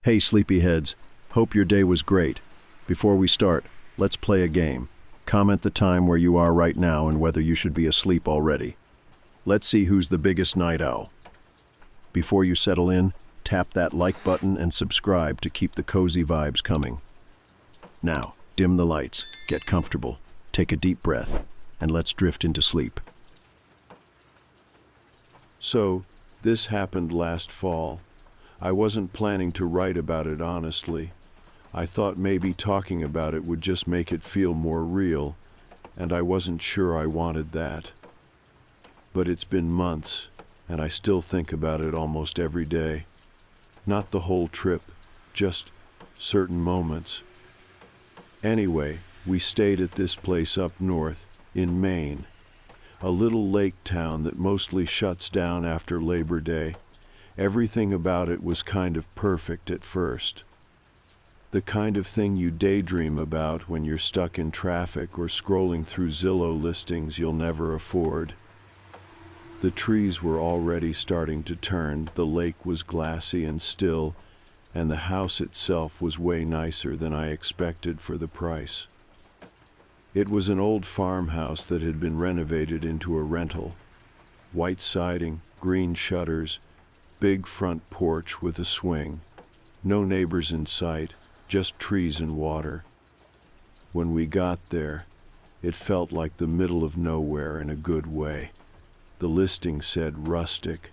Hey sleepyheads, hope your day was great. Before we start, let's play a game. Comment the time where you are right now and whether you should be asleep already. Let's see who's the biggest night owl. Before you settle in, tap that like button and subscribe to keep the cozy vibes coming. Now, dim the lights, get comfortable, take a deep breath, and let's drift into sleep. So, this happened last fall. I wasn't planning to write about it honestly. I thought maybe talking about it would just make it feel more real, and I wasn't sure I wanted that. But it's been months, and I still think about it almost every day. Not the whole trip, just certain moments. Anyway, we stayed at this place up north, in Maine, a little lake town that mostly shuts down after Labor Day. Everything about it was kind of perfect at first. The kind of thing you daydream about when you're stuck in traffic or scrolling through Zillow listings you'll never afford. The trees were already starting to turn, the lake was glassy and still, and the house itself was way nicer than I expected for the price. It was an old farmhouse that had been renovated into a rental. White siding, green shutters, big front porch with a swing. No neighbors in sight, just trees and water. When we got there, it felt like the middle of nowhere in a good way. The listing said rustic,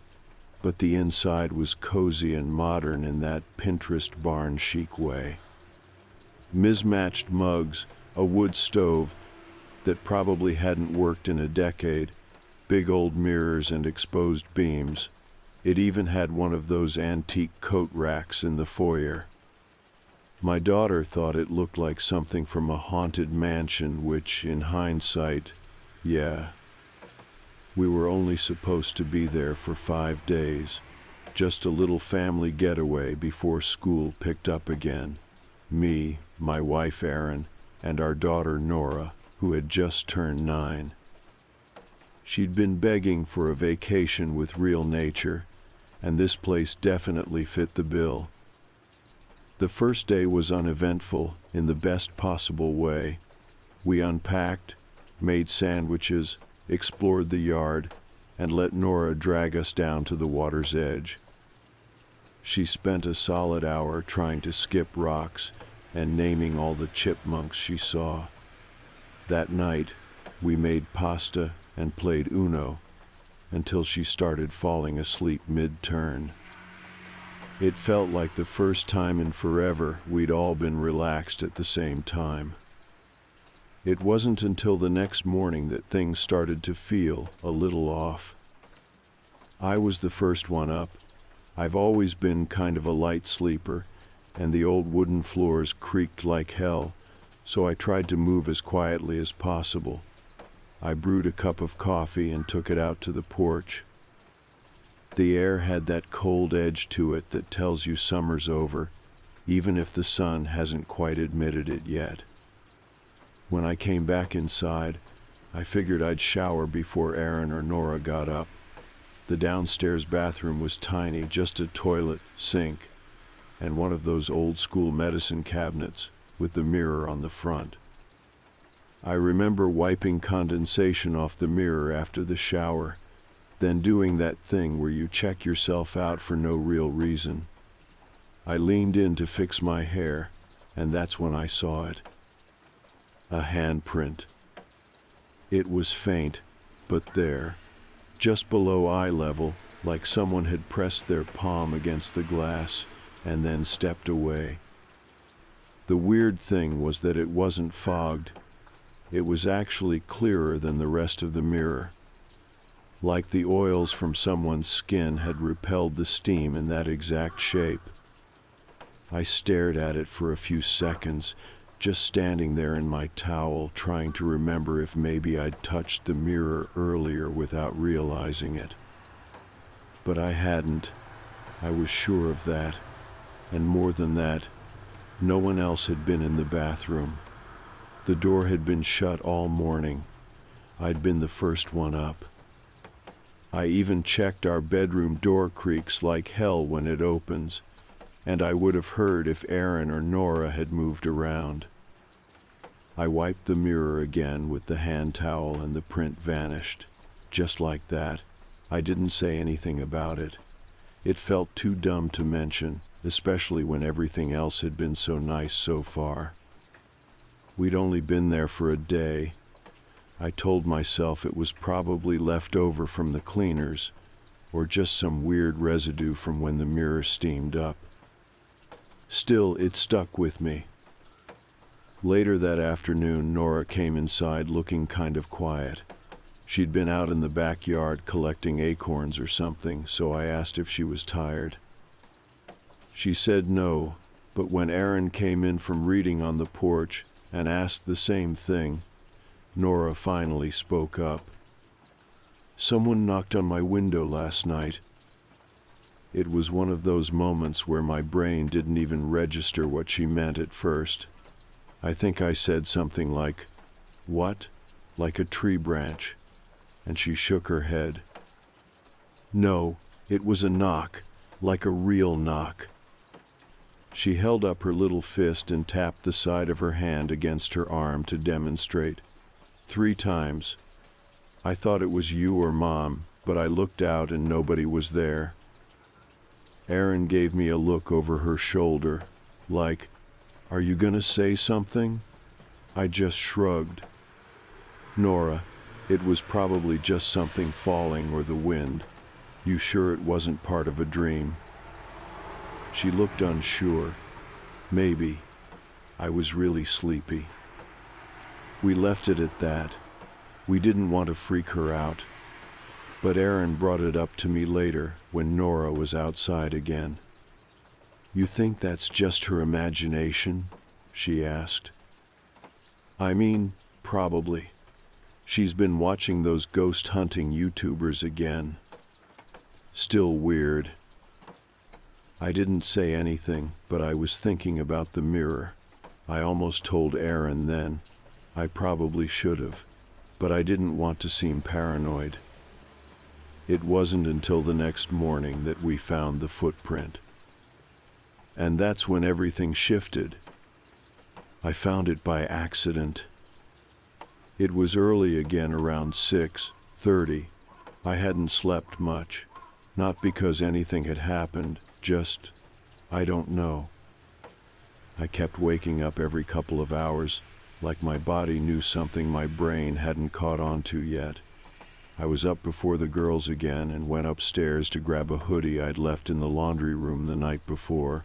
but the inside was cozy and modern in that Pinterest barn chic way. Mismatched mugs, a wood stove that probably hadn't worked in a decade, big old mirrors and exposed beams. It even had one of those antique coat racks in the foyer. My daughter thought it looked like something from a haunted mansion, which, in hindsight, yeah. We were only supposed to be there for 5 days, just a little family getaway before school picked up again. Me, my wife Erin, and our daughter Nora, who had just turned 9. She'd been begging for a vacation with real nature, and this place definitely fit the bill. The first day was uneventful in the best possible way. We unpacked, made sandwiches, explored the yard, and let Nora drag us down to the water's edge. She spent a solid hour trying to skip rocks and naming all the chipmunks she saw. That night, we made pasta and played Uno until she started falling asleep mid-turn. It felt like the first time in forever we'd all been relaxed at the same time. It wasn't until the next morning that things started to feel a little off. I was the first one up. I've always been kind of a light sleeper, and the old wooden floors creaked like hell, so I tried to move as quietly as possible. I brewed a cup of coffee and took it out to the porch. The air had that cold edge to it that tells you summer's over, even if the sun hasn't quite admitted it yet. When I came back inside, I figured I'd shower before Erin or Nora got up. The downstairs bathroom was tiny, just a toilet, sink, and one of those old-school medicine cabinets with the mirror on the front. I remember wiping condensation off the mirror after the shower, then doing that thing where you check yourself out for no real reason. I leaned in to fix my hair, and that's when I saw it. A handprint. It was faint, but there, just below eye level, like someone had pressed their palm against the glass and then stepped away. The weird thing was that it wasn't fogged. It was actually clearer than the rest of the mirror, like the oils from someone's skin had repelled the steam in that exact shape. I stared at it for a few seconds, just standing there in my towel, trying to remember if maybe I'd touched the mirror earlier without realizing it. But I hadn't. I was sure of that. And more than that, no one else had been in the bathroom. The door had been shut all morning. I'd been the first one up. I even checked our bedroom door creaks like hell when it opens, and I would have heard if Aaron or Nora had moved around. I wiped the mirror again with the hand towel and the print vanished. Just like that. I didn't say anything about it. It felt too dumb to mention, especially when everything else had been so nice so far. We'd only been there for a day. I told myself it was probably left over from the cleaners, or just some weird residue from when the mirror steamed up. Still, it stuck with me. Later that afternoon, Nora came inside looking kind of quiet. She'd been out in the backyard collecting acorns or something, so I asked if she was tired. She said no, but when Aaron came in from reading on the porch and asked the same thing, Nora finally spoke up. "Someone knocked on my window last night." It was one of those moments where my brain didn't even register what she meant at first. I think I said something like, "What?" like a tree branch, and she shook her head. No, it was a knock, like a real knock. She held up her little fist and tapped the side of her hand against her arm to demonstrate. 3 times. I thought it was you or Mom, but I looked out and nobody was there. Aaron gave me a look over her shoulder, like, "Are you gonna say something?" I just shrugged. "Nora, it was probably just something falling or the wind. You sure it wasn't part of a dream?" She looked unsure. Maybe. I was really sleepy. We left it at that. We didn't want to freak her out. But Aaron brought it up to me later when Nora was outside again. "You think that's just her imagination?" she asked. "I mean, probably. She's been watching those ghost hunting YouTubers again. Still weird." I didn't say anything, but I was thinking about the mirror. I almost told Aaron then. I probably should have, but I didn't want to seem paranoid. It wasn't until the next morning that we found the footprint. And that's when everything shifted. I found it by accident. It was early again, around 6:30. I hadn't slept much, not because anything had happened, just, I don't know. I kept waking up every couple of hours, like my body knew something my brain hadn't caught on to yet. I was up before the girls again and went upstairs to grab a hoodie I'd left in the laundry room the night before.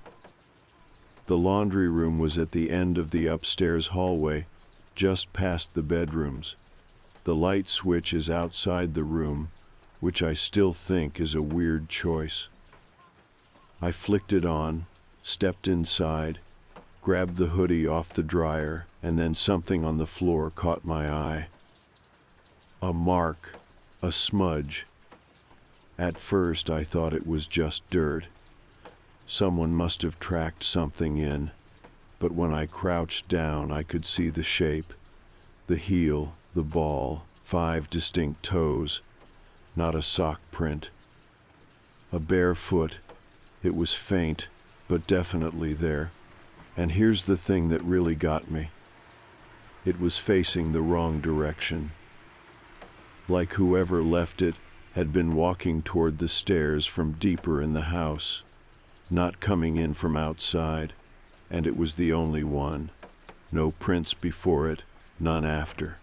The laundry room was at the end of the upstairs hallway, just past the bedrooms. The light switch is outside the room, which I still think is a weird choice. I flicked it on, stepped inside, grabbed the hoodie off the dryer, and then something on the floor caught my eye. A mark, a smudge. At first I thought it was just dirt. Someone must have tracked something in, but when I crouched down I could see the shape, the heel, the ball, 5 distinct toes, not a sock print. A bare foot. It was faint, but definitely there. And here's the thing that really got me. It was facing the wrong direction. Like whoever left it had been walking toward the stairs from deeper in the house, not coming in from outside, and it was the only one. No prints before it, none after.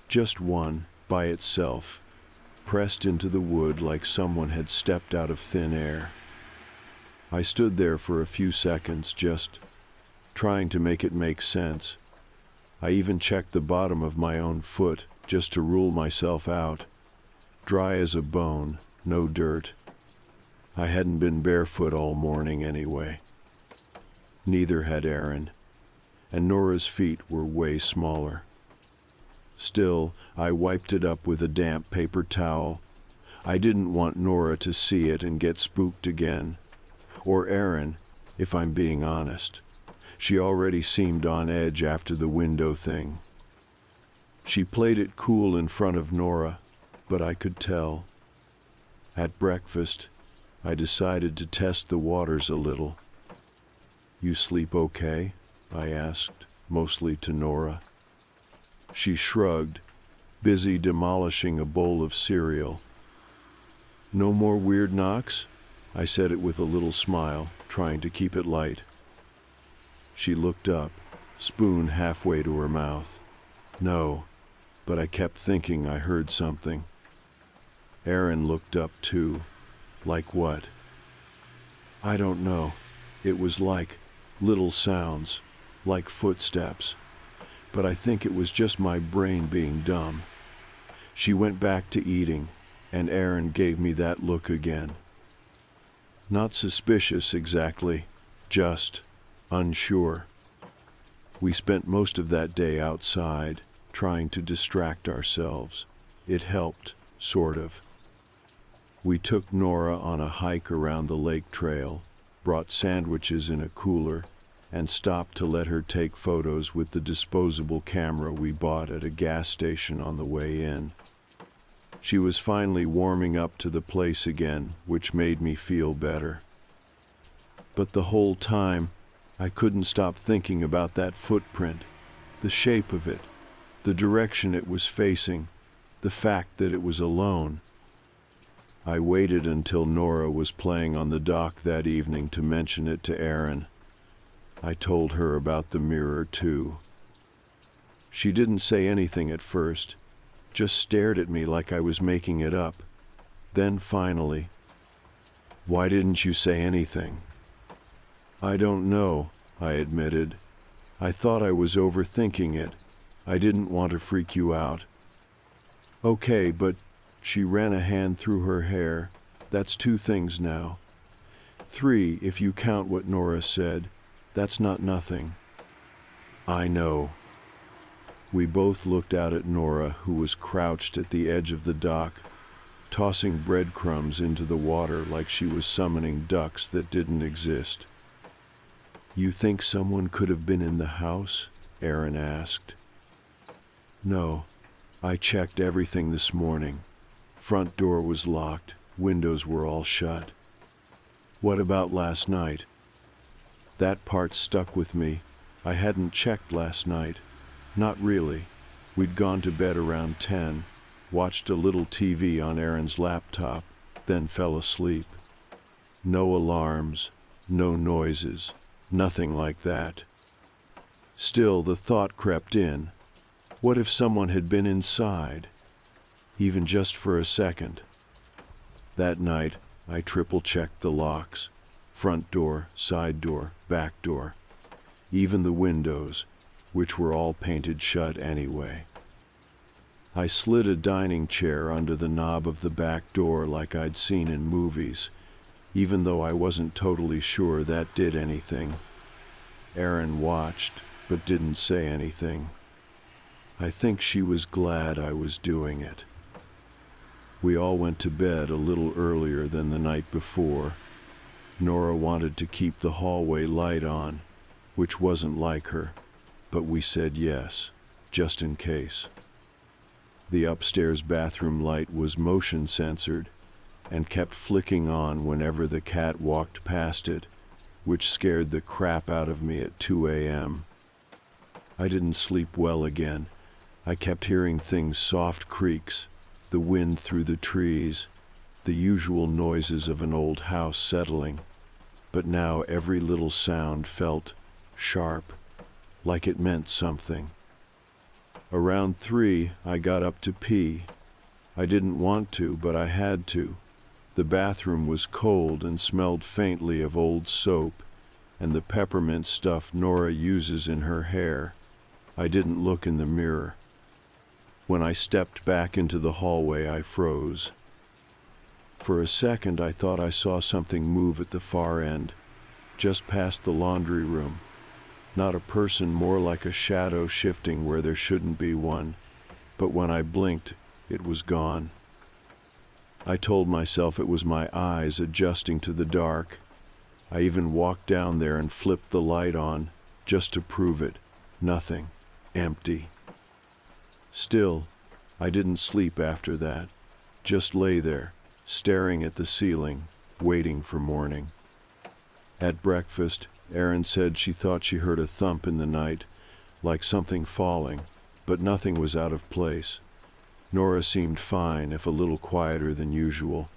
Just one, by itself, pressed into the wood like someone had stepped out of thin air. I stood there for a few seconds, just trying to make it make sense. I even checked the bottom of my own foot, just to rule myself out. Dry as a bone, no dirt. I hadn't been barefoot all morning anyway. Neither had Aaron, and Nora's feet were way smaller. Still, I wiped it up with a damp paper towel. I didn't want Nora to see it and get spooked again. Or Aaron, if I'm being honest. She already seemed on edge after the window thing. She played it cool in front of Nora, but I could tell. At breakfast, I decided to test the waters a little. "You sleep okay?" I asked, mostly to Nora. She shrugged, busy demolishing a bowl of cereal. "No more weird knocks?" I said it with a little smile, trying to keep it light. She looked up, spoon halfway to her mouth. "No, but I kept thinking I heard something." Aaron looked up too. "Like what?" "I don't know. It was like little sounds, like footsteps. But I think it was just my brain being dumb." She went back to eating, and Aaron gave me that look again. Not suspicious exactly, just unsure. We spent most of that day outside, trying to distract ourselves. It helped, sort of. We took Nora on a hike around the lake trail, brought sandwiches in a cooler, and stopped to let her take photos with the disposable camera we bought at a gas station on the way in. She was finally warming up to the place again, which made me feel better. But the whole time, I couldn't stop thinking about that footprint, the shape of it, the direction it was facing, the fact that it was alone. I waited until Nora was playing on the dock that evening to mention it to Aaron. I told her about the mirror too. She didn't say anything at first, just stared at me like I was making it up. Then finally, "Why didn't you say anything?" "I don't know," I admitted. "I thought I was overthinking it. I didn't want to freak you out." "Okay, but..." She ran a hand through her hair. "That's 2 things now. 3, if you count what Nora said. That's not nothing." "I know." We both looked out at Nora, who was crouched at the edge of the dock, tossing breadcrumbs into the water like she was summoning ducks that didn't exist. "You think someone could have been in the house?" Aaron asked. "No. I checked everything this morning. Front door was locked, windows were all shut." "What about last night?" "That part stuck with me. I hadn't checked last night. Not really. We'd gone to bed around 10, watched a little TV on Aaron's laptop, then fell asleep. No alarms, no noises, nothing like that. Still, the thought crept in. What if someone had been inside? Even just for a second. That night, I triple-checked the locks. Front door, side door, back door. Even the windows, which were all painted shut anyway. I slid a dining chair under the knob of the back door like I'd seen in movies, even though I wasn't totally sure that did anything. Aaron watched, but didn't say anything. I think she was glad I was doing it. We all went to bed a little earlier than the night before. Nora wanted to keep the hallway light on, which wasn't like her, but we said yes, just in case. The upstairs bathroom light was motion censored and kept flicking on whenever the cat walked past it, which scared the crap out of me at 2 a.m. I didn't sleep well again. I kept hearing things, soft creaks, the wind through the trees, the usual noises of an old house settling, but now every little sound felt sharp, like it meant something. Around 3, I got up to pee. I didn't want to, but I had to. The bathroom was cold and smelled faintly of old soap and the peppermint stuff Nora uses in her hair. I didn't look in the mirror. When I stepped back into the hallway, I froze. For a second, I thought I saw something move at the far end, just past the laundry room. Not a person, more like a shadow shifting where there shouldn't be one. But when I blinked, it was gone. I told myself it was my eyes adjusting to the dark. I even walked down there and flipped the light on, just to prove it. Nothing. Empty. Still, I didn't sleep after that. Just lay there, staring at the ceiling, waiting for morning. At breakfast, Erin said she thought she heard a thump in the night, like something falling, but nothing was out of place. Nora seemed fine, if a little quieter than usual.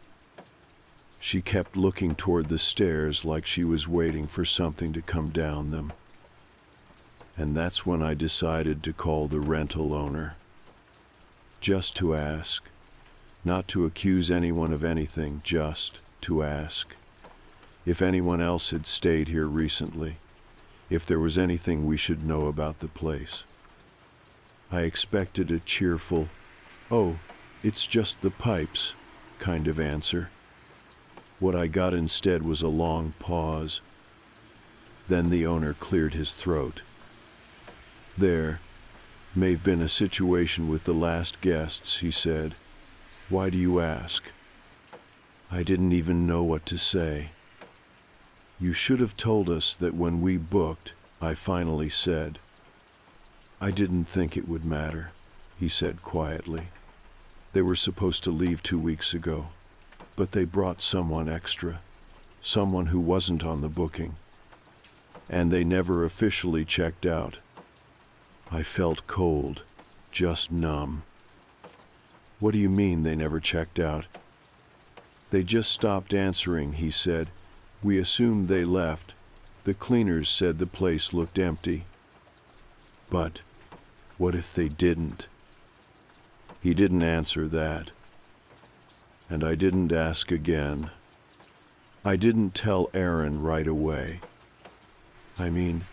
She kept looking toward the stairs like she was waiting for something to come down them. And that's when I decided to call the rental owner. Just to ask. Not to accuse anyone of anything, just to ask. If anyone else had stayed here recently. If there was anything we should know about the place. I expected a cheerful, "Oh, it's just the pipes," kind of answer. What I got instead was a long pause. Then the owner cleared his throat. "There may have been a situation with the last guests," he said. "Why do you ask?" I didn't even know what to say. "You should have told us that when we booked," I finally said. "I didn't think it would matter," he said quietly. "They were supposed to leave 2 weeks ago, but they brought someone extra, someone who wasn't on the booking, and they never officially checked out." I felt cold, just numb. "What do you mean they never checked out?" "They just stopped answering," he said. "We assumed they left. The cleaners said the place looked empty." "But what if they didn't?" He didn't answer that. And I didn't ask again. I didn't tell Erin right away. I mean,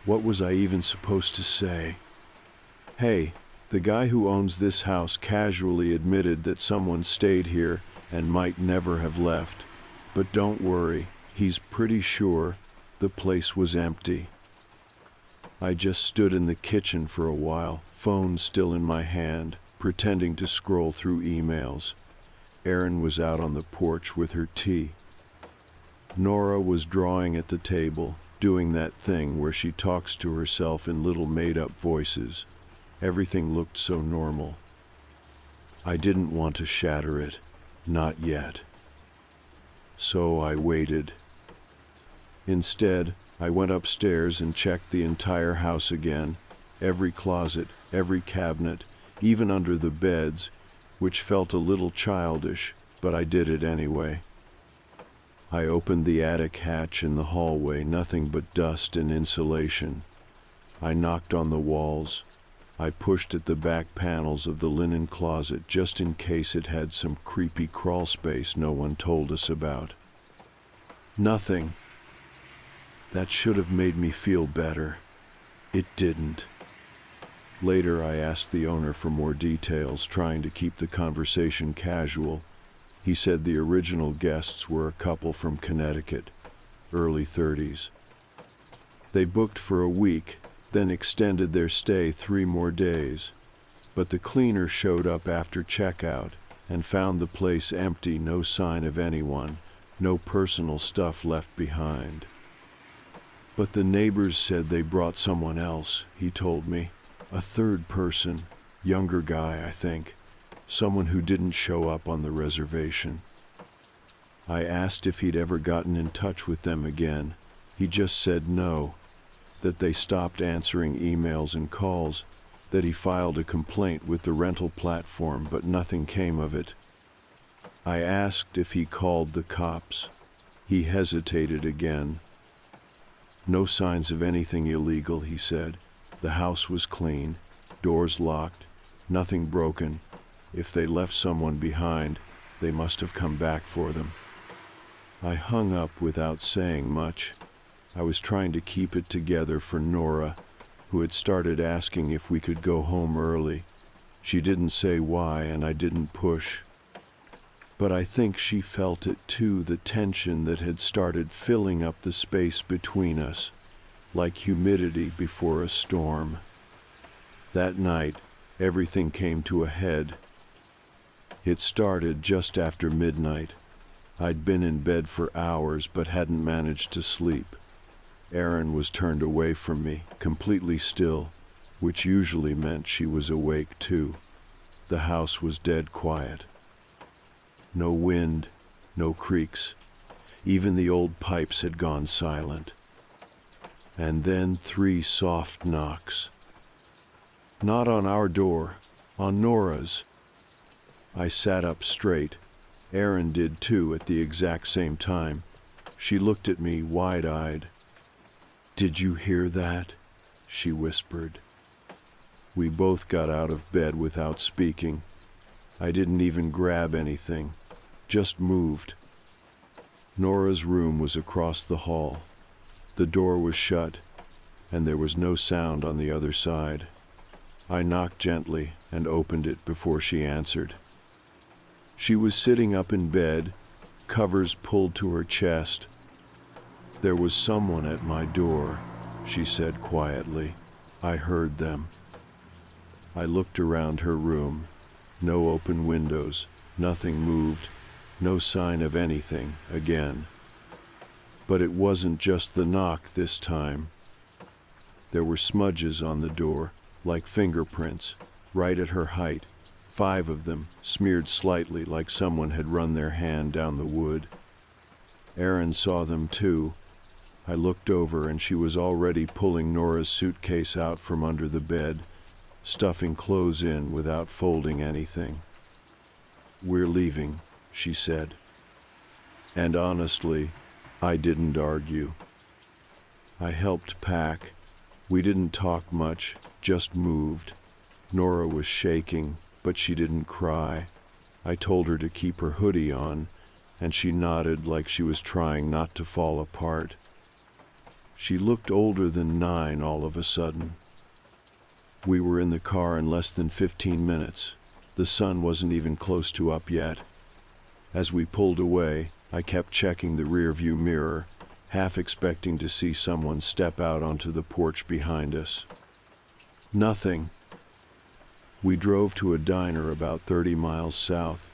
what was I even supposed to say? "Hey, the guy who owns this house casually admitted that someone stayed here and might never have left. But don't worry, he's pretty sure the place was empty." I just stood in the kitchen for a while, phone still in my hand, pretending to scroll through emails. Erin was out on the porch with her tea. Nora was drawing at the table, doing that thing where she talks to herself in little made-up voices. Everything looked so normal. I didn't want to shatter it, not yet. So I waited. Instead, I went upstairs and checked the entire house again, every closet, every cabinet, even under the beds, which felt a little childish, but I did it anyway. I opened the attic hatch in the hallway, nothing but dust and insulation. I knocked on the walls. I pushed at the back panels of the linen closet just in case it had some creepy crawl space no one told us about. Nothing. That should have made me feel better. It didn't. Later, I asked the owner for more details, trying to keep the conversation casual. He said the original guests were a couple from Connecticut, early 30s. They booked for a week, then extended their stay 3 more days. But the cleaner showed up after checkout and found the place empty, no sign of anyone, no personal stuff left behind. "But the neighbors said they brought someone else," he told me. "A third person, younger guy, I think. Someone who didn't show up on the reservation." I asked if he'd ever gotten in touch with them again. He just said no, that they stopped answering emails and calls, that he filed a complaint with the rental platform, but nothing came of it. I asked if he called the cops. He hesitated again. "No signs of anything illegal," he said. "The house was clean, doors locked, nothing broken. If they left someone behind, they must have come back for them." I hung up without saying much. I was trying to keep it together for Nora, who had started asking if we could go home early. She didn't say why, and I didn't push. But I think she felt it too, the tension that had started filling up the space between us, like humidity before a storm. That night, everything came to a head. It started just after midnight. I'd been in bed for hours but hadn't managed to sleep. Erin was turned away from me, completely still, which usually meant she was awake too. The house was dead quiet. No wind, no creaks. Even the old pipes had gone silent. and then 3 soft knocks. Not on our door, on Nora's. I sat up straight. Erin did too at the exact same time. She looked at me wide-eyed. "Did you hear that?" she whispered. We both got out of bed without speaking. I didn't even grab anything, just moved. Nora's room was across the hall. The door was shut, and there was no sound on the other side. I knocked gently and opened it before she answered. She was sitting up in bed, covers pulled to her chest. "There was someone at my door," she said quietly. "I heard them." I looked around her room. No open windows, nothing moved, no sign of anything again. But it wasn't just the knock this time. There were smudges on the door, like fingerprints, right at her height, 5 of them, smeared slightly like someone had run their hand down the wood. Erin saw them too. I looked over and she was already pulling Nora's suitcase out from under the bed, stuffing clothes in without folding anything. "We're leaving," she said. And honestly, I didn't argue. I helped pack. We didn't talk much, just moved. Nora was shaking, but she didn't cry. I told her to keep her hoodie on, and she nodded like she was trying not to fall apart. She looked older than 9 all of a sudden. We were in the car in less than 15 minutes. The sun wasn't even close to up yet. As we pulled away, I kept checking the rearview mirror, half expecting to see someone step out onto the porch behind us. Nothing. We drove to a diner about 30 miles south,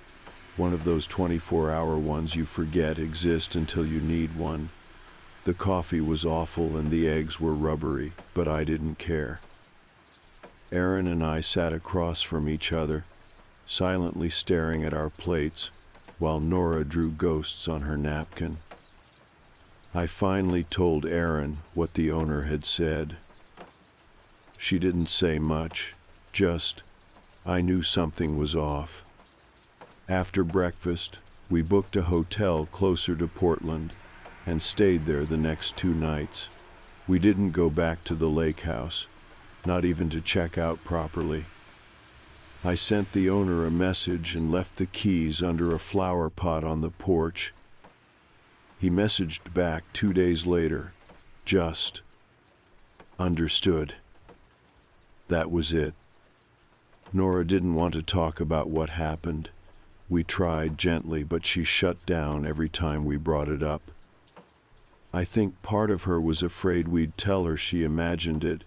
one of those 24-hour ones you forget exist until you need one. The coffee was awful and the eggs were rubbery, but I didn't care. Erin and I sat across from each other, silently staring at our plates, while Nora drew ghosts on her napkin. I finally told Erin what the owner had said. She didn't say much, just, I knew something was off. After breakfast, we booked a hotel closer to Portland and stayed there the next 2 nights. We didn't go back to the lake house, not even to check out properly. I sent the owner a message and left the keys under a flower pot on the porch. He messaged back 2 days later, just, "Understood." That was it. Nora didn't want to talk about what happened. We tried gently, but she shut down every time we brought it up. I think part of her was afraid we'd tell her she imagined it,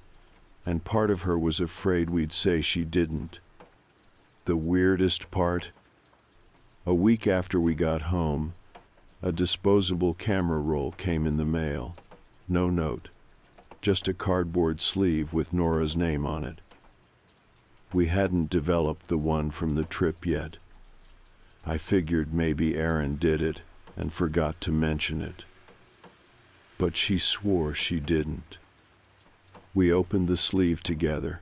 and part of her was afraid we'd say she didn't. The weirdest part? A week after we got home, a disposable camera roll came in the mail. No note, just a cardboard sleeve with Nora's name on it. We hadn't developed the one from the trip yet. I figured maybe Erin did it and forgot to mention it. But she swore she didn't. We opened the sleeve together.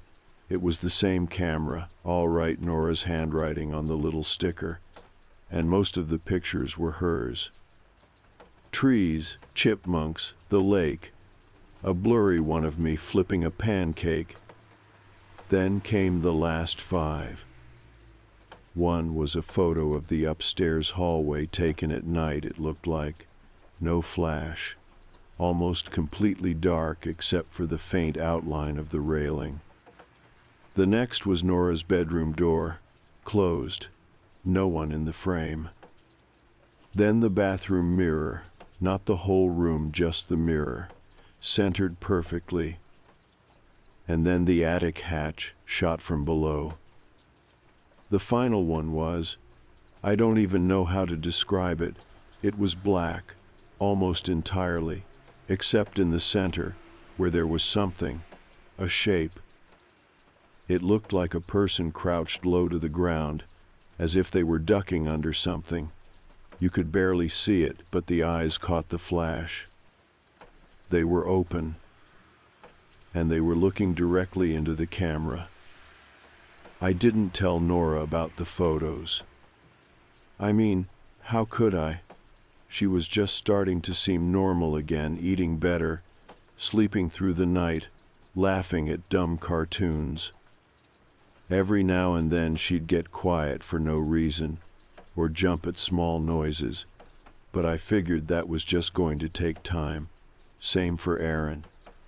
It was the same camera, all right, Nora's handwriting on the little sticker, and most of the pictures were hers. Trees, chipmunks, the lake, a blurry one of me flipping a pancake. Then came the last 5. One was a photo of the upstairs hallway taken at night, it looked like. No flash. Almost completely dark except for the faint outline of the railing. The next was Nora's bedroom door, closed, no one in the frame. Then the bathroom mirror, not the whole room, just the mirror, centered perfectly. And then the attic hatch, shot from below. The final one was, I don't even know how to describe it. It was black, almost entirely, except in the center, where there was something, a shape. It looked like a person crouched low to the ground, as if they were ducking under something. You could barely see it, but the eyes caught the flash. They were open, and they were looking directly into the camera. I didn't tell Nora about the photos. I mean, how could I? She was just starting to seem normal again, eating better, sleeping through the night, laughing at dumb cartoons. Every now and then she'd get quiet for no reason, or jump at small noises, but I figured that was just going to take time. Same for Erin.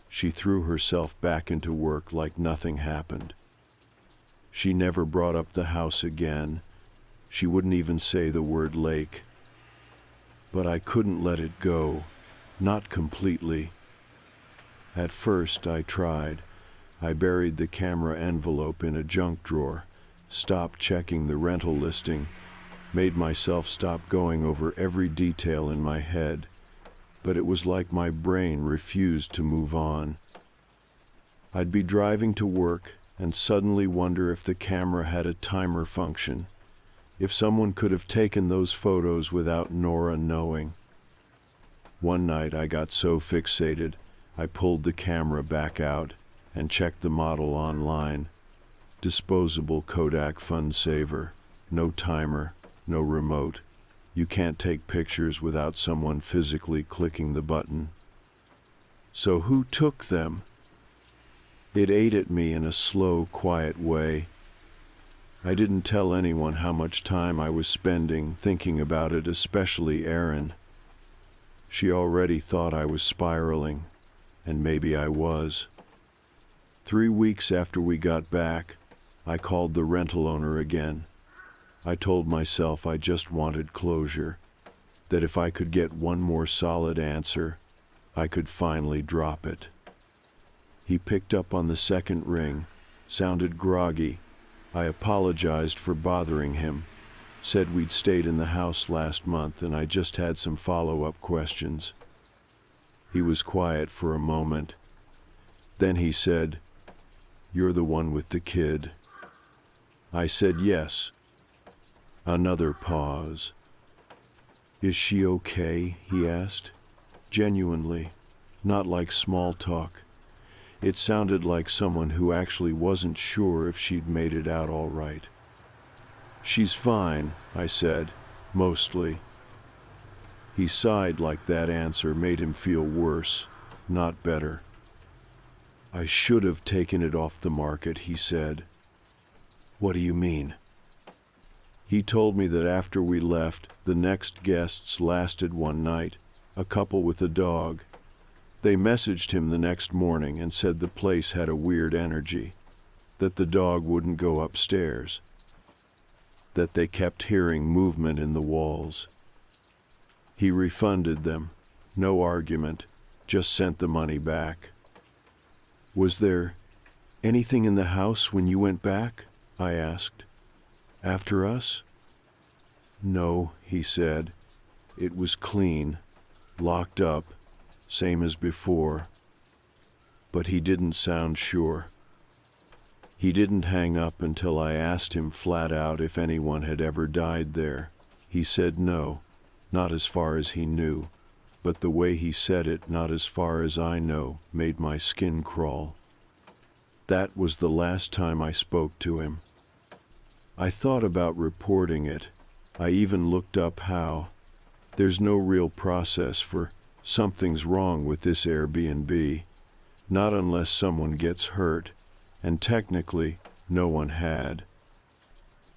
She threw herself back into work like nothing happened. She never brought up the house again. She wouldn't even say the word lake. But I couldn't let it go, not completely. At first I tried. I buried the camera envelope in a junk drawer, stopped checking the rental listing, made myself stop going over every detail in my head, but it was like my brain refused to move on. I'd be driving to work and suddenly wonder if the camera had a timer function, if someone could have taken those photos without Nora knowing. One night I got so fixated, I pulled the camera back out and checked the model online. Disposable Kodak fun saver, no timer, no remote. You can't take pictures without someone physically clicking the button. So who took them? It ate at me in a slow, quiet way. I didn't tell anyone how much time I was spending thinking about it, especially Erin. She already thought I was spiraling, and maybe I was. 3 weeks after we got back, I called the rental owner again. I told myself I just wanted closure, that if I could get one more solid answer, I could finally drop it. He picked up on the second ring, sounded groggy. I apologized for bothering him, said we'd stayed in the house last month and I just had some follow-up questions. He was quiet for a moment. Then he said, "You're the one with the kid." I said yes. Another pause. "Is she okay?" he asked. Genuinely, not like small talk. It sounded like someone who actually wasn't sure if she'd made it out all right. "She's fine," I said, "mostly." He sighed like that answer made him feel worse, not better. "I should have taken it off the market," he said. "What do you mean?" He told me that after we left, the next guests lasted one night, a couple with a dog. They messaged him the next morning and said the place had a weird energy, that the dog wouldn't go upstairs, that they kept hearing movement in the walls. He refunded them, no argument, just sent the money back. "Was there anything in the house when you went back?" I asked. "After us?" "No," he said. "It was clean, locked up, same as before." But he didn't sound sure. He didn't hang up until I asked him flat out if anyone had ever died there. He said no, not as far as he knew, but the way he said it, "not as far as I know," made my skin crawl. That was the last time I spoke to him. I thought about reporting it. I even looked up how. There's no real process for "something's wrong with this Airbnb," not unless someone gets hurt, and technically no one had.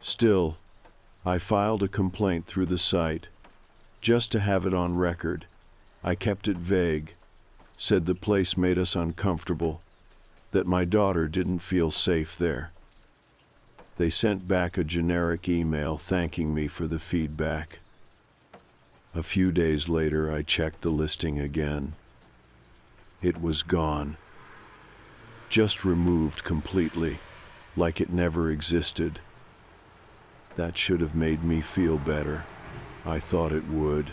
Still, I filed a complaint through the site, just to have it on record. I kept it vague, said the place made us uncomfortable, that my daughter didn't feel safe there. They sent back a generic email thanking me for the feedback. A few days later, I checked the listing again. It was gone. Just removed completely, like it never existed. That should have made me feel better. I thought it would.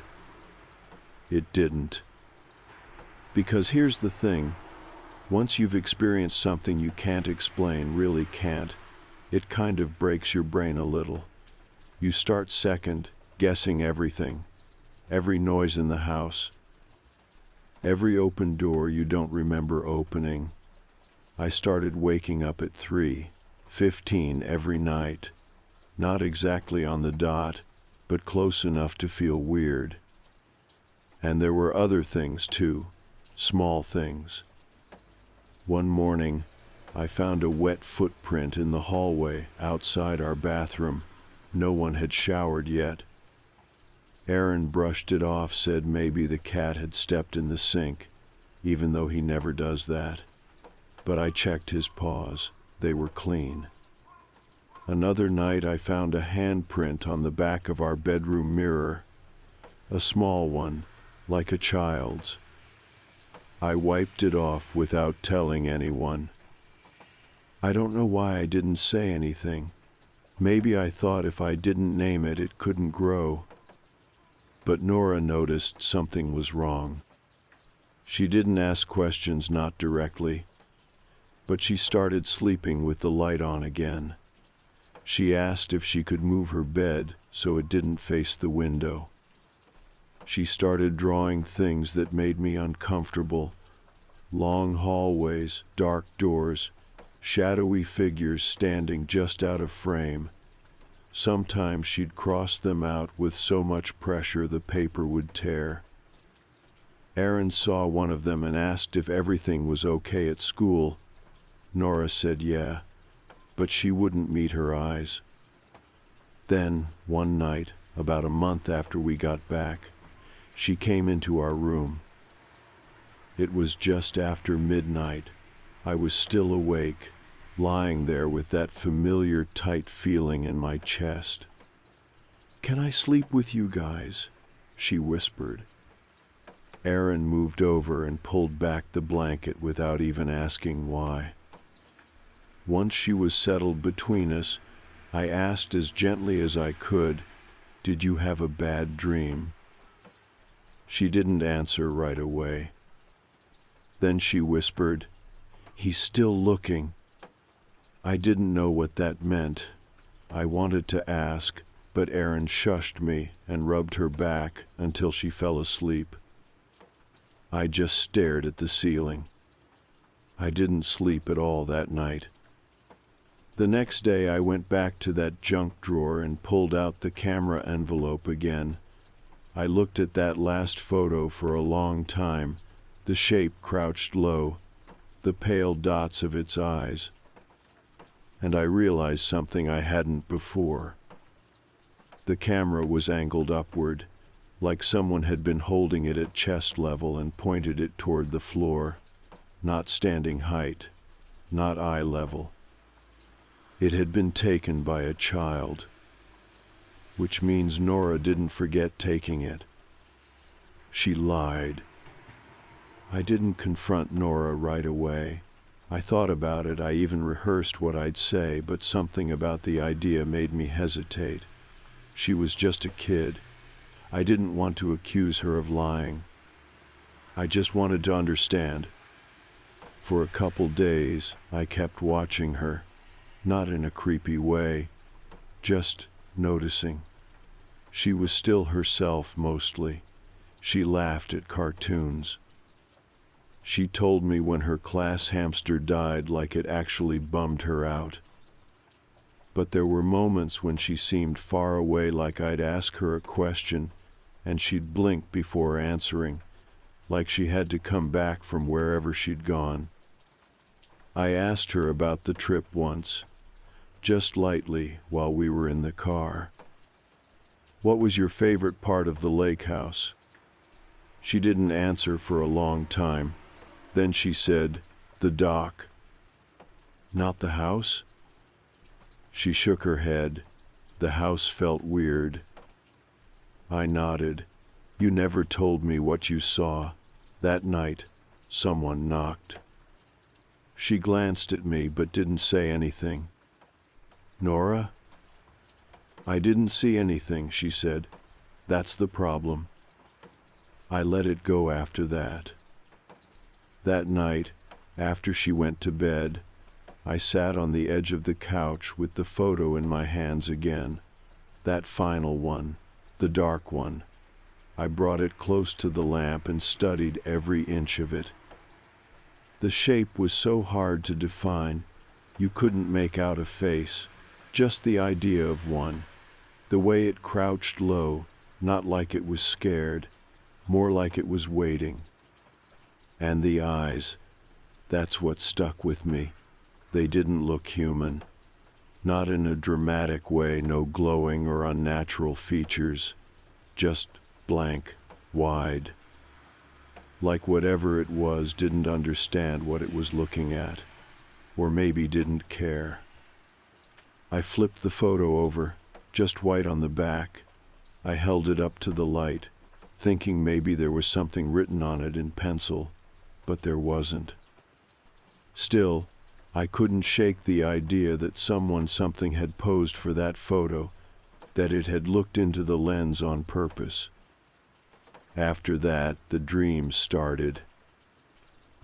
It didn't. Because here's the thing. Once you've experienced something you can't explain, really can't, it kind of breaks your brain a little. You start second, guessing everything, every noise in the house, every open door you don't remember opening. I started waking up at 3:15 every night. Not exactly on the dot, but close enough to feel weird. And there were other things too, small things. One morning, I found a wet footprint in the hallway outside our bathroom. No one had showered yet. Aaron brushed it off, said maybe the cat had stepped in the sink, even though he never does that. But I checked his paws. They were clean. Another night I found a handprint on the back of our bedroom mirror. A small one, like a child's. I wiped it off without telling anyone. I don't know why I didn't say anything. Maybe I thought if I didn't name it, it couldn't grow. But Nora noticed something was wrong. She didn't ask questions, not directly, but she started sleeping with the light on again. She asked if she could move her bed so it didn't face the window. She started drawing things that made me uncomfortable. Long hallways, dark doors, shadowy figures standing just out of frame. Sometimes she'd cross them out with so much pressure the paper would tear. Aaron saw one of them and asked if everything was okay at school. Nora said yeah, but she wouldn't meet her eyes. Then, one night, about a month after we got back, she came into our room. It was just after midnight. I was still awake, lying there with that familiar tight feeling in my chest. "Can I sleep with you guys?" she whispered. Aaron moved over and pulled back the blanket without even asking why. Once she was settled between us, I asked as gently as I could, "Did you have a bad dream?" She didn't answer right away. Then she whispered, "He's still looking." I didn't know what that meant. I wanted to ask, but Erin shushed me and rubbed her back until she fell asleep. I just stared at the ceiling. I didn't sleep at all that night. The next day I went back to that junk drawer and pulled out the camera envelope again. I looked at that last photo for a long time, the shape crouched low, the pale dots of its eyes. And I realized something I hadn't before. The camera was angled upward, like someone had been holding it at chest level and pointed it toward the floor, not standing height, not eye level. It had been taken by a child, which means Nora didn't forget taking it. She lied. I didn't confront Nora right away. I thought about it, I even rehearsed what I'd say, but something about the idea made me hesitate. She was just a kid. I didn't want to accuse her of lying. I just wanted to understand. For a couple days, I kept watching her, not in a creepy way, just noticing. She was still herself mostly. She laughed at cartoons. She told me when her class hamster died like it actually bummed her out. But there were moments when she seemed far away, like I'd ask her a question and she'd blink before answering, like she had to come back from wherever she'd gone. I asked her about the trip once, just lightly while we were in the car. "What was your favorite part of the lake house?" She didn't answer for a long time. Then she said, "The dock." "Not the house?" She shook her head. The house felt weird. I nodded. "You never told me what you saw. That night, someone knocked." She glanced at me but didn't say anything. "Nora?" "I didn't see anything," she said. "That's the problem." I let it go after that. That night, after she went to bed, I sat on the edge of the couch with the photo in my hands again. That final one, the dark one. I brought it close to the lamp and studied every inch of it. The shape was so hard to define, you couldn't make out a face, just the idea of one. The way it crouched low, not like it was scared, more like it was waiting. And the eyes, that's what stuck with me. They didn't look human. Not in a dramatic way, no glowing or unnatural features, just blank, wide. Like whatever it was didn't understand what it was looking at, or maybe didn't care. I flipped the photo over, just white on the back. I held it up to the light, thinking maybe there was something written on it in pencil, but there wasn't. Still, I couldn't shake the idea that something had posed for that photo, that it had looked into the lens on purpose. After that, the dreams started.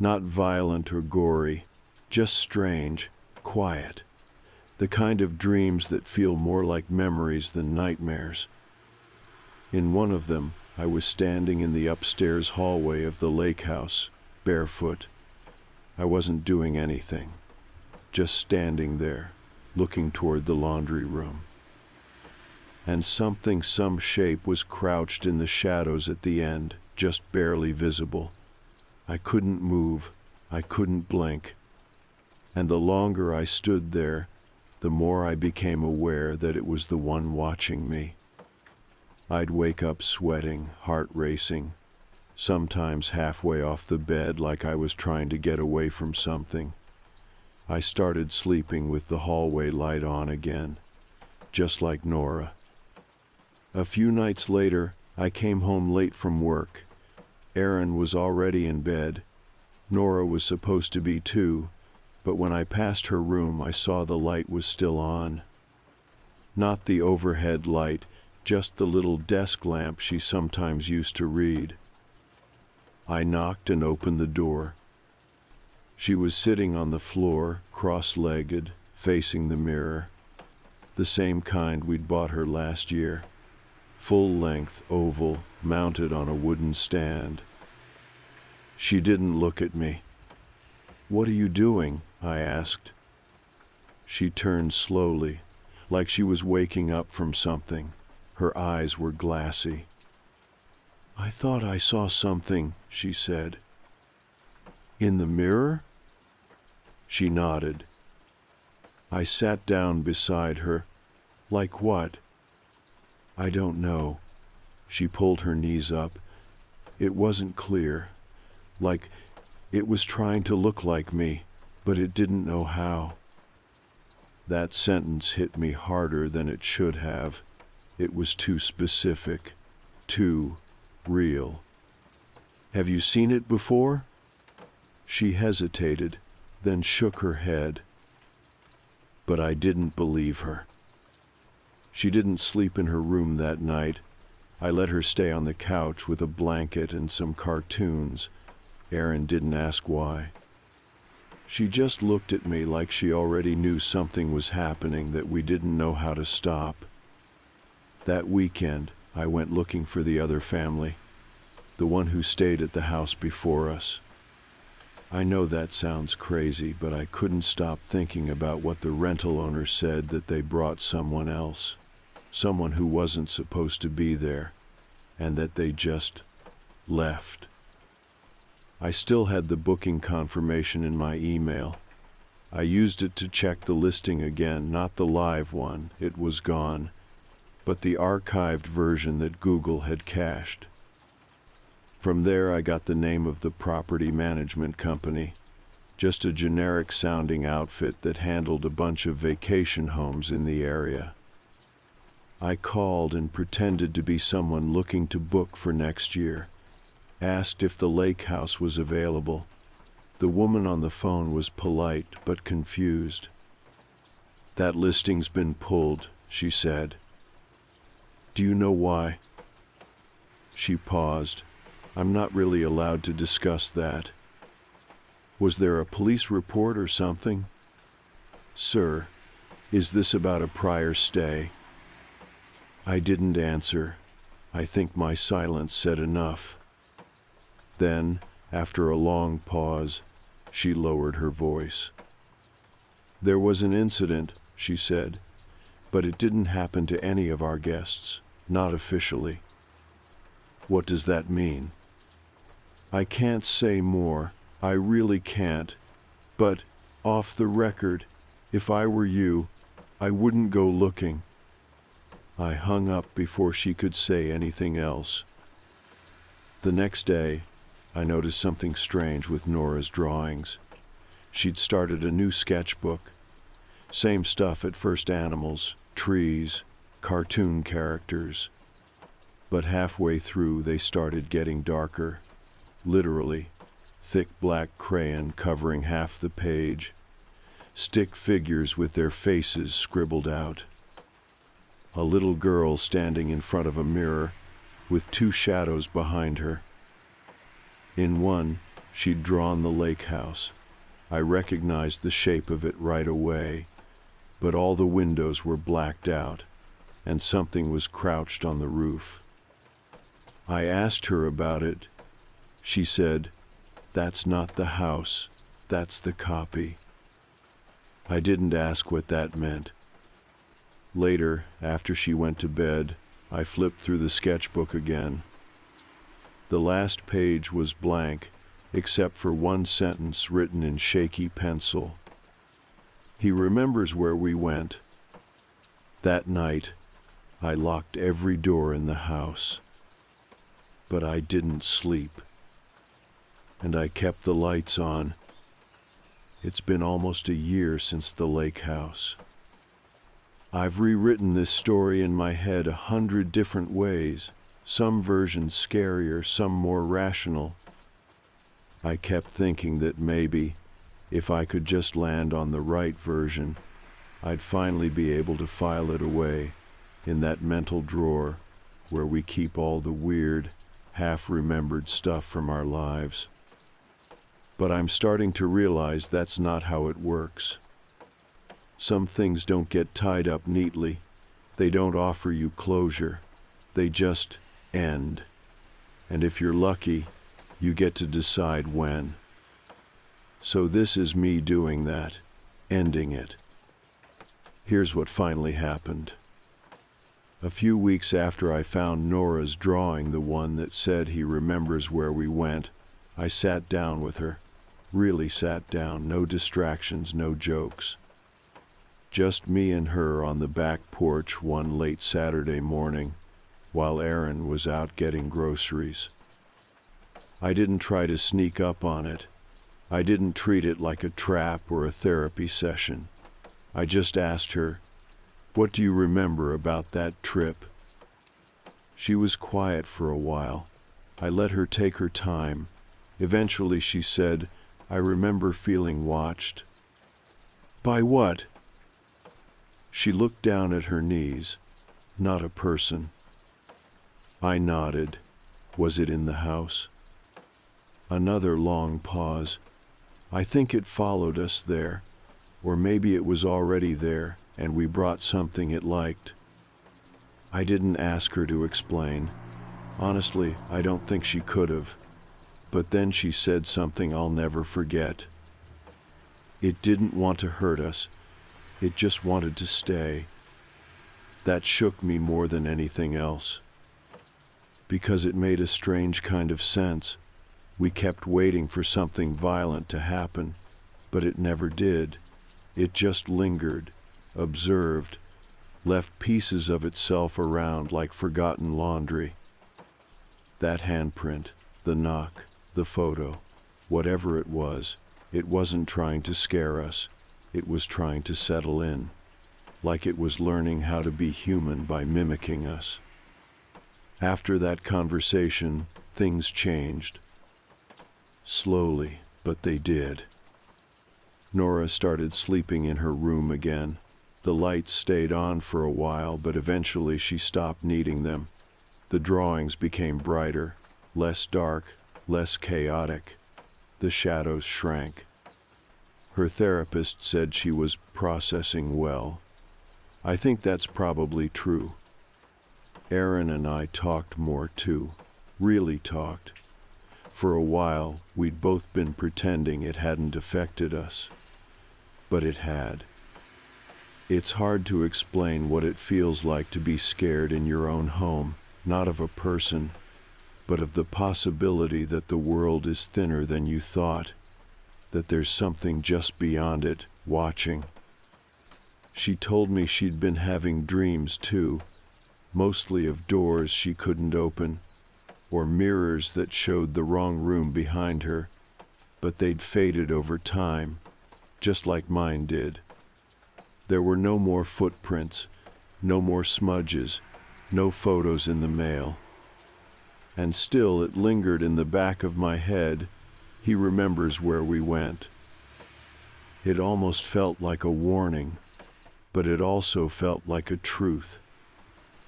Not violent or gory, just strange, quiet. The kind of dreams that feel more like memories than nightmares. In one of them, I was standing in the upstairs hallway of the lake house, barefoot. I wasn't doing anything, just standing there, looking toward the laundry room. And some shape was crouched in the shadows at the end, just barely visible. I couldn't move, I couldn't blink. And the longer I stood there, the more I became aware that it was the one watching me. I'd wake up sweating, heart racing, sometimes halfway off the bed like I was trying to get away from something. I started sleeping with the hallway light on again, just like Nora. A few nights later, I came home late from work. Erin was already in bed. Nora was supposed to be too, but when I passed her room, I saw the light was still on. Not the overhead light, just the little desk lamp she sometimes used to read. I knocked and opened the door. She was sitting on the floor, cross-legged, facing the mirror. The same kind we'd bought her last year. Full-length, oval, mounted on a wooden stand. She didn't look at me. "What are you doing?" I asked. She turned slowly, like she was waking up from something. Her eyes were glassy. "I thought I saw something," she said. "In the mirror?" She nodded. I sat down beside her. "Like what?" "I don't know." She pulled her knees up. It wasn't clear. Like it was trying to look like me, but it didn't know how. That sentence hit me harder than it should have. It was too specific, too real. "Have you seen it before?" She hesitated, then shook her head. But I didn't believe her. She didn't sleep in her room that night. I let her stay on the couch with a blanket and some cartoons. Erin didn't ask why. She just looked at me like she already knew something was happening that we didn't know how to stop. That weekend, I went looking for the other family, the one who stayed at the house before us. I know that sounds crazy, but I couldn't stop thinking about what the rental owner said, that they brought someone else, someone who wasn't supposed to be there, and that they just left. I still had the booking confirmation in my email. I used it to check the listing again, not the live one, it was gone, but the archived version that Google had cached. From there I got the name of the property management company, just a generic sounding outfit that handled a bunch of vacation homes in the area. I called and pretended to be someone looking to book for next year, asked if the lake house was available. The woman on the phone was polite but confused. "That listing's been pulled," she said. "Do you know why?" She paused. "I'm not really allowed to discuss that." "Was there a police report or something?" "Sir, is this about a prior stay?" I didn't answer. I think my silence said enough. Then, after a long pause, She lowered her voice. There was an incident, she said, but it didn't happen to any of our guests, not officially. What does that mean? I can't say more, I really can't, but, off the record, if I were you, I wouldn't go looking. I hung up before she could say anything else. The next day, I noticed something strange with Nora's drawings. She'd started a new sketchbook. Same stuff at first: animals, trees, cartoon characters. But halfway through they started getting darker. Literally, thick black crayon covering half the page. Stick figures with their faces scribbled out. A little girl standing in front of a mirror with two shadows behind her. In one, she'd drawn the lake house. I recognized the shape of it right away, but all the windows were blacked out, and something was crouched on the roof. I asked her about it. She said, "That's not the house, that's the copy." I didn't ask what that meant. Later, after she went to bed, I flipped through the sketchbook again. The last page was blank, except for one sentence written in shaky pencil. He remembers where we went. That night, I locked every door in the house. But I didn't sleep. And I kept the lights on. It's been almost a year since the lake house. I've rewritten this story in my head 100 different ways, some versions scarier, some more rational. I kept thinking that maybe, if I could just land on the right version, I'd finally be able to file it away in that mental drawer where we keep all the weird, half-remembered stuff from our lives. But I'm starting to realize that's not how it works. Some things don't get tied up neatly. They don't offer you closure. They just end. And if you're lucky, you get to decide when. So this is me doing that, ending it. Here's what finally happened. A few weeks after I found Nora's drawing, the one that said he remembers where we went, I sat down with her. Really sat down, no distractions, no jokes. Just me and her on the back porch one late Saturday morning, while Aaron was out getting groceries. I didn't try to sneak up on it. I didn't treat it like a trap or a therapy session. I just asked her, "What do you remember about that trip?" She was quiet for a while. I let her take her time. Eventually she said, "I remember feeling watched." "By what?" She looked down at her knees. "Not a person." I nodded. "Was it in the house?" Another long pause. "I think it followed us there, or maybe it was already there, and we brought something it liked." I didn't ask her to explain. Honestly, I don't think she could have. But then she said something I'll never forget. "It didn't want to hurt us. It just wanted to stay." That shook me more than anything else. Because it made a strange kind of sense. We kept waiting for something violent to happen, but it never did. It just lingered, observed, left pieces of itself around like forgotten laundry. That handprint, the knock, the photo, whatever it wasn't trying to scare us. It was trying to settle in, like it was learning how to be human by mimicking us. After that conversation, things changed. Slowly, but they did. Nora started sleeping in her room again. The lights stayed on for a while, but eventually she stopped needing them. The drawings became brighter, less dark, less chaotic. The shadows shrank. Her therapist said she was processing well. I think that's probably true. Aaron and I talked more too, really talked. For a while, we'd both been pretending it hadn't affected us. But it had. It's hard to explain what it feels like to be scared in your own home, not of a person, but of the possibility that the world is thinner than you thought, that there's something just beyond it, watching. She told me she'd been having dreams too, mostly of doors she couldn't open, or mirrors that showed the wrong room behind her, but they'd faded over time, just like mine did. There were no more footprints, no more smudges, no photos in the mail. And still it lingered in the back of my head. He remembers where we went. It almost felt like a warning, but it also felt like a truth.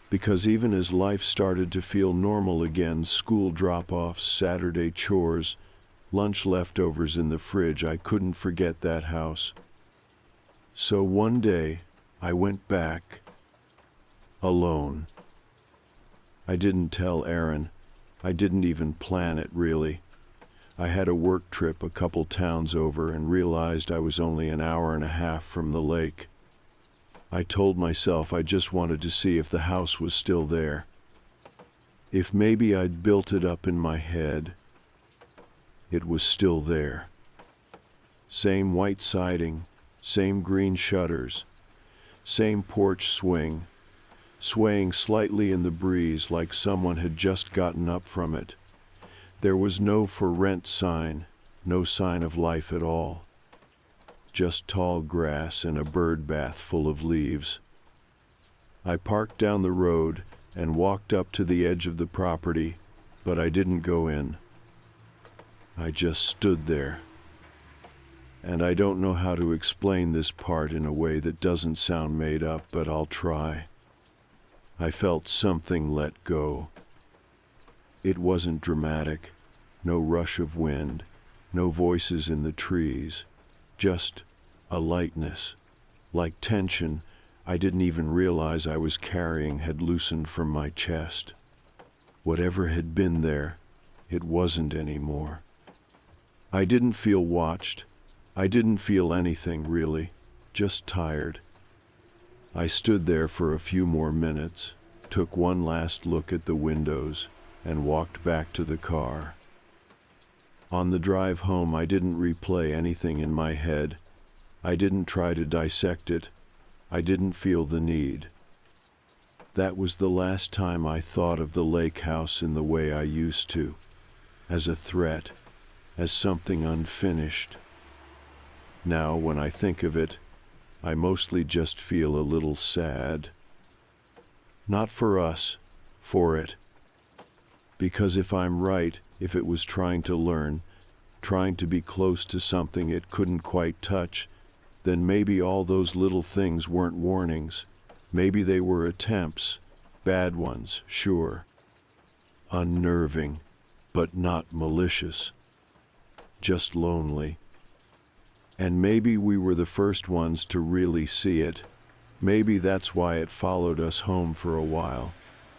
Because even as life started to feel normal again, school drop-offs, Saturday chores, lunch leftovers in the fridge, I couldn't forget that house. So one day, I went back, alone. I didn't tell Aaron. I didn't even plan it, really. I had a work trip a couple towns over and realized I was only an hour and a half from the lake. I told myself I just wanted to see if the house was still there. If maybe I'd built it up in my head. It was still there. Same white siding, same green shutters, same porch swing, swaying slightly in the breeze like someone had just gotten up from it. There was no for rent sign, no sign of life at all. Just tall grass and a bird bath full of leaves. I parked down the road and walked up to the edge of the property, but I didn't go in. I just stood there. And I don't know how to explain this part in a way that doesn't sound made up, but I'll try. I felt something let go. It wasn't dramatic, no rush of wind, no voices in the trees, just a lightness, like tension I didn't even realize I was carrying had loosened from my chest. Whatever had been there, it wasn't anymore. I didn't feel watched. I didn't feel anything, really, just tired. I stood there for a few more minutes, took one last look at the windows, and walked back to the car. On the drive home, I didn't replay anything in my head. I didn't try to dissect it. I didn't feel the need. That was the last time I thought of the lake house in the way I used to, as a threat, as something unfinished. Now, when I think of it, I mostly just feel a little sad. Not for us, for it. Because if I'm right, if it was trying to learn, trying to be close to something it couldn't quite touch, then maybe all those little things weren't warnings. Maybe they were attempts, bad ones, sure. Unnerving, but not malicious. Just lonely. And maybe we were the first ones to really see it. Maybe that's why it followed us home for a while.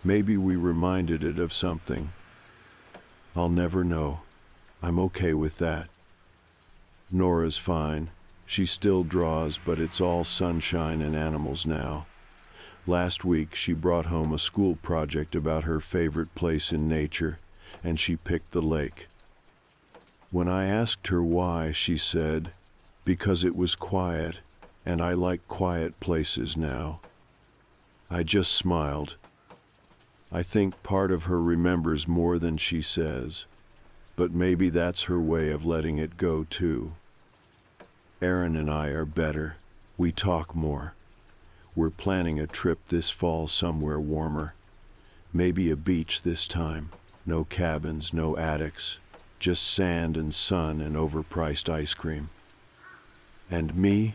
Maybe we reminded it of something. I'll never know. I'm okay with that. Nora's fine. She still draws, but it's all sunshine and animals now. Last week she brought home a school project about her favorite place in nature, and she picked the lake. When I asked her why, she said, because it was quiet, and I like quiet places now. I just smiled. I think part of her remembers more than she says, but maybe that's her way of letting it go too. Aaron and I are better. We talk more. We're planning a trip this fall somewhere warmer. Maybe a beach this time. No cabins, no attics. Just sand and sun and overpriced ice cream. And me?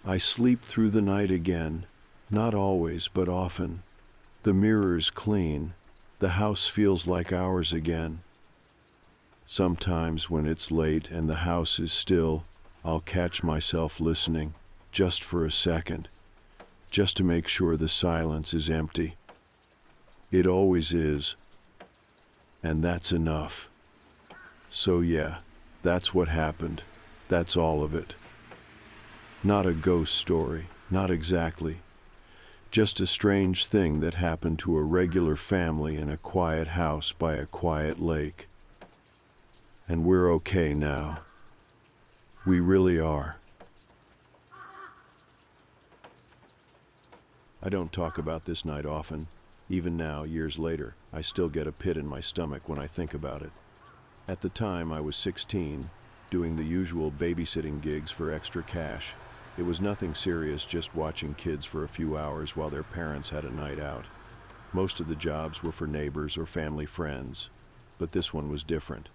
I sleep through the night again. Not always, but often. The mirror's clean. The house feels like ours again. Sometimes when it's late and the house is still, I'll catch myself listening, just for a second, just to make sure the silence is empty. It always is. And that's enough. So yeah, that's what happened. That's all of it. Not a ghost story, not exactly. Just a strange thing that happened to a regular family in a quiet house by a quiet lake. And we're okay now. We really are. I don't talk about this night often. Even now, years later, I still get a pit in my stomach when I think about it. At the time, I was 16, doing the usual babysitting gigs for extra cash. It was nothing serious, just watching kids for a few hours while their parents had a night out. Most of the jobs were for neighbors or family friends, but this one was different.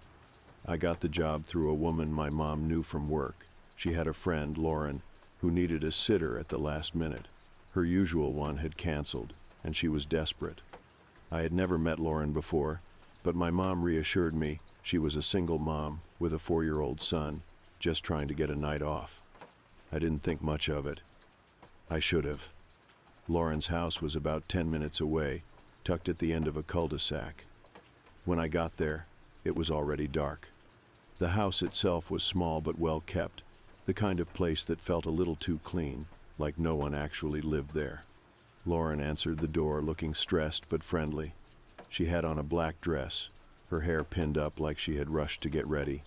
I got the job through a woman my mom knew from work. She had a friend, Lauren, who needed a sitter at the last minute. Her usual one had canceled, and she was desperate. I had never met Lauren before, but my mom reassured me she was a single mom with a 4-year-old son, just trying to get a night off. I didn't think much of it. I should have. Lauren's house was about 10 minutes away, tucked at the end of a cul-de-sac. When I got there, it was already dark. The house itself was small but well kept, the kind of place that felt a little too clean, like no one actually lived there. Lauren answered the door looking stressed but friendly. She had on a black dress, her hair pinned up like she had rushed to get ready.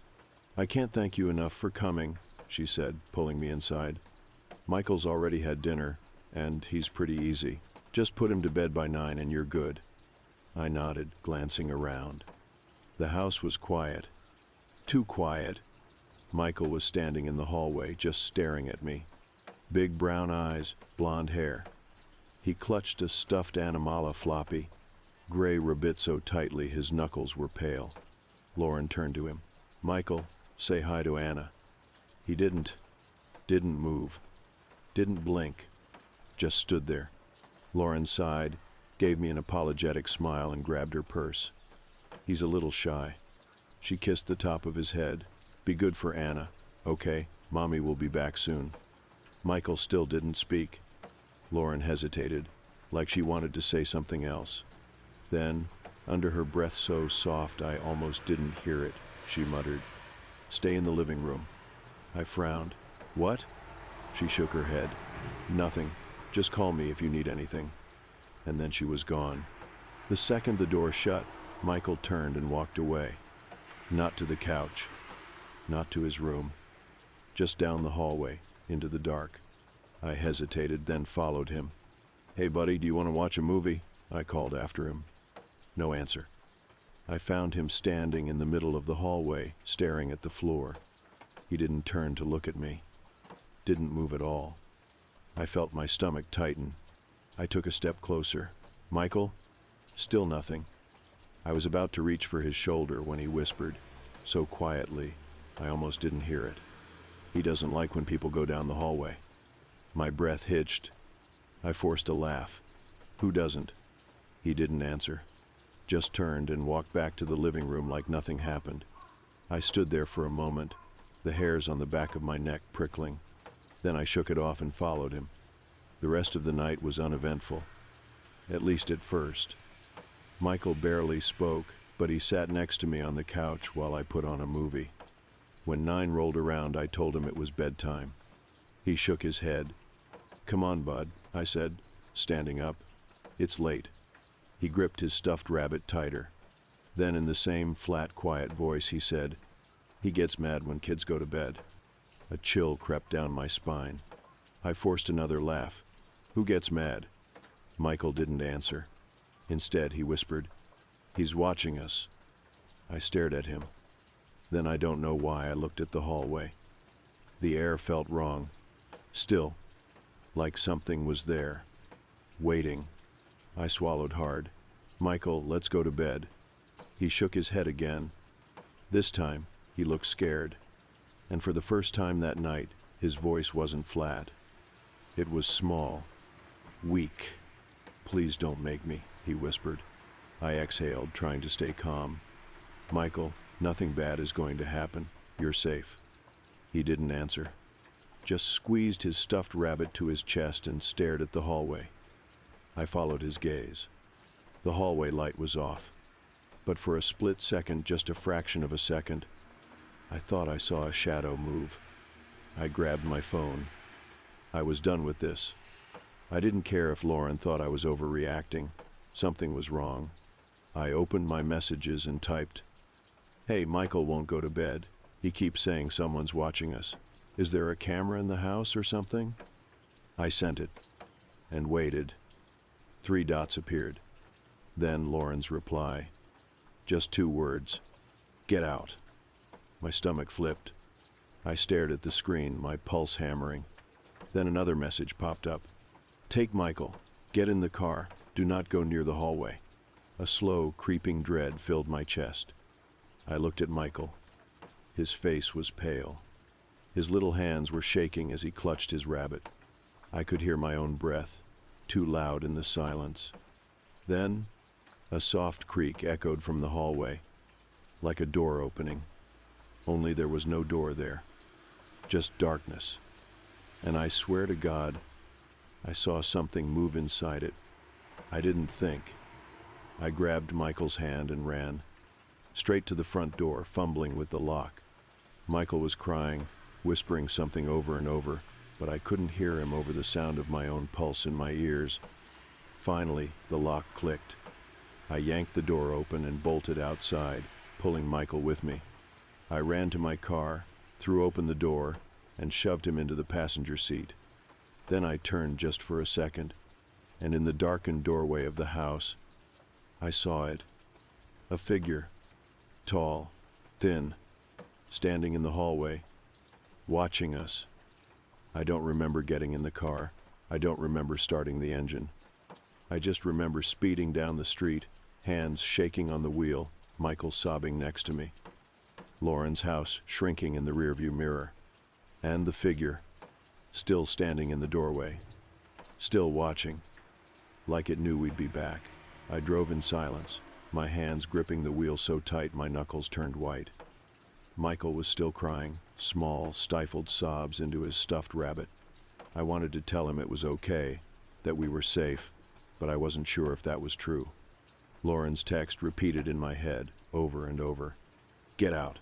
"I can't thank you enough for coming," she said, pulling me inside. "Michael's already had dinner, and he's pretty easy. Just put him to bed by 9 and you're good." I nodded, glancing around. The house was quiet. Too quiet. Michael was standing in the hallway, just staring at me. Big brown eyes, blonde hair. He clutched a stuffed Animala floppy, gray ribbit so tightly his knuckles were pale. Lauren turned to him. "Michael, say hi to Anna." He didn't move, didn't blink, just stood there. Lauren sighed, gave me an apologetic smile and grabbed her purse. "He's a little shy." She kissed the top of his head. "Be good for Anna, okay? Mommy will be back soon." Michael still didn't speak. Lauren hesitated, like she wanted to say something else. Then, under her breath so soft I almost didn't hear it, she muttered, "Stay in the living room." I frowned. "What?" She shook her head. "Nothing. Just call me if you need anything." And then she was gone. The second the door shut, Michael turned and walked away. Not to the couch. Not to his room. Just down the hallway, into the dark. I hesitated, then followed him. "Hey buddy, do you want to watch a movie?" I called after him. No answer. I found him standing in the middle of the hallway, staring at the floor. He didn't turn to look at me. Didn't move at all. I felt my stomach tighten. I took a step closer. "Michael?" Still nothing. I was about to reach for his shoulder when he whispered, so quietly I almost didn't hear it. "He doesn't like when people go down the hallway." My breath hitched. I forced a laugh. "Who doesn't?" He didn't answer. Just turned and walked back to the living room like nothing happened. I stood there for a moment, the hairs on the back of my neck prickling. Then I shook it off and followed him. The rest of the night was uneventful. At least at first. Michael barely spoke, but he sat next to me on the couch while I put on a movie. When 9 rolled around, I told him it was bedtime. He shook his head. "Come on, bud," I said, standing up. "It's late." He gripped his stuffed rabbit tighter. Then in the same flat, quiet voice, he said, "He gets mad when kids go to bed." A chill crept down my spine. I forced another laugh. "Who gets mad?" Michael didn't answer. Instead, he whispered, "He's watching us." I stared at him. Then I don't know why I looked at the hallway. The air felt wrong. Still, like something was there, waiting. I swallowed hard. "Michael, let's go to bed." He shook his head again. This time, he looked scared. And for the first time that night, his voice wasn't flat. It was small, weak. "Please don't make me," he whispered. I exhaled, trying to stay calm. "Michael, nothing bad is going to happen. You're safe." He didn't answer. Just squeezed his stuffed rabbit to his chest and stared at the hallway. I followed his gaze. The hallway light was off. But for a split second, just a fraction of a second, I thought I saw a shadow move. I grabbed my phone. I was done with this. I didn't care if Lauren thought I was overreacting. Something was wrong. I opened my messages and typed, "Hey, Michael won't go to bed. He keeps saying someone's watching us. Is there a camera in the house or something?" I sent it and waited. 3 dots appeared. Then Lauren's reply. Just 2 words. "Get out." My stomach flipped. I stared at the screen, my pulse hammering. Then another message popped up. "Take Michael. Get in the car. Do not go near the hallway." A slow, creeping dread filled my chest. I looked at Michael. His face was pale. His little hands were shaking as he clutched his rabbit. I could hear my own breath, too loud in the silence. Then, a soft creak echoed from the hallway, like a door opening. Only there was no door there, just darkness. And I swear to God, I saw something move inside it. I didn't think. I grabbed Michael's hand and ran, straight to the front door, fumbling with the lock. Michael was crying, whispering something over and over, but I couldn't hear him over the sound of my own pulse in my ears. Finally, the lock clicked. I yanked the door open and bolted outside, pulling Michael with me. I ran to my car, threw open the door, and shoved him into the passenger seat. Then I turned just for a second, and in the darkened doorway of the house, I saw it. A figure, tall, thin, standing in the hallway, watching us. I don't remember getting in the car. I don't remember starting the engine. I just remember speeding down the street, hands shaking on the wheel, Michael sobbing next to me. Lauren's house shrinking in the rearview mirror. And the figure, still standing in the doorway, still watching, like it knew we'd be back. I drove in silence, my hands gripping the wheel so tight my knuckles turned white. Michael was still crying, small, stifled sobs into his stuffed rabbit. I wanted to tell him it was okay, that we were safe, but I wasn't sure if that was true. Lauren's text repeated in my head, over and over. "Get out.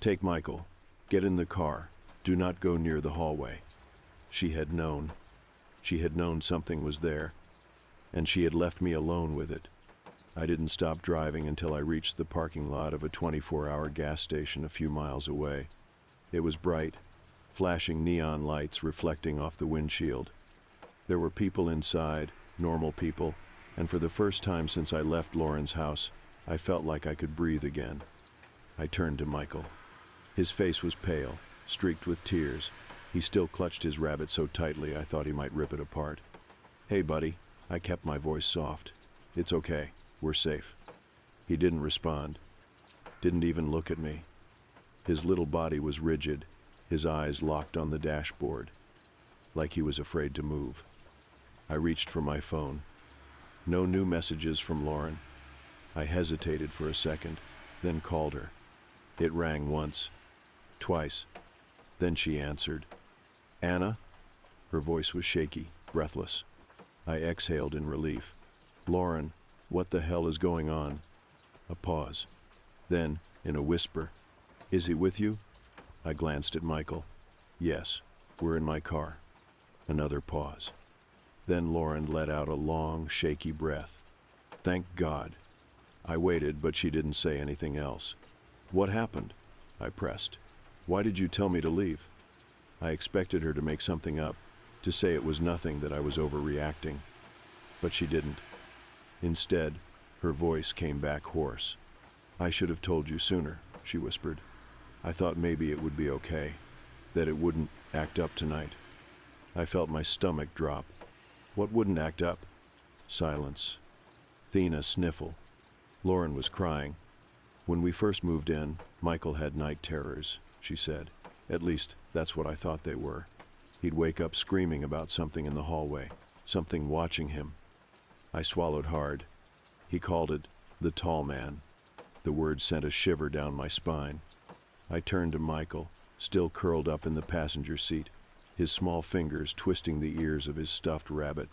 Take Michael. Get in the car. Do not go near the hallway." She had known. She had known something was there, and she had left me alone with it. I didn't stop driving until I reached the parking lot of a 24-hour gas station a few miles away. It was bright, flashing neon lights reflecting off the windshield. There were people inside, normal people, and for the first time since I left Lauren's house, I felt like I could breathe again. I turned to Michael. His face was pale, streaked with tears. He still clutched his rabbit so tightly I thought he might rip it apart. "Hey, buddy," I kept my voice soft. "It's okay. We're safe." He didn't respond, didn't even look at me. His little body was rigid, his eyes locked on the dashboard, like he was afraid to move. I reached for my phone. No new messages from Lauren. I hesitated for a second, then called her. It rang once, twice. Then she answered. "Anna?" Her voice was shaky, breathless. I exhaled in relief. "Lauren, what the hell is going on?" A pause. Then, in a whisper, "Is he with you?" I glanced at Michael. "Yes, we're in my car." Another pause. Then Lauren let out a long, shaky breath. "Thank God." I waited, but she didn't say anything else. "What happened?" I pressed. "Why did you tell me to leave?" I expected her to make something up, to say it was nothing, that I was overreacting. But she didn't. Instead, her voice came back hoarse. "I should have told you sooner," she whispered. "I thought maybe it would be okay, that it wouldn't act up tonight." I felt my stomach drop. What wouldn't act up? Silence. Then a sniffle. Lauren was crying. "When we first moved in, Michael had night terrors," she said. "At least, that's what I thought they were. He'd wake up screaming about something in the hallway, something watching him." I swallowed hard. He called it the tall man. The word sent a shiver down my spine. I turned to Michael, still curled up in the passenger seat, his small fingers twisting the ears of his stuffed rabbit.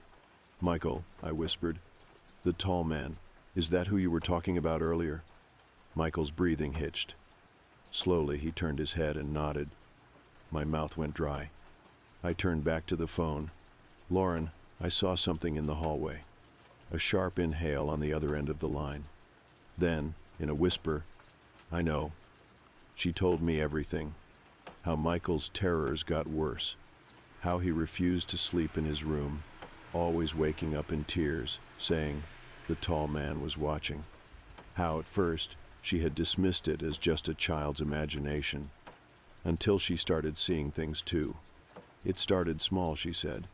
"Michael," I whispered, "the tall man, is that who you were talking about earlier?" Michael's breathing hitched. Slowly, he turned his head and nodded. My mouth went dry. I turned back to the phone. "Lauren, I saw something in the hallway." A sharp inhale on the other end of the line. Then, in a whisper, "I know." She told me everything. How Michael's terrors got worse. How he refused to sleep in his room, always waking up in tears, saying the tall man was watching. How, at first, she had dismissed it as just a child's imagination, until she started seeing things too. It started small, she said.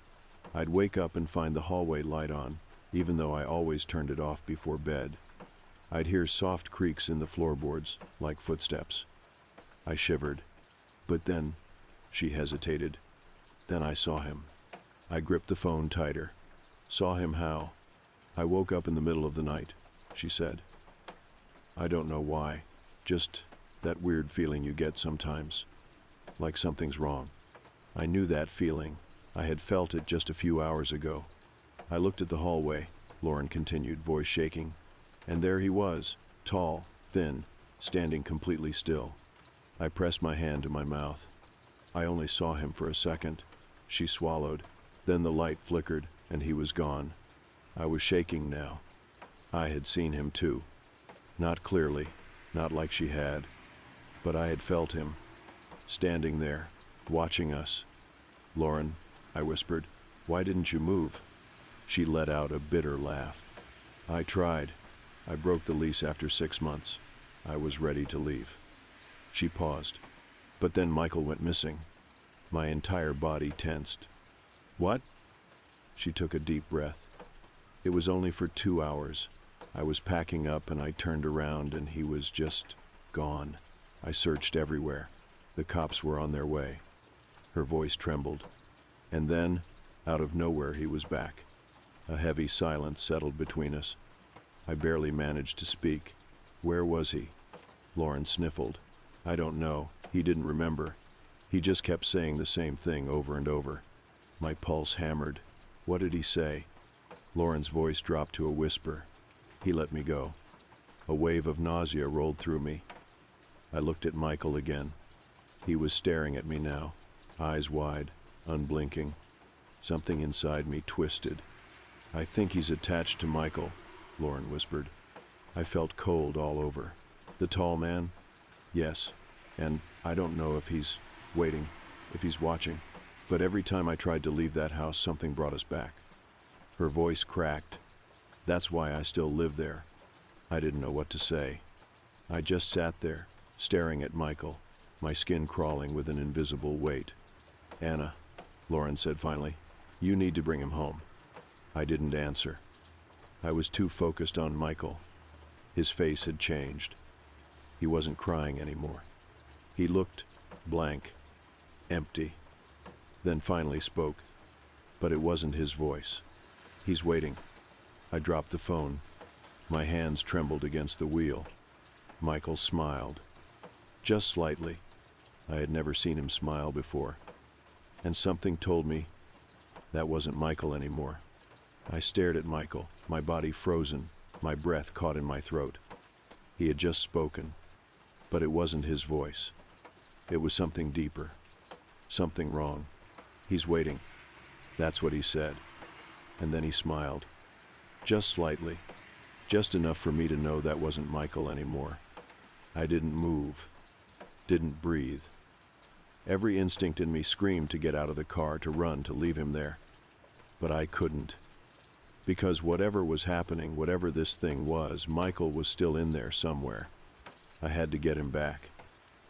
I'd wake up and find the hallway light on, even though I always turned it off before bed. I'd hear soft creaks in the floorboards, like footsteps. I shivered. But then, she hesitated. Then I saw him. I gripped the phone tighter. Saw him how? "I woke up in the middle of the night," she said. "I don't know why. Just that weird feeling you get sometimes. Like something's wrong." I knew that feeling. I had felt it just a few hours ago. "I looked at the hallway," Lauren continued, voice shaking. "And there he was, tall, thin, standing completely still." I pressed my hand to my mouth. "I only saw him for a second." She swallowed. Then the light flickered, and he was gone. I was shaking now. I had seen him too. Not clearly, not like she had. But I had felt him, standing there, watching us. "Lauren," I whispered, "why didn't you move?" She let out a bitter laugh. "I tried. I broke the lease after 6 months. I was ready to leave." She paused. "But then Michael went missing." My entire body tensed. "What?" She took a deep breath. "It was only for 2 hours. I was packing up and I turned around and he was just gone. I searched everywhere. The cops were on their way." Her voice trembled. "And then, out of nowhere, he was back." A heavy silence settled between us. I barely managed to speak. "Where was he?" Lauren sniffled. "I don't know. He didn't remember. He just kept saying the same thing over and over." My pulse hammered. "What did he say?" Lauren's voice dropped to a whisper. "He let me go." A wave of nausea rolled through me. I looked at Michael again. He was staring at me now, eyes wide, unblinking. Something inside me twisted. "I think he's attached to Michael," Lauren whispered. I felt cold all over. "The tall man?" "Yes, and I don't know if he's waiting, if he's watching, but every time I tried to leave that house, something brought us back." Her voice cracked. "That's why I still live there." I didn't know what to say. I just sat there, staring at Michael, my skin crawling with an invisible weight. "Anna," Lauren said finally, "you need to bring him home." I didn't answer. I was too focused on Michael. His face had changed. He wasn't crying anymore. He looked blank, empty, then finally spoke. But it wasn't his voice. "He's waiting." I dropped the phone. My hands trembled against the wheel. Michael smiled. Just slightly. I had never seen him smile before. And something told me that wasn't Michael anymore. I stared at Michael, my body frozen, my breath caught in my throat. He had just spoken, but it wasn't his voice. It was something deeper. Something wrong. "He's waiting." That's what he said. And then he smiled. Just slightly. Just enough for me to know that wasn't Michael anymore. I didn't move. Didn't breathe. Every instinct in me screamed to get out of the car, to run, to leave him there. But I couldn't. Because whatever was happening, whatever this thing was, Michael was still in there somewhere. I had to get him back.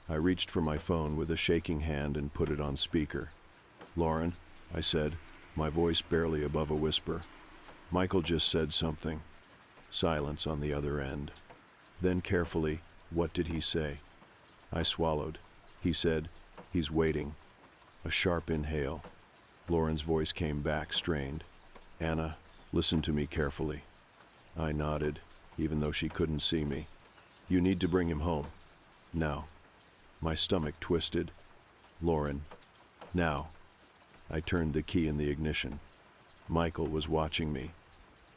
I reached for my phone with a shaking hand and put it on speaker. "Lauren," I said, my voice barely above a whisper. "Michael just said something." Silence on the other end. Then carefully, "What did he say?" I swallowed. "He said, he's waiting." A sharp inhale. Lauren's voice came back, strained. "Anna, listen to me carefully." I nodded, even though she couldn't see me. "You need to bring him home. Now." My stomach twisted. "Lauren, now." I turned the key in the ignition. Michael was watching me.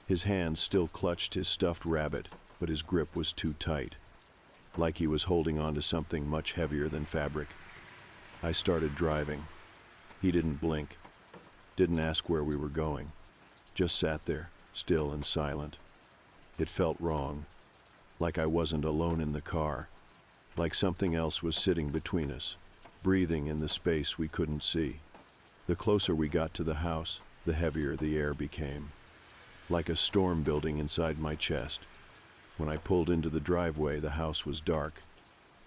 His hand still clutched his stuffed rabbit, but his grip was too tight. like he was holding on to something much heavier than fabric. I started driving. He didn't blink, didn't ask where we were going, just sat there, still and silent. It felt wrong, like I wasn't alone in the car, like something else was sitting between us, breathing in the space we couldn't see. The closer we got to the house, the heavier the air became, like a storm building inside my chest. When I pulled into the driveway, the house was dark.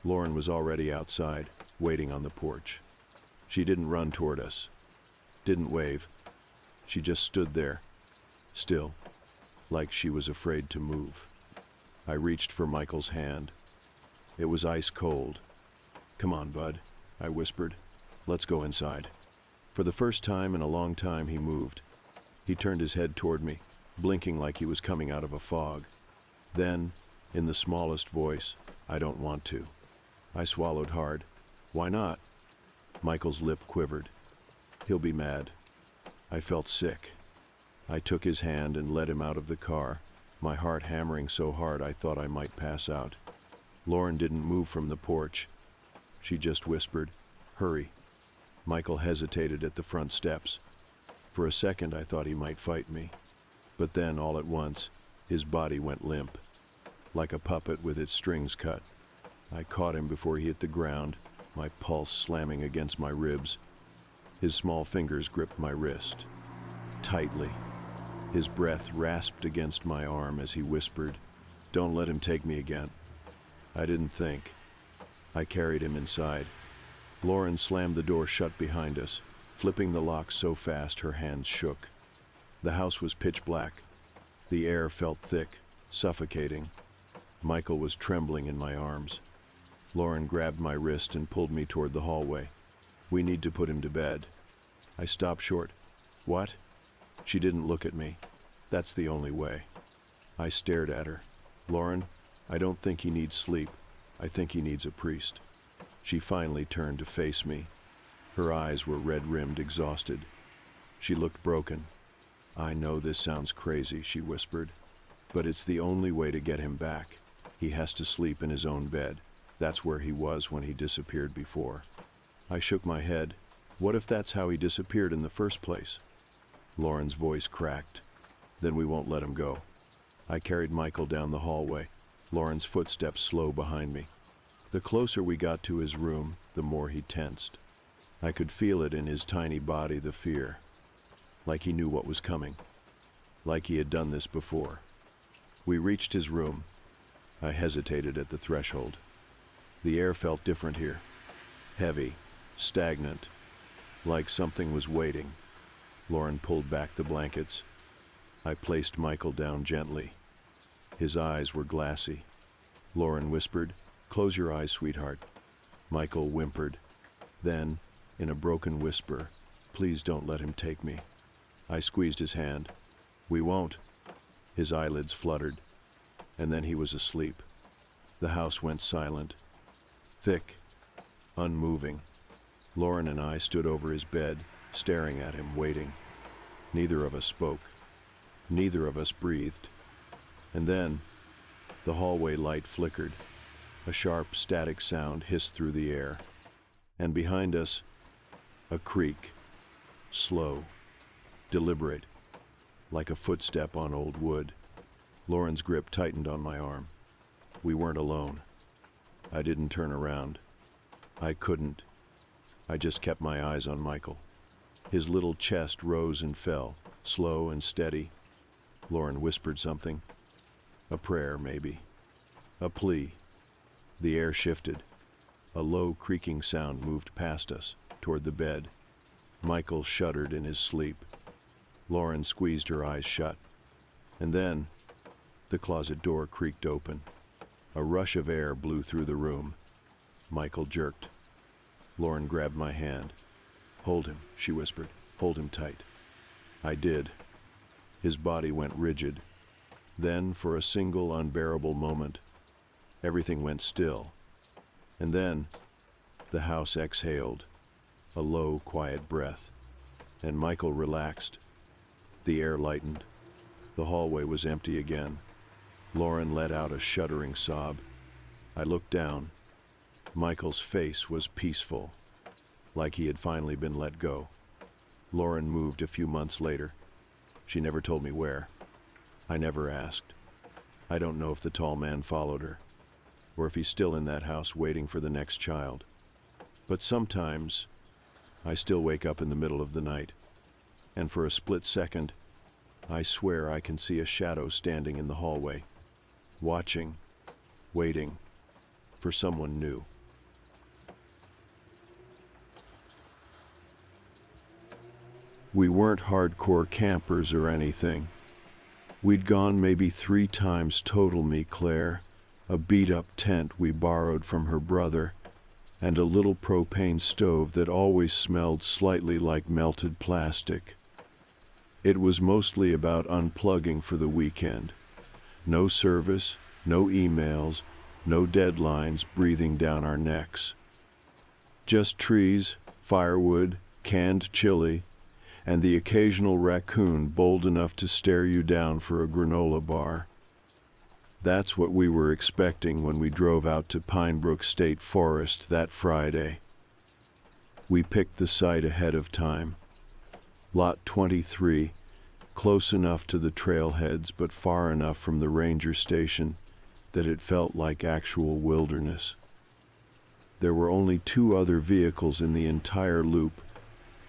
Lauren was already outside, waiting on the porch. She didn't run toward us, didn't wave. She just stood there, still, like she was afraid to move. I reached for Michael's hand. It was ice cold. "Come on, bud," I whispered. "Let's go inside." For the first time in a long time, he moved. He turned his head toward me, blinking like he was coming out of a fog. Then, in the smallest voice, "I don't want to." I swallowed hard. "Why not?" Michael's lip quivered. "He'll be mad." I felt sick. I took his hand and led him out of the car, my heart hammering so hard I thought I might pass out. Lauren didn't move from the porch. She just whispered, "Hurry." Michael hesitated at the front steps. For a second I thought he might fight me. But then, all at once, his body went limp, like a puppet with its strings cut. I caught him before he hit the ground, my pulse slamming against my ribs. His small fingers gripped my wrist, tightly. His breath rasped against my arm as he whispered, "Don't let him take me again." I didn't think. I carried him inside. Lauren slammed the door shut behind us, flipping the lock so fast her hands shook. The house was pitch black. The air felt thick, suffocating. Michael was trembling in my arms. Lauren grabbed my wrist and pulled me toward the hallway. "We need to put him to bed." I stopped short. "What?" She didn't look at me. "That's the only way." I stared at her. "Lauren, I don't think he needs sleep. I think he needs a priest." She finally turned to face me. Her eyes were red-rimmed, exhausted. She looked broken. "I know this sounds crazy," she whispered, "but it's the only way to get him back. He has to sleep in his own bed. That's where he was when he disappeared before." I shook my head. "What if that's how he disappeared in the first place?" Lauren's voice cracked. "Then we won't let him go." I carried Michael down the hallway, Lauren's footsteps slow behind me. The closer we got to his room, the more he tensed. I could feel it in his tiny body, the fear. Like he knew what was coming. Like he had done this before. We reached his room. I hesitated at the threshold. The air felt different here. Heavy, stagnant, like something was waiting. Lauren pulled back the blankets. I placed Michael down gently. His eyes were glassy. Lauren whispered, "Close your eyes, sweetheart." Michael whimpered. Then, in a broken whisper, "Please don't let him take me." I squeezed his hand. "We won't." His eyelids fluttered, and then he was asleep. The house went silent. Thick, unmoving. Lauren and I stood over his bed, staring at him, waiting. Neither of us spoke. Neither of us breathed. And then, the hallway light flickered. A sharp, static sound hissed through the air. And behind us, a creak. Slow, deliberate, like a footstep on old wood. Lauren's grip tightened on my arm. We weren't alone. I didn't turn around. I couldn't. I just kept my eyes on Michael. His little chest rose and fell, slow and steady. Lauren whispered something. A prayer, maybe. A plea. The air shifted. A low, creaking sound moved past us, toward the bed. Michael shuddered in his sleep. Lauren squeezed her eyes shut. And then, the closet door creaked open. A rush of air blew through the room. Michael jerked. Lauren grabbed my hand. "Hold him," she whispered. "Hold him tight." I did. His body went rigid. Then, for a single unbearable moment, everything went still. And then, the house exhaled, a low, quiet breath, and Michael relaxed. The air lightened. The hallway was empty again. Lauren let out a shuddering sob. I looked down. Michael's face was peaceful, like he had finally been let go. Lauren moved a few months later. She never told me where. I never asked. I don't know if the tall man followed her, or if he's still in that house waiting for the next child. But sometimes, I still wake up in the middle of the night, and for a split second, I swear I can see a shadow standing in the hallway, watching, waiting for someone new. We weren't hardcore campers or anything. We'd gone maybe 3 times total, me, Claire, a beat-up tent we borrowed from her brother, and a little propane stove that always smelled slightly like melted plastic. It was mostly about unplugging for the weekend. No service, no emails, no deadlines breathing down our necks. Just trees, firewood, canned chili, and the occasional raccoon bold enough to stare you down for a granola bar. That's what we were expecting when we drove out to Pinebrook State Forest that Friday. We picked the site ahead of time. Lot 23, close enough to the trailheads but far enough from the ranger station that it felt like actual wilderness. There were only 2 other vehicles in the entire loop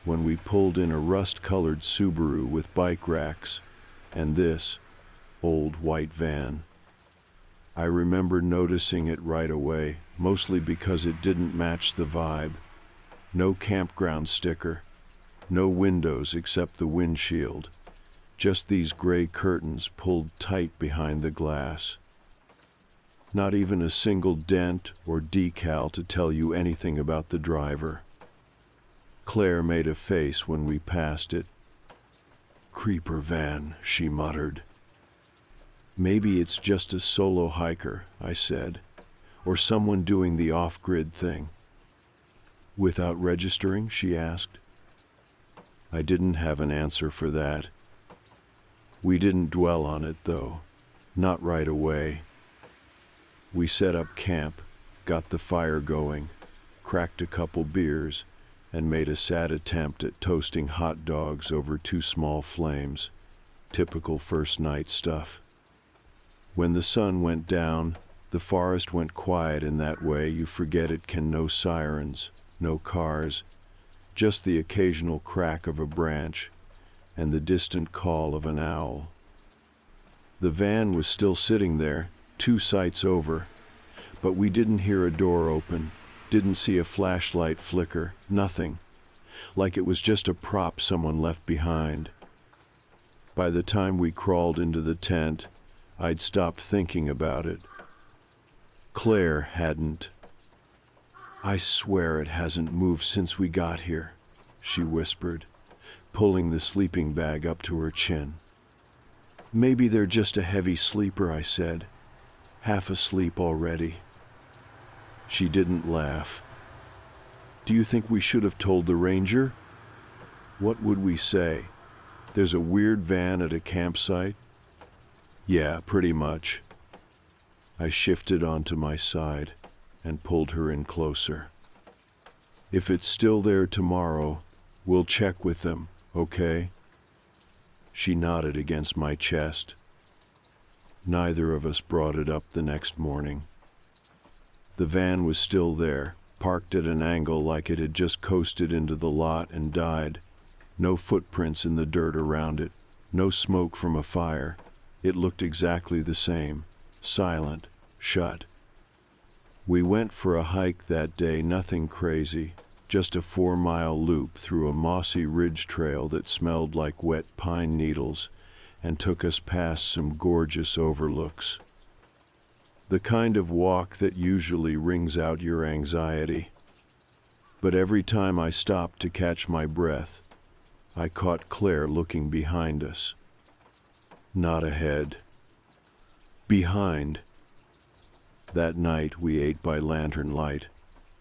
when we pulled in a rust-colored Subaru with bike racks and this old white van. I remember noticing it right away, mostly because it didn't match the vibe. No campground sticker, no windows except the windshield, just these gray curtains pulled tight behind the glass. Not even a single dent or decal to tell you anything about the driver. Claire made a face when we passed it. "Creeper van," she muttered. "Maybe it's just a solo hiker," I said, "or someone doing the off-grid thing." "Without registering?" she asked. I didn't have an answer for that. We didn't dwell on it, though. Not right away. We set up camp, got the fire going, cracked a couple beers, and made a sad attempt at toasting hot dogs over 2 small flames. Typical first night stuff. When the sun went down, the forest went quiet in that way you forget it can. No sirens, no cars, just the occasional crack of a branch and the distant call of an owl. The van was still sitting there, 2 sites over, but we didn't hear a door open, didn't see a flashlight flicker, nothing. Like it was just a prop someone left behind. By the time we crawled into the tent, I'd stopped thinking about it. Claire hadn't. "I swear it hasn't moved since we got here," she whispered, pulling the sleeping bag up to her chin. "Maybe they're just a heavy sleeper," I said. "Half asleep already." She didn't laugh. "Do you think we should have told the ranger?" "What would we say? There's a weird van at a campsite?" "Yeah, pretty much." I shifted onto my side and pulled her in closer. "If it's still there tomorrow, we'll check with them, okay?" She nodded against my chest. Neither of us brought it up the next morning. The van was still there, parked at an angle like it had just coasted into the lot and died. No footprints in the dirt around it, no smoke from a fire. It looked exactly the same, silent, shut. We went for a hike that day, nothing crazy, just a 4-mile loop through a mossy ridge trail that smelled like wet pine needles and took us past some gorgeous overlooks. The kind of walk that usually wrings out your anxiety. But every time I stopped to catch my breath, I caught Claire looking behind us. Not ahead. Behind. That night we ate by lantern light.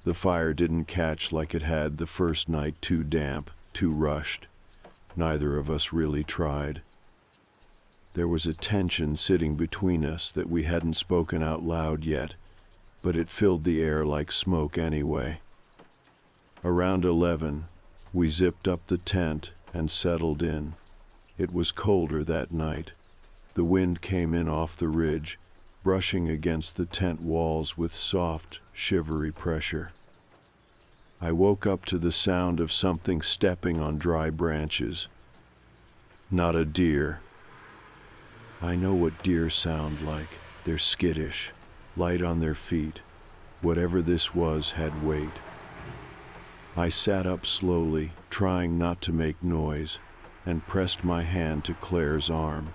The fire didn't catch like it had the first night, too damp, too rushed. Neither of us really tried. There was a tension sitting between us that we hadn't spoken out loud yet, but it filled the air like smoke anyway. Around 11, we zipped up the tent and settled in. It was colder that night. The wind came in off the ridge, brushing against the tent walls with soft, shivery pressure. I woke up to the sound of something stepping on dry branches. Not a deer. I know what deer sound like. They're skittish, light on their feet. Whatever this was had weight. I sat up slowly, trying not to make noise, and pressed my hand to Claire's arm.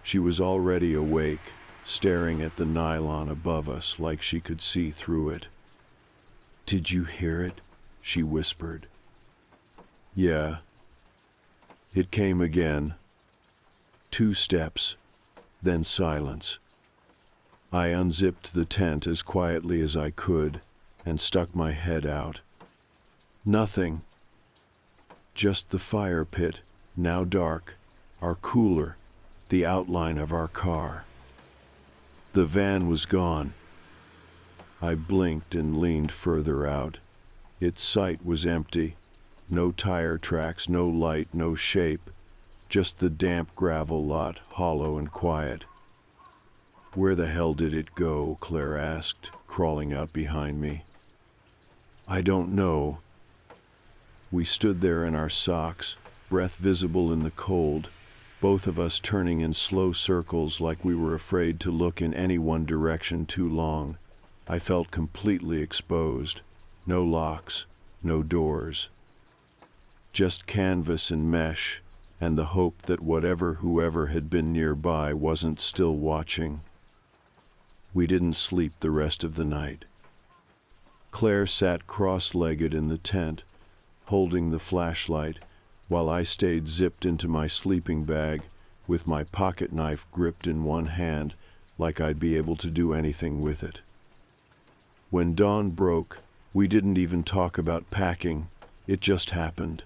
She was already awake, staring at the nylon above us like she could see through it. "Did you hear it?" she whispered. "Yeah." It came again. 2 steps, then silence. I unzipped the tent as quietly as I could and stuck my head out. Nothing. Just the fire pit, now dark, our cooler, the outline of our car. The van was gone. I blinked and leaned further out. Its sight was empty. No tire tracks, no light, no shape. Just the damp gravel lot, hollow and quiet. "Where the hell did it go?" Claire asked, crawling out behind me. "I don't know." We stood there in our socks, breath visible in the cold, both of us turning in slow circles like we were afraid to look in any one direction too long. I felt completely exposed. No locks, no doors. Just canvas and mesh, and the hope that whoever had been nearby wasn't still watching. We didn't sleep the rest of the night. Claire sat cross-legged in the tent, holding the flashlight, while I stayed zipped into my sleeping bag with my pocket knife gripped in one hand like I'd be able to do anything with it. When dawn broke, we didn't even talk about packing. It just happened.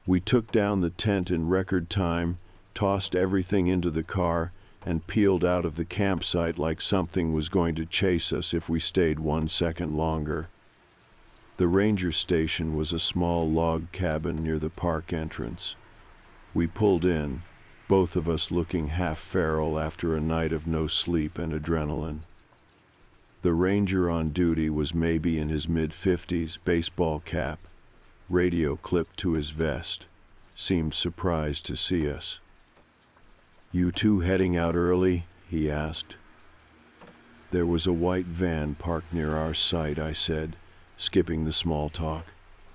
We took down the tent in record time, tossed everything into the car, and peeled out of the campsite like something was going to chase us if we stayed 1 second longer. The ranger station was a small log cabin near the park entrance. We pulled in, both of us looking half feral after a night of no sleep and adrenaline. The ranger on duty was maybe in his mid-50s, baseball cap, radio clipped to his vest, seemed surprised to see us. "You two heading out early?" he asked. "There was a white van parked near our site," I said, skipping the small talk.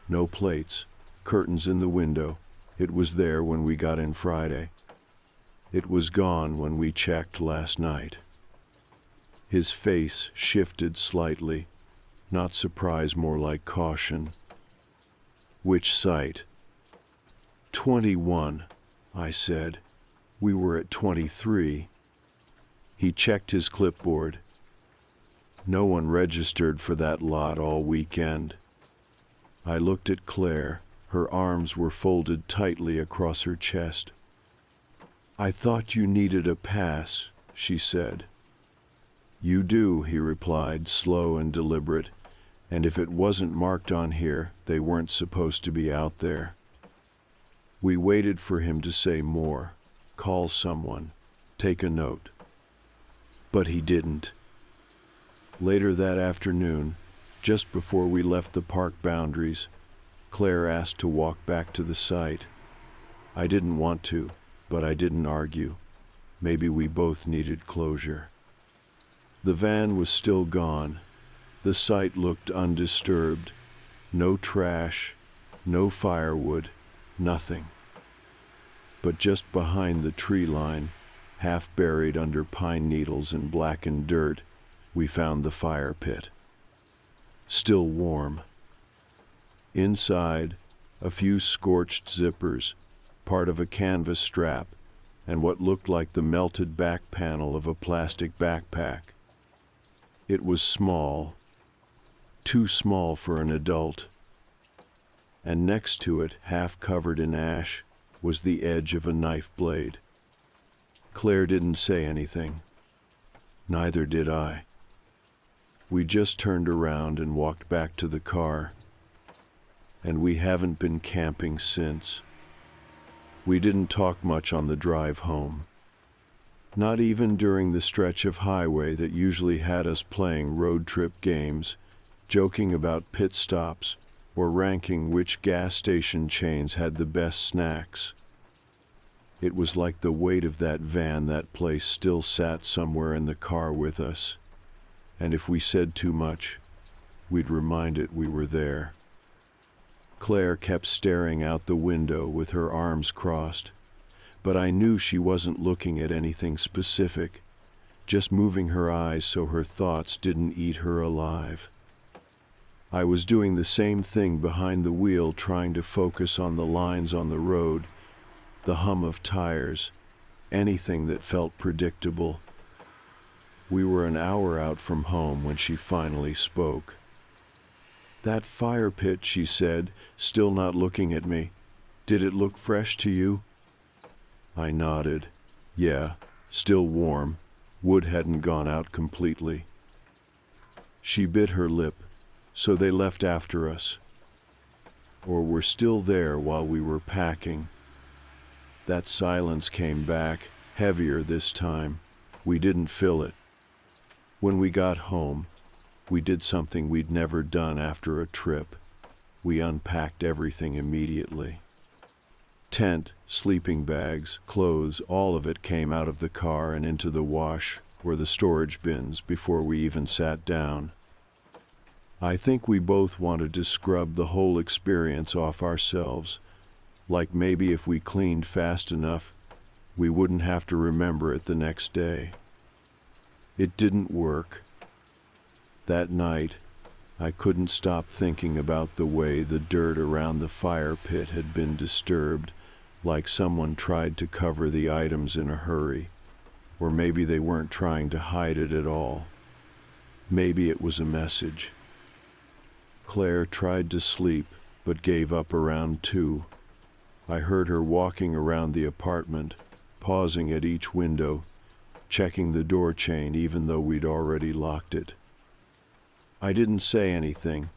"No plates, curtains in the window. It was there when we got in Friday. It was gone when we checked last night." His face shifted slightly, not surprise, more like caution. "Which site?" 21, I said. "We were at 23. He checked his clipboard. "No one registered for that lot all weekend." I looked at Claire. Her arms were folded tightly across her chest. "I thought you needed a pass," she said. "You do," he replied, slow and deliberate, "and if it wasn't marked on here, they weren't supposed to be out there." We waited for him to say more, call someone, take a note. But he didn't. Later that afternoon, just before we left the park boundaries, Claire asked to walk back to the site. I didn't want to, but I didn't argue. Maybe we both needed closure. The van was still gone. The site looked undisturbed. No trash, no firewood, nothing. But just behind the tree line, half buried under pine needles and blackened dirt, we found the fire pit. Still warm. Inside, a few scorched zippers, part of a canvas strap, and what looked like the melted back panel of a plastic backpack. It was small, too small for an adult. And next to it, half covered in ash, was the edge of a knife blade. Claire didn't say anything. Neither did I. We just turned around and walked back to the car, and we haven't been camping since. We didn't talk much on the drive home. Not even during the stretch of highway that usually had us playing road trip games, joking about pit stops, or ranking which gas station chains had the best snacks. It was like the weight of that van, that place, still sat somewhere in the car with us, and if we said too much, we'd remind it we were there. Claire kept staring out the window with her arms crossed, but I knew she wasn't looking at anything specific, just moving her eyes so her thoughts didn't eat her alive. I was doing the same thing behind the wheel, trying to focus on the lines on the road, the hum of tires, anything that felt predictable. We were an hour out from home when she finally spoke. "That fire pit," she said, still not looking at me. "Did it look fresh to you?" I nodded. Yeah, still warm. Wood hadn't gone out completely. She bit her lip. "So they left after us, or were still there while we were packing?" That silence came back, heavier this time. We didn't fill it. When we got home, we did something we'd never done after a trip. We unpacked everything immediately. Tent, sleeping bags, clothes, all of it came out of the car and into the wash or the storage bins before we even sat down. I think we both wanted to scrub the whole experience off ourselves, like maybe if we cleaned fast enough, we wouldn't have to remember it the next day. It didn't work. That night, I couldn't stop thinking about the way the dirt around the fire pit had been disturbed, like someone tried to cover the items in a hurry, or maybe they weren't trying to hide it at all. Maybe it was a message. Claire tried to sleep, but gave up around 2. I heard her walking around the apartment, pausing at each window, checking the door chain even though we'd already locked it. I didn't say anything.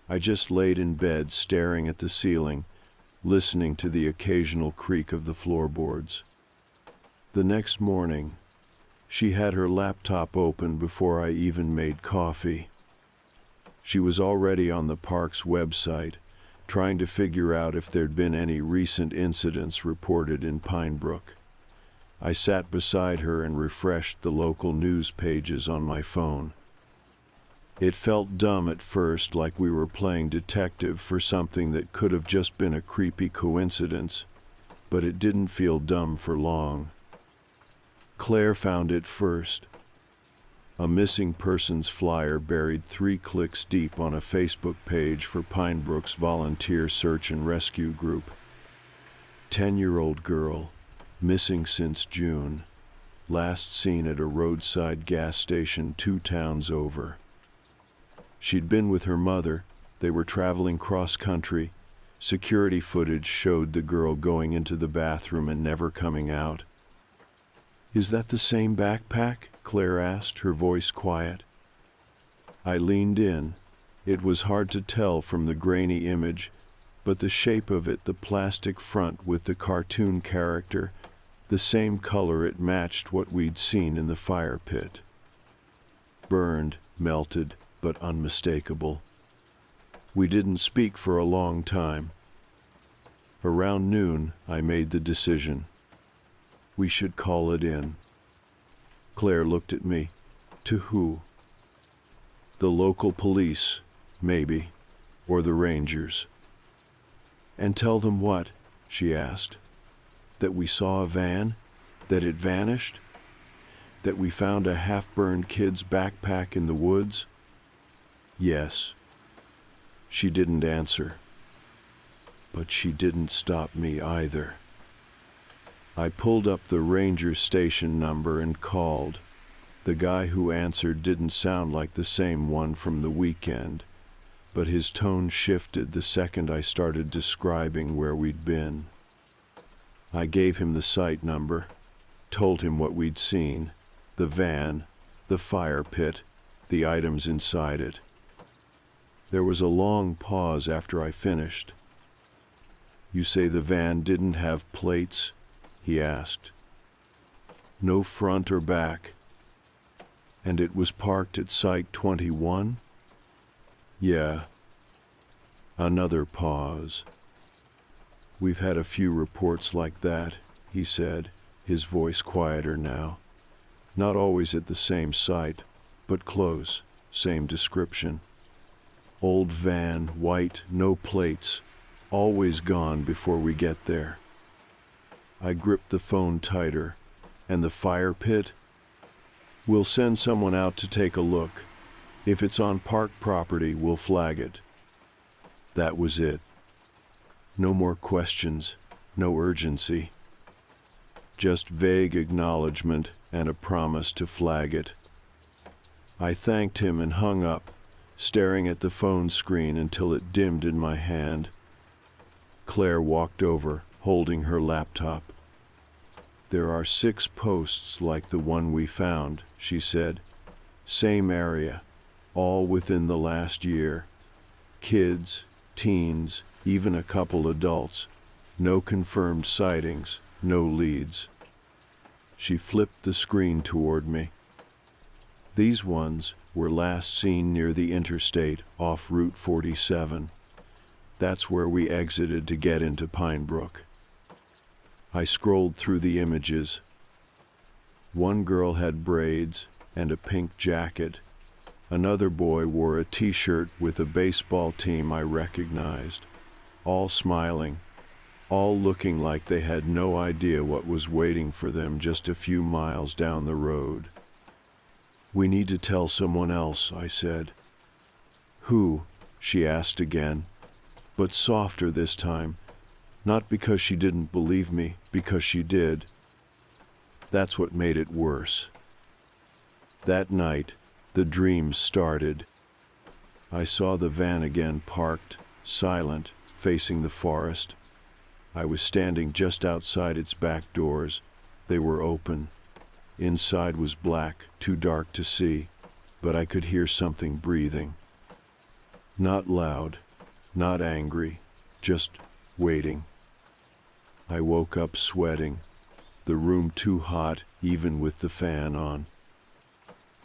I just laid in bed staring at the ceiling, listening to the occasional creak of the floorboards. The next morning, she had her laptop open before I even made coffee. She was already on the park's website, trying to figure out if there'd been any recent incidents reported in Pine Brook. I sat beside her and refreshed the local news pages on my phone. It felt dumb at first, like we were playing detective for something that could have just been a creepy coincidence, but it didn't feel dumb for long. Claire found it first. A missing persons flyer buried 3 clicks deep on a Facebook page for Pine Brook's volunteer search and rescue group. 10-year-old girl, missing since June, last seen at a roadside gas station 2 towns over. She'd been with her mother. They were traveling cross-country. Security footage showed the girl going into the bathroom and never coming out. "Is that the same backpack?" Claire asked, her voice quiet. I leaned in. It was hard to tell from the grainy image, but the shape of it, the plastic front with the cartoon character, the same color, it matched what we'd seen in the fire pit. Burned, melted, but unmistakable. We didn't speak for a long time. Around noon, I made the decision. We should call it in. Claire looked at me. To who? The local police, maybe, or the rangers. And tell them what? She asked. That we saw a van? That it vanished? That we found a half-burned kid's backpack in the woods? Yes. She didn't answer. But she didn't stop me either. I pulled up the ranger station number and called. The guy who answered didn't sound like the same one from the weekend, but his tone shifted the second I started describing where we'd been. I gave him the site number, told him what we'd seen, the van, the fire pit, the items inside it. There was a long pause after I finished. "You say the van didn't have plates?" he asked. "No front or back? And it was parked at Site 21? "Yeah." Another pause. "We've had a few reports like that," he said, his voice quieter now. "Not always at the same site, but close, same description. Old van, white, no plates, always gone before we get there." I gripped the phone tighter. "And the fire pit?" "We'll send someone out to take a look. If it's on park property, we'll flag it." That was it. No more questions, no urgency. Just vague acknowledgement and a promise to flag it. I thanked him and hung up, staring at the phone screen until it dimmed in my hand. Claire walked over, holding her laptop. "There are 6 posts like the one we found," she said. "Same area, all within the last year. Kids, teens, even a couple adults. No confirmed sightings, no leads." She flipped the screen toward me. "These ones were last seen near the interstate off Route 47. That's where we exited to get into Pine Brook." I scrolled through the images. One girl had braids and a pink jacket. Another boy wore a t-shirt with a baseball team I recognized. All smiling, all looking like they had no idea what was waiting for them just a few miles down the road. "We need to tell someone else," I said. "Who?" she asked again, but softer this time. Not because she didn't believe me, because she did. That's what made it worse. That night, the dreams started. I saw the van again parked, silent, facing the forest. I was standing just outside its back doors. They were open. Inside was black, too dark to see, but I could hear something breathing. Not loud, not angry, just waiting. I woke up sweating, the room too hot even with the fan on.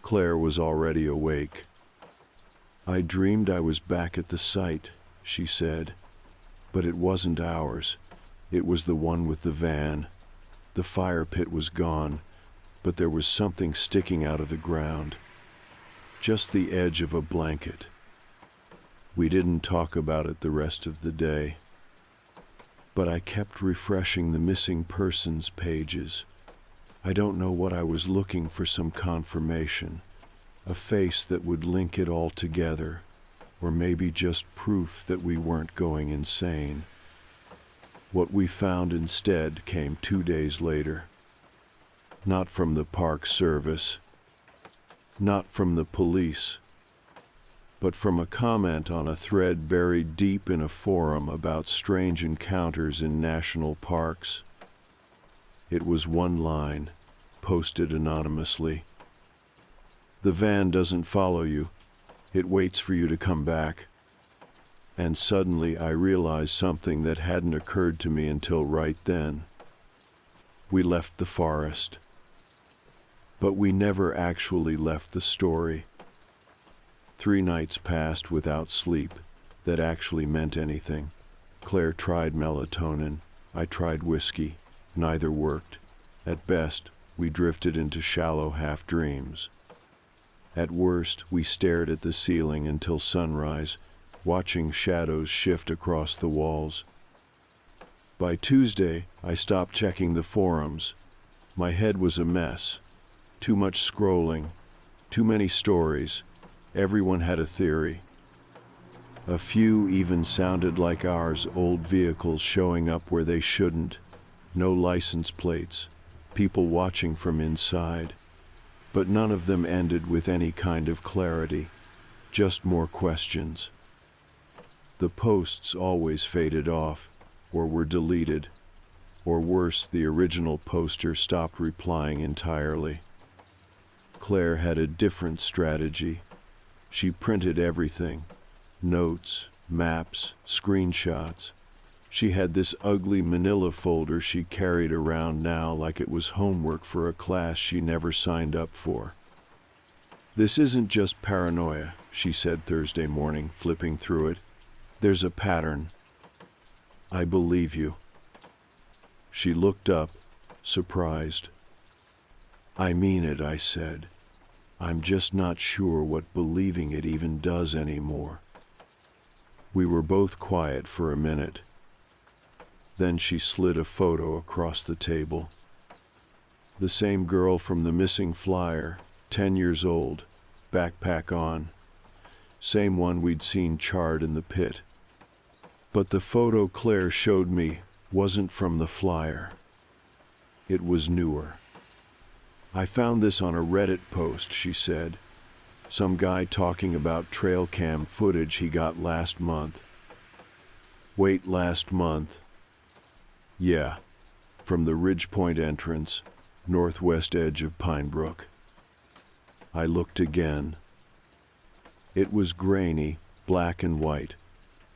Claire was already awake. "I dreamed I was back at the site," she said, "but it wasn't ours. It was the one with the van. The fire pit was gone, but there was something sticking out of the ground. Just the edge of a blanket." We didn't talk about it the rest of the day. But I kept refreshing the missing persons pages. I don't know what I was looking for, some confirmation, a face that would link it all together, or maybe just proof that we weren't going insane. What we found instead came 2 days later. Not from the Park Service, not from the police, but from a comment on a thread buried deep in a forum about strange encounters in national parks. It was one line, posted anonymously. "The van doesn't follow you. It waits for you to come back." And suddenly I realized something that hadn't occurred to me until right then. We left the forest. But we never actually left the story. 3 nights passed without sleep that actually meant anything. Claire tried melatonin. I tried whiskey. Neither worked. At best, we drifted into shallow half-dreams. At worst, we stared at the ceiling until sunrise, watching shadows shift across the walls. By Tuesday, I stopped checking the forums. My head was a mess. Too much scrolling. Too many stories. Everyone had a theory. A few even sounded like ours, old vehicles showing up where they shouldn't. No license plates. People watching from inside. But none of them ended with any kind of clarity. Just more questions. The posts always faded off, or were deleted. Or worse, the original poster stopped replying entirely. Claire had a different strategy. She printed everything: notes, maps, screenshots. She had this ugly manila folder she carried around now like it was homework for a class she never signed up for. "This isn't just paranoia," she said Thursday morning, flipping through it. "There's a pattern." "I believe you." She looked up, surprised. "I mean it," I said. "I'm just not sure what believing it even does anymore." We were both quiet for a minute. Then she slid a photo across the table. The same girl from the missing flyer, 10 years old, backpack on. Same one we'd seen charred in the pit. But the photo Claire showed me wasn't from the flyer. It was newer. "I found this on a Reddit post," she said. "Some guy talking about trail cam footage he got last month." "Wait, last month?" "Yeah, from the Ridgepoint entrance, northwest edge of Pinebrook." I looked again. It was grainy, black and white,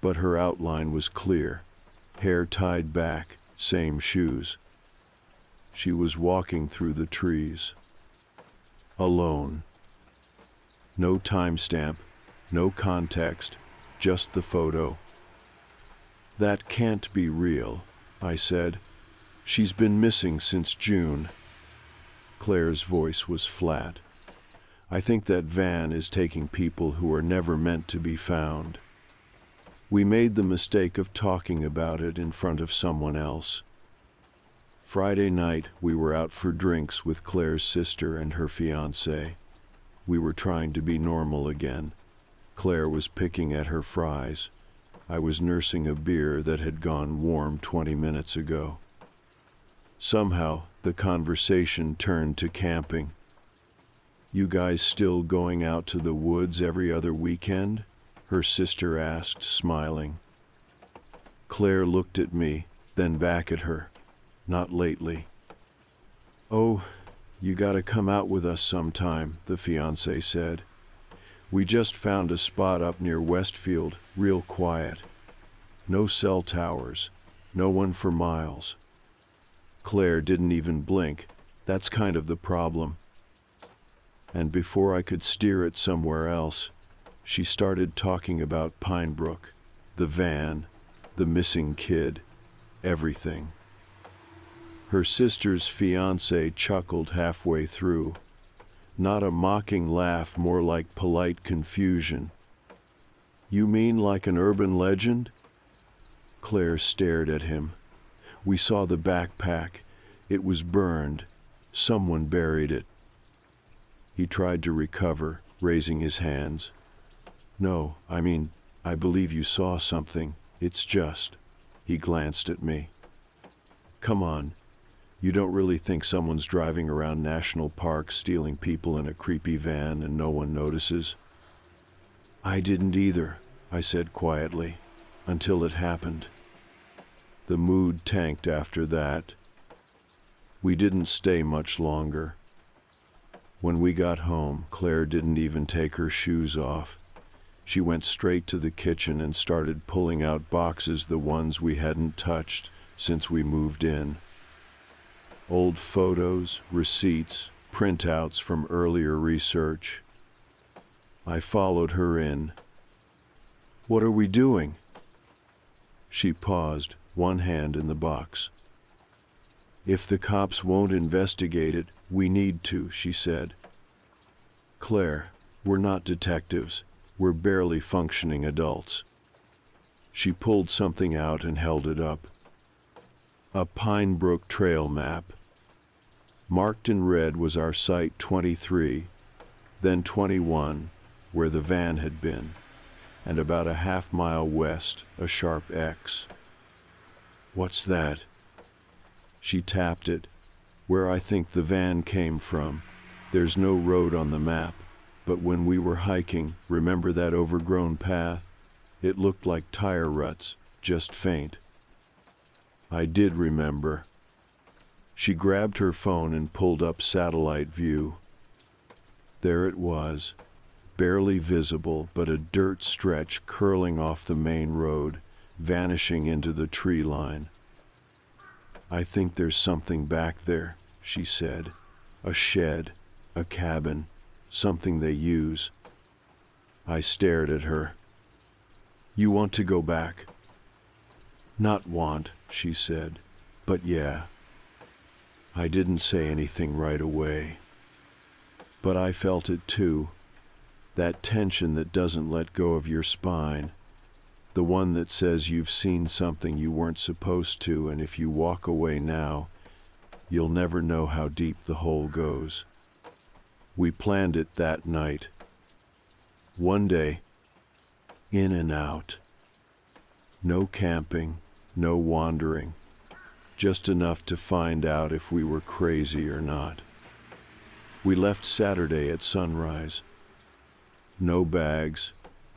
but her outline was clear. Hair tied back, same shoes. She was walking through the trees. Alone. No timestamp, no context, just the photo. "That can't be real," I said. "She's been missing since June." Claire's voice was flat. "I think that van is taking people who are never meant to be found. We made the mistake of talking about it in front of someone else." Friday night, we were out for drinks with Claire's sister and her fiancé. We were trying to be normal again. Claire was picking at her fries. I was nursing a beer that had gone warm 20 minutes ago. Somehow, the conversation turned to camping. "You guys still going out to the woods every other weekend?" her sister asked, smiling. Claire looked at me, then back at her. "Not lately." "Oh, you gotta come out with us sometime," the fiancé said. "We just found a spot up near Westfield, real quiet. No cell towers, no one for miles." Claire didn't even blink. That's kind of the problem. And before I could steer it somewhere else, she started talking about Pinebrook, the van, the missing kid, everything. Her sister's fiancé chuckled halfway through. Not a mocking laugh, more like polite confusion. "You mean like an urban legend?" Claire stared at him. "We saw the backpack. It was burned. Someone buried it." He tried to recover, raising his hands. "No, I believe you saw something. It's just..." He glanced at me. "Come on. You don't really think someone's driving around national parks stealing people in a creepy van and no one notices?" "I didn't either," I said quietly, "until it happened." The mood tanked after that. We didn't stay much longer. When we got home, Claire didn't even take her shoes off. She went straight to the kitchen and started pulling out boxes, the ones we hadn't touched since we moved in. Old photos, receipts, printouts from earlier research. I followed her in. "What are we doing?" She paused, one hand in the box. "If the cops won't investigate it, we need to," she said. "Claire, we're not detectives. We're barely functioning adults." She pulled something out and held it up. A Pinebrook trail map. Marked in red was our site 23, then 21, where the van had been, and about a half-mile west, a sharp X. "What's that?" She tapped it. "Where I think the van came from. There's no road on the map, but when we were hiking, remember that overgrown path? It looked like tire ruts, just faint." I did remember. She grabbed her phone and pulled up satellite view. There it was, barely visible, but a dirt stretch curling off the main road, vanishing into the tree line. "I think there's something back there," she said. "A shed, a cabin, something they use." I stared at her. "You want to go back?" "Not want," she said, "but yeah." I didn't say anything right away. But I felt it too. That tension that doesn't let go of your spine. The one that says you've seen something you weren't supposed to, and if you walk away now, you'll never know how deep the hole goes. We planned it that night. One day, in and out. No camping, no wandering. Just enough to find out if we were crazy or not. We left Saturday at sunrise. No bags,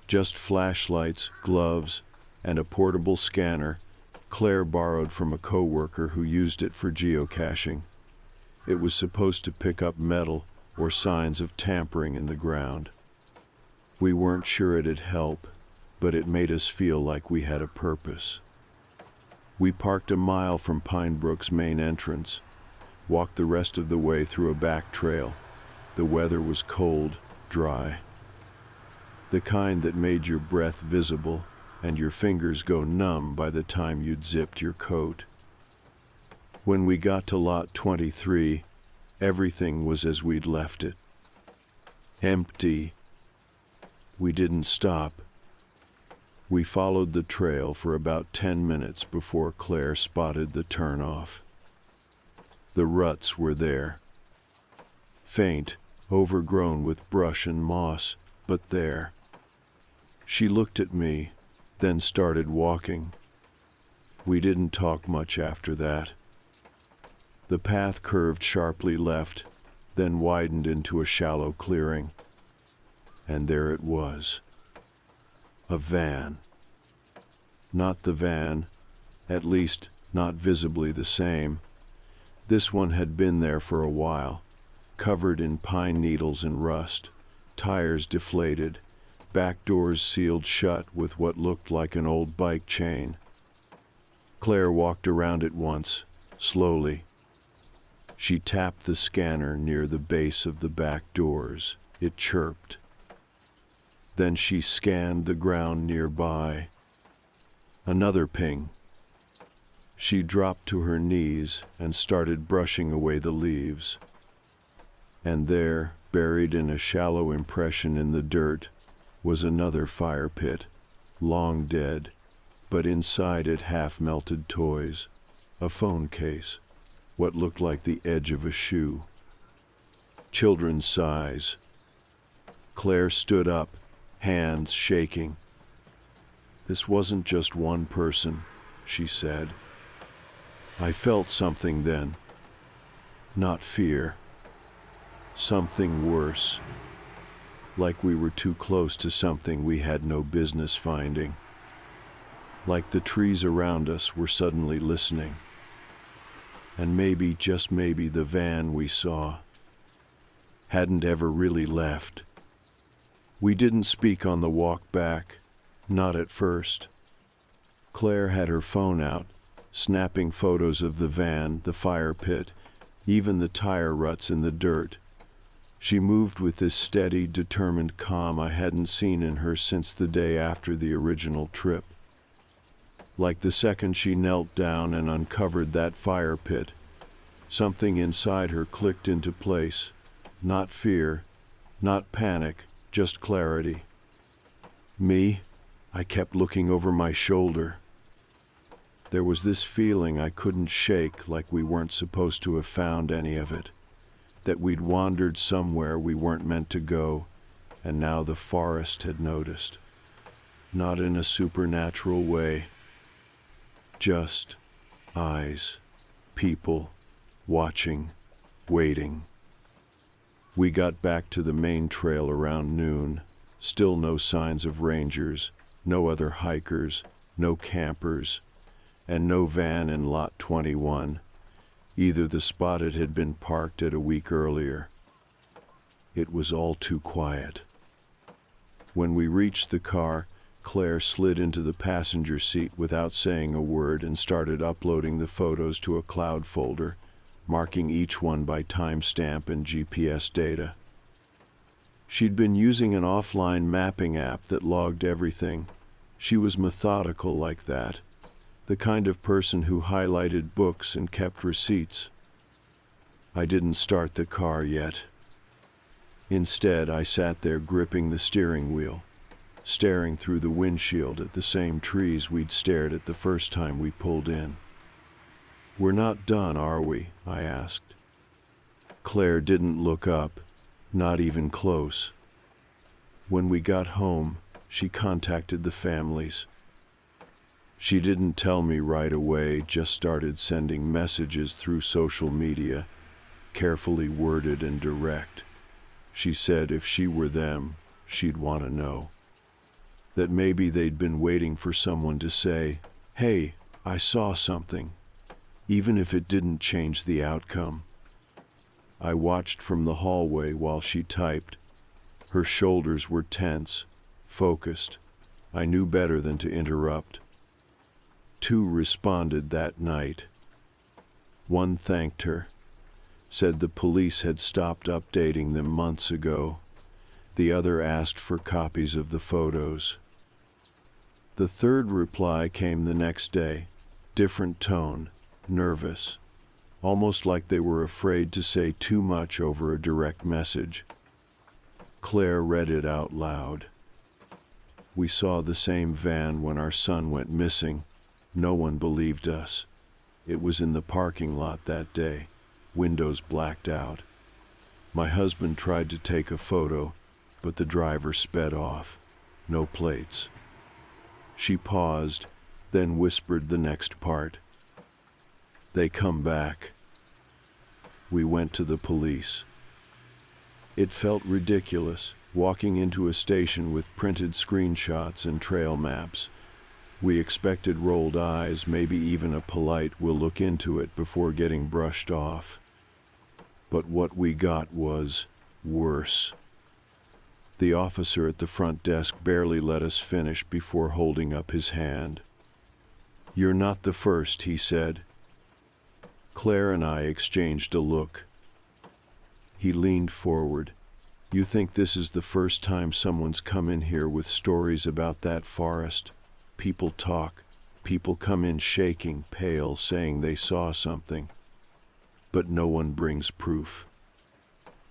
just flashlights, gloves, and a portable scanner Claire borrowed from a coworker who used it for geocaching. It was supposed to pick up metal or signs of tampering in the ground. We weren't sure it'd help, but it made us feel like we had a purpose. We parked a mile from Pine Brook's main entrance, walked the rest of the way through a back trail. The weather was cold, dry. The kind that made your breath visible and your fingers go numb by the time you'd zipped your coat. When we got to Lot 23, everything was as we'd left it. Empty. We didn't stop. We followed the trail for about 10 minutes before Claire spotted the turnoff. The ruts were there. Faint, overgrown with brush and moss, but there. She looked at me, then started walking. We didn't talk much after that. The path curved sharply left, then widened into a shallow clearing. And there it was. A van. Not the van, at least not visibly the same. This one had been there for a while, covered in pine needles and rust, tires deflated, back doors sealed shut with what looked like an old bike chain. Claire walked around it once, slowly. She tapped the scanner near the base of the back doors. It chirped. Then she scanned the ground nearby. Another ping. She dropped to her knees and started brushing away the leaves. And there, buried in a shallow impression in the dirt, was another fire pit, long dead, but inside it half-melted toys, a phone case, what looked like the edge of a shoe. Children's sighs. Claire stood up, hands shaking. "This wasn't just one person," she said. I felt something then. Not fear. Something worse. Like we were too close to something we had no business finding. Like the trees around us were suddenly listening. And maybe, just maybe, the van we saw hadn't ever really left. We didn't speak on the walk back, not at first. Claire had her phone out, snapping photos of the van, the fire pit, even the tire ruts in the dirt. She moved with this steady, determined calm I hadn't seen in her since the day after the original trip. Like the second she knelt down and uncovered that fire pit, something inside her clicked into place. Not fear, not panic, just clarity. Me? I kept looking over my shoulder. There was this feeling I couldn't shake, like we weren't supposed to have found any of it. That we'd wandered somewhere we weren't meant to go, and now the forest had noticed. Not in a supernatural way. Just eyes, people, watching, waiting. We got back to the main trail around noon. Still no signs of rangers, no other hikers, no campers, and no van in Lot 21. Either the spot it had been parked at a week earlier. It was all too quiet. When we reached the car, Claire slid into the passenger seat without saying a word and started uploading the photos to a cloud folder, marking each one by timestamp and GPS data. She'd been using an offline mapping app that logged everything. She was methodical like that, the kind of person who highlighted books and kept receipts. I didn't start the car yet. Instead, I sat there gripping the steering wheel, staring through the windshield at the same trees we'd stared at the first time we pulled in. "We're not done, are we?" I asked. Claire didn't look up, not even close. When we got home, she contacted the families. She didn't tell me right away, just started sending messages through social media, carefully worded and direct. She said if she were them, she'd want to know. That maybe they'd been waiting for someone to say, "Hey, I saw something," even if it didn't change the outcome. I watched from the hallway while she typed. Her shoulders were tense, focused. I knew better than to interrupt. 2 responded that night. One thanked her, said the police had stopped updating them months ago. The other asked for copies of the photos. The third reply came the next day, different tone, nervous, almost like they were afraid to say too much over a direct message. Claire read it out loud. "We saw the same van when our son went missing. No one believed us. It was in the parking lot that day, windows blacked out. My husband tried to take a photo, but the driver sped off. No plates." She paused, then whispered the next part. "They come back." We went to the police. It felt ridiculous, walking into a station with printed screenshots and trail maps. We expected rolled eyes, maybe even a polite "we'll look into it" before getting brushed off. But what we got was worse. The officer at the front desk barely let us finish before holding up his hand. "You're not the first," he said. Claire and I exchanged a look. He leaned forward. "You think this is the first time someone's come in here with stories about that forest? People talk. People come in shaking, pale, saying they saw something. But no one brings proof."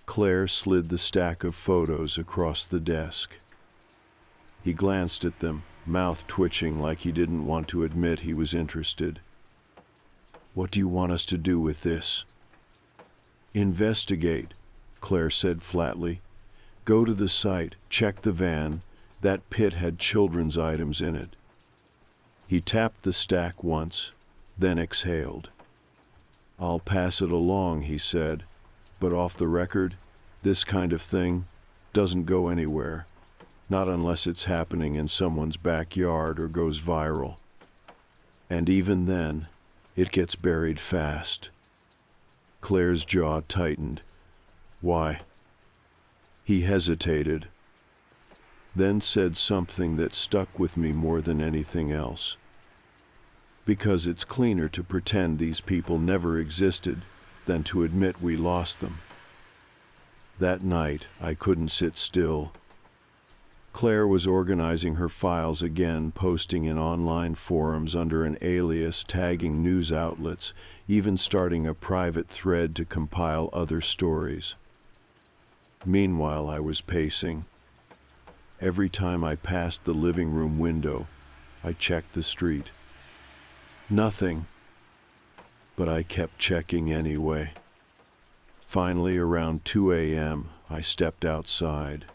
Claire slid the stack of photos across the desk. He glanced at them, mouth twitching like he didn't want to admit he was interested. "What do you want us to do with this?" "Investigate," Claire said flatly. "Go to the site, check the van. That pit had children's items in it." He tapped the stack once, then exhaled. "I'll pass it along," he said, "but off the record, this kind of thing doesn't go anywhere, not unless it's happening in someone's backyard or goes viral. And even then, it gets buried fast." Claire's jaw tightened. "Why?" He hesitated, then said something that stuck with me more than anything else. "Because it's cleaner to pretend these people never existed than to admit we lost them." That night, I couldn't sit still. Claire was organizing her files again, posting in online forums under an alias, tagging news outlets, even starting a private thread to compile other stories. Meanwhile, I was pacing. Every time I passed the living room window, I checked the street. Nothing. But I kept checking anyway. Finally, around 2 a.m., I stepped outside.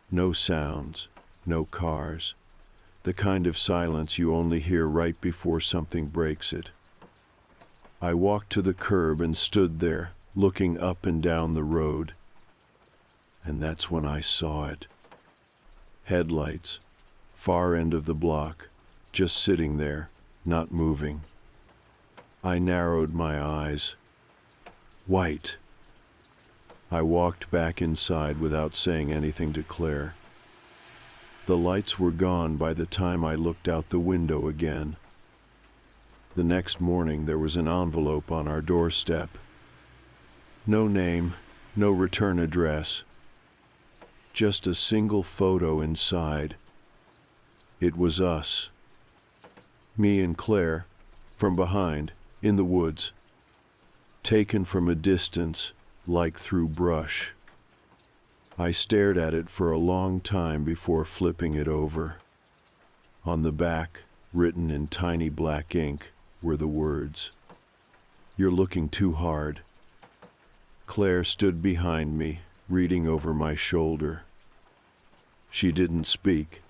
No sounds, no cars, the kind of silence you only hear right before something breaks it. I walked to the curb and stood there, looking up and down the road. And that's when I saw it. Headlights, far end of the block, just sitting there, not moving. I narrowed my eyes. White. I walked back inside without saying anything to Claire. The lights were gone by the time I looked out the window again. The next morning there was an envelope on our doorstep. No name, no return address. Just a single photo inside. It was us. Me and Claire, from behind, in the woods. Taken from a distance, like through brush. I stared at it for a long time before flipping it over. On the back, written in tiny black ink, were the words, "You're looking too hard." Claire stood behind me, reading over my shoulder. She didn't speak,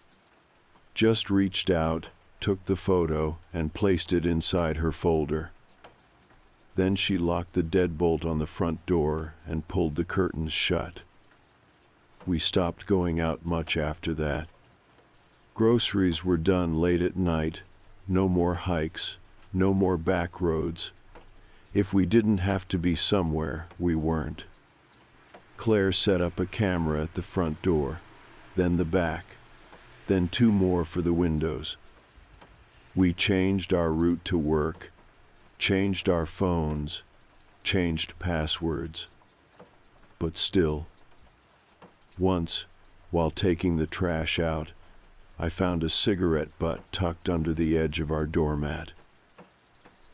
just reached out, took the photo, and placed it inside her folder. Then she locked the deadbolt on the front door and pulled the curtains shut. We stopped going out much after that. Groceries were done late at night, no more hikes, no more back roads. If we didn't have to be somewhere, we weren't. Claire set up a camera at the front door, then the back, then 2 more for the windows. We changed our route to work, changed our phones, changed passwords. But still, once, while taking the trash out, I found a cigarette butt tucked under the edge of our doormat.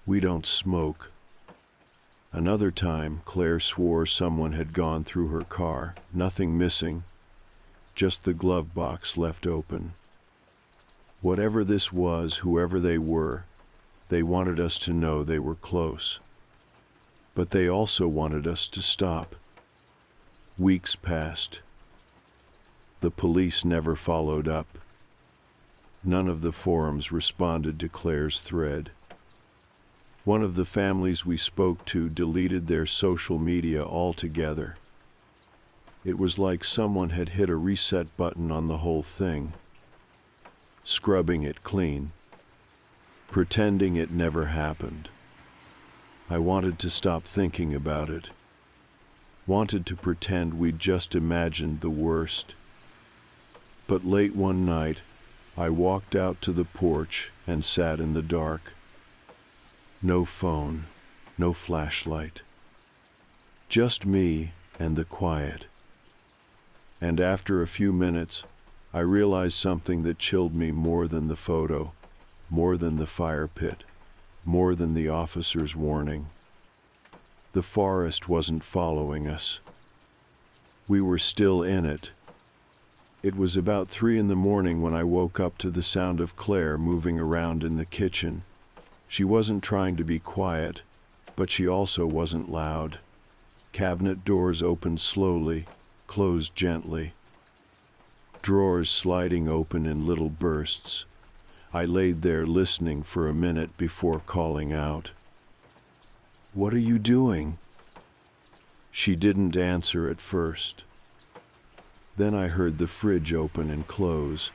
We don't smoke. Another time, Claire swore someone had gone through her car, nothing missing, just the glove box left open. Whatever this was, whoever they were, they wanted us to know they were close. But they also wanted us to stop. Weeks passed. The police never followed up. None of the forums responded to Claire's thread. One of the families we spoke to deleted their social media altogether. It was like someone had hit a reset button on the whole thing, scrubbing it clean, pretending it never happened. I wanted to stop thinking about it, wanted to pretend we'd just imagined the worst. But late one night, I walked out to the porch and sat in the dark. No phone, no flashlight. Just me and the quiet. And after a few minutes, I realized something that chilled me more than the photo, more than the fire pit, more than the officer's warning. The forest wasn't following us. We were still in it. It was about 3 in the morning when I woke up to the sound of Claire moving around in the kitchen. She wasn't trying to be quiet, but she also wasn't loud. Cabinet doors opened slowly, closed gently. Drawers sliding open in little bursts. I laid there listening for a minute before calling out, "What are you doing?" She didn't answer at first. Then I heard the fridge open and close,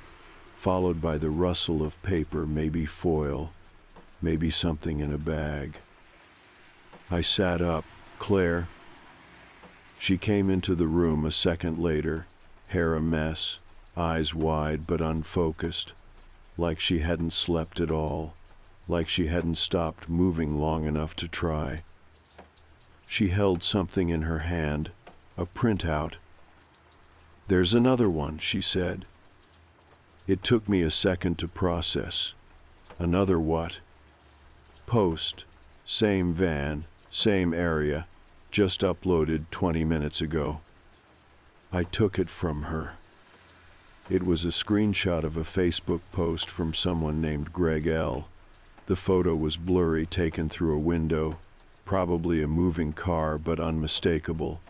followed by the rustle of paper, maybe foil, maybe something in a bag. I sat up. "Claire?" She came into the room a second later, hair a mess, eyes wide but unfocused, like she hadn't slept at all, like she hadn't stopped moving long enough to try. She held something in her hand, a printout. "There's another one," she said. It took me a second to process. Another what? Post, same van, same area, just uploaded 20 minutes ago. I took it from her. It was a screenshot of a Facebook post from someone named Greg L. The photo was blurry, taken through a window, probably a moving car, but unmistakable.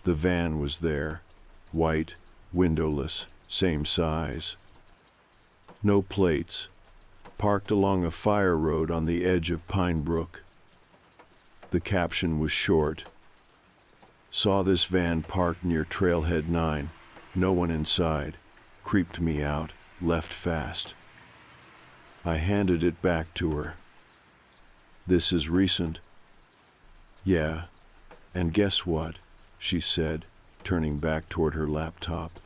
The van was there, white, windowless, same size. No plates, parked along a fire road on the edge of Pine Brook. The caption was short. "Saw this van parked near Trailhead 9, no one inside, creeped me out, left fast." I handed it back to her. "This is recent." "Yeah, and guess what?" she said, turning back toward her laptop.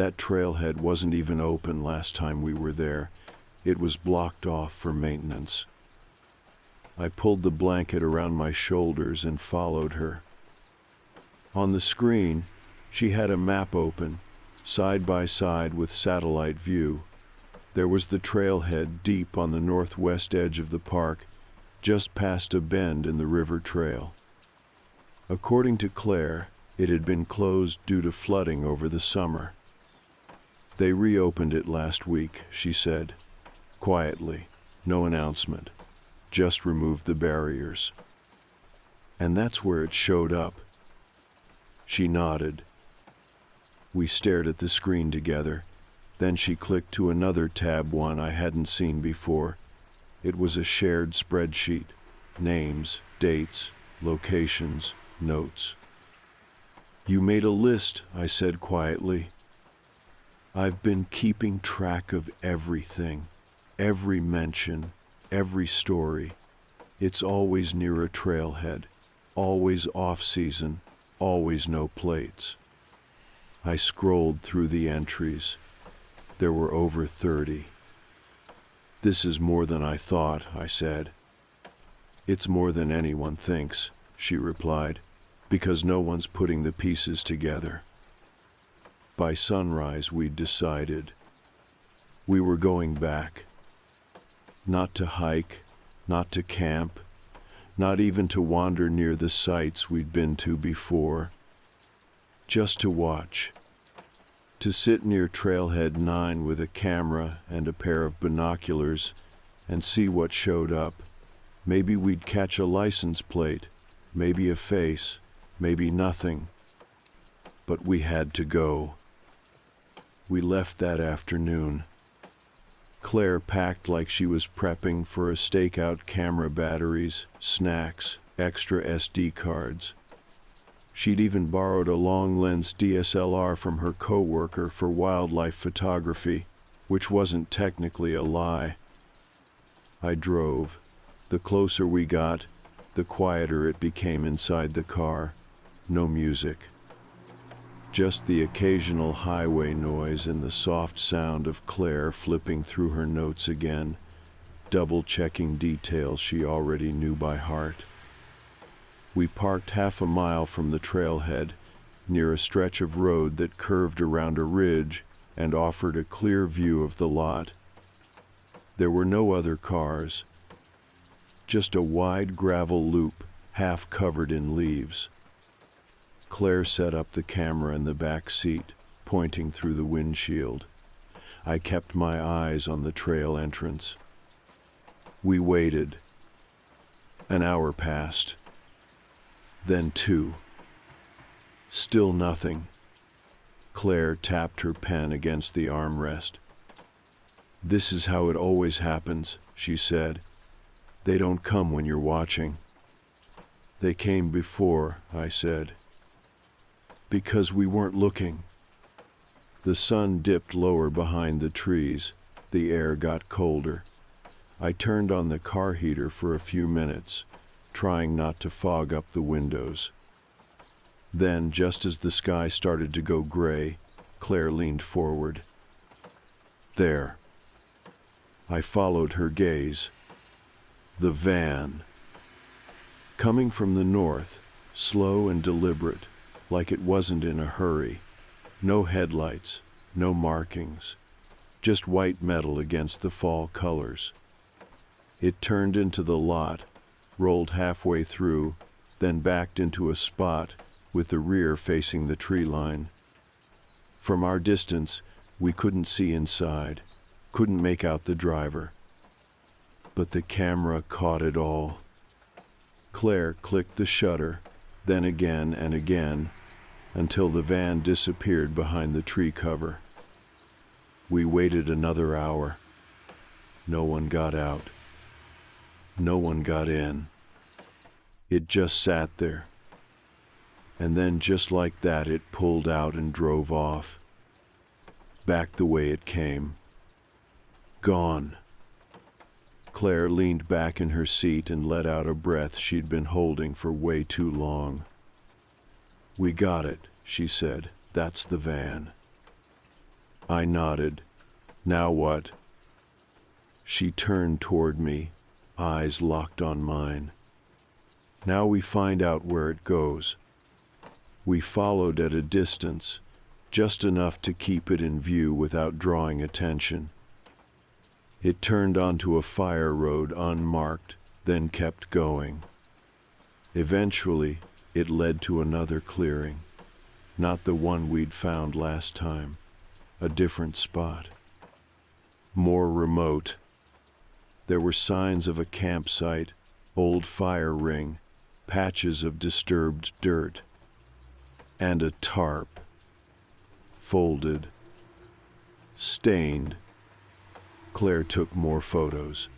That trailhead wasn't even open last time we were there. It was blocked off for maintenance. I pulled the blanket around my shoulders and followed her. On the screen, she had a map open, side by side with satellite view. There was the trailhead deep on the northwest edge of the park, just past a bend in the river trail. According to Claire, it had been closed due to flooding over the summer. They reopened it last week, she said, quietly, no announcement, just removed the barriers. And that's where it showed up. She nodded. We stared at the screen together. Then she clicked to another tab, one I hadn't seen before. It was a shared spreadsheet. Names, dates, locations, notes. You made a list, I said quietly. I've been keeping track of everything, every mention, every story. It's always near a trailhead, always off-season, always no plates. I scrolled through the entries. There were over 30. This is more than I thought, I said. It's more than anyone thinks, she replied, because no one's putting the pieces together. By sunrise, we'd decided. We were going back. Not to hike, not to camp, not even to wander near the sites we'd been to before. Just to watch. To sit near Trailhead 9 with a camera and a pair of binoculars and see what showed up. Maybe we'd catch a license plate, maybe a face, maybe nothing. But we had to go. We left that afternoon. Claire packed like she was prepping for a stakeout, camera batteries, snacks, extra SD cards. She'd even borrowed a long-lens DSLR from her coworker for wildlife photography, which wasn't technically a lie. I drove. The closer we got, the quieter it became inside the car. No music. Just the occasional highway noise and the soft sound of Claire flipping through her notes again, double-checking details she already knew by heart. We parked half a mile from the trailhead, near a stretch of road that curved around a ridge and offered a clear view of the lot. There were no other cars, just a wide gravel loop, half covered in leaves. Claire set up the camera in the back seat, pointing through the windshield. I kept my eyes on the trail entrance. We waited. An hour passed. Then 2. Still nothing. Claire tapped her pen against the armrest. This is how it always happens, she said. They don't come when you're watching. They came before, I said. Because we weren't looking. The sun dipped lower behind the trees. The air got colder. I turned on the car heater for a few minutes, trying not to fog up the windows. Then, just as the sky started to go gray, Claire leaned forward. There. I followed her gaze. The van. Coming from the north, slow and deliberate, like it wasn't in a hurry. No headlights, no markings, just white metal against the fall colors. It turned into the lot, rolled halfway through, then backed into a spot with the rear facing the tree line. From our distance, we couldn't see inside, couldn't make out the driver. But the camera caught it all. Claire clicked the shutter, then again and again, until the van disappeared behind the tree cover. We waited another hour. No one got out. No one got in. It just sat there. And then just like that, it pulled out and drove off. Back the way it came. Gone. Claire leaned back in her seat and let out a breath she'd been holding for way too long. We got it, she said. That's the van. I nodded. Now what? She turned toward me, eyes locked on mine. Now we find out where it goes. We followed at a distance, just enough to keep it in view without drawing attention. It turned onto a fire road unmarked, then kept going. Eventually, it led to another clearing, not the one we'd found last time, a different spot. More remote. There were signs of a campsite, old fire ring, patches of disturbed dirt, and a tarp, folded, stained. Claire took more photos.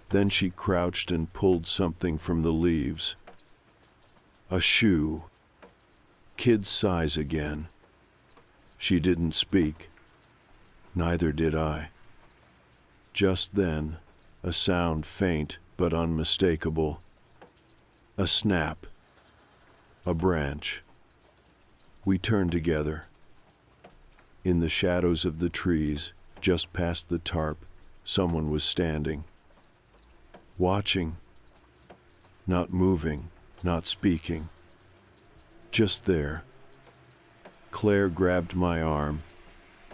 Then she crouched and pulled something from the leaves. A shoe. Kid's size again. She didn't speak. Neither did I. Just then, a sound faint but unmistakable. A snap. A branch. We turned together. In the shadows of the trees, just past the tarp, someone was standing. Watching. Not moving, not speaking. Just there. Claire grabbed my arm,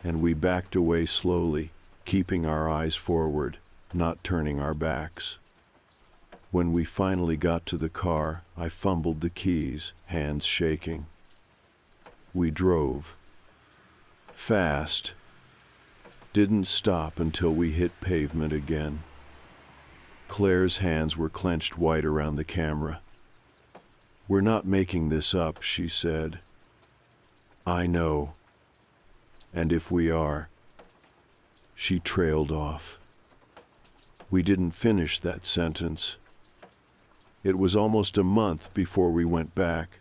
and we backed away slowly, keeping our eyes forward, not turning our backs. When we finally got to the car, I fumbled the keys, hands shaking. We drove. Fast. Didn't stop until we hit pavement again. Claire's hands were clenched white around the camera. "We're not making this up," she said. "I know. And if we are..." She trailed off. We didn't finish that sentence. It was almost a month before we went back.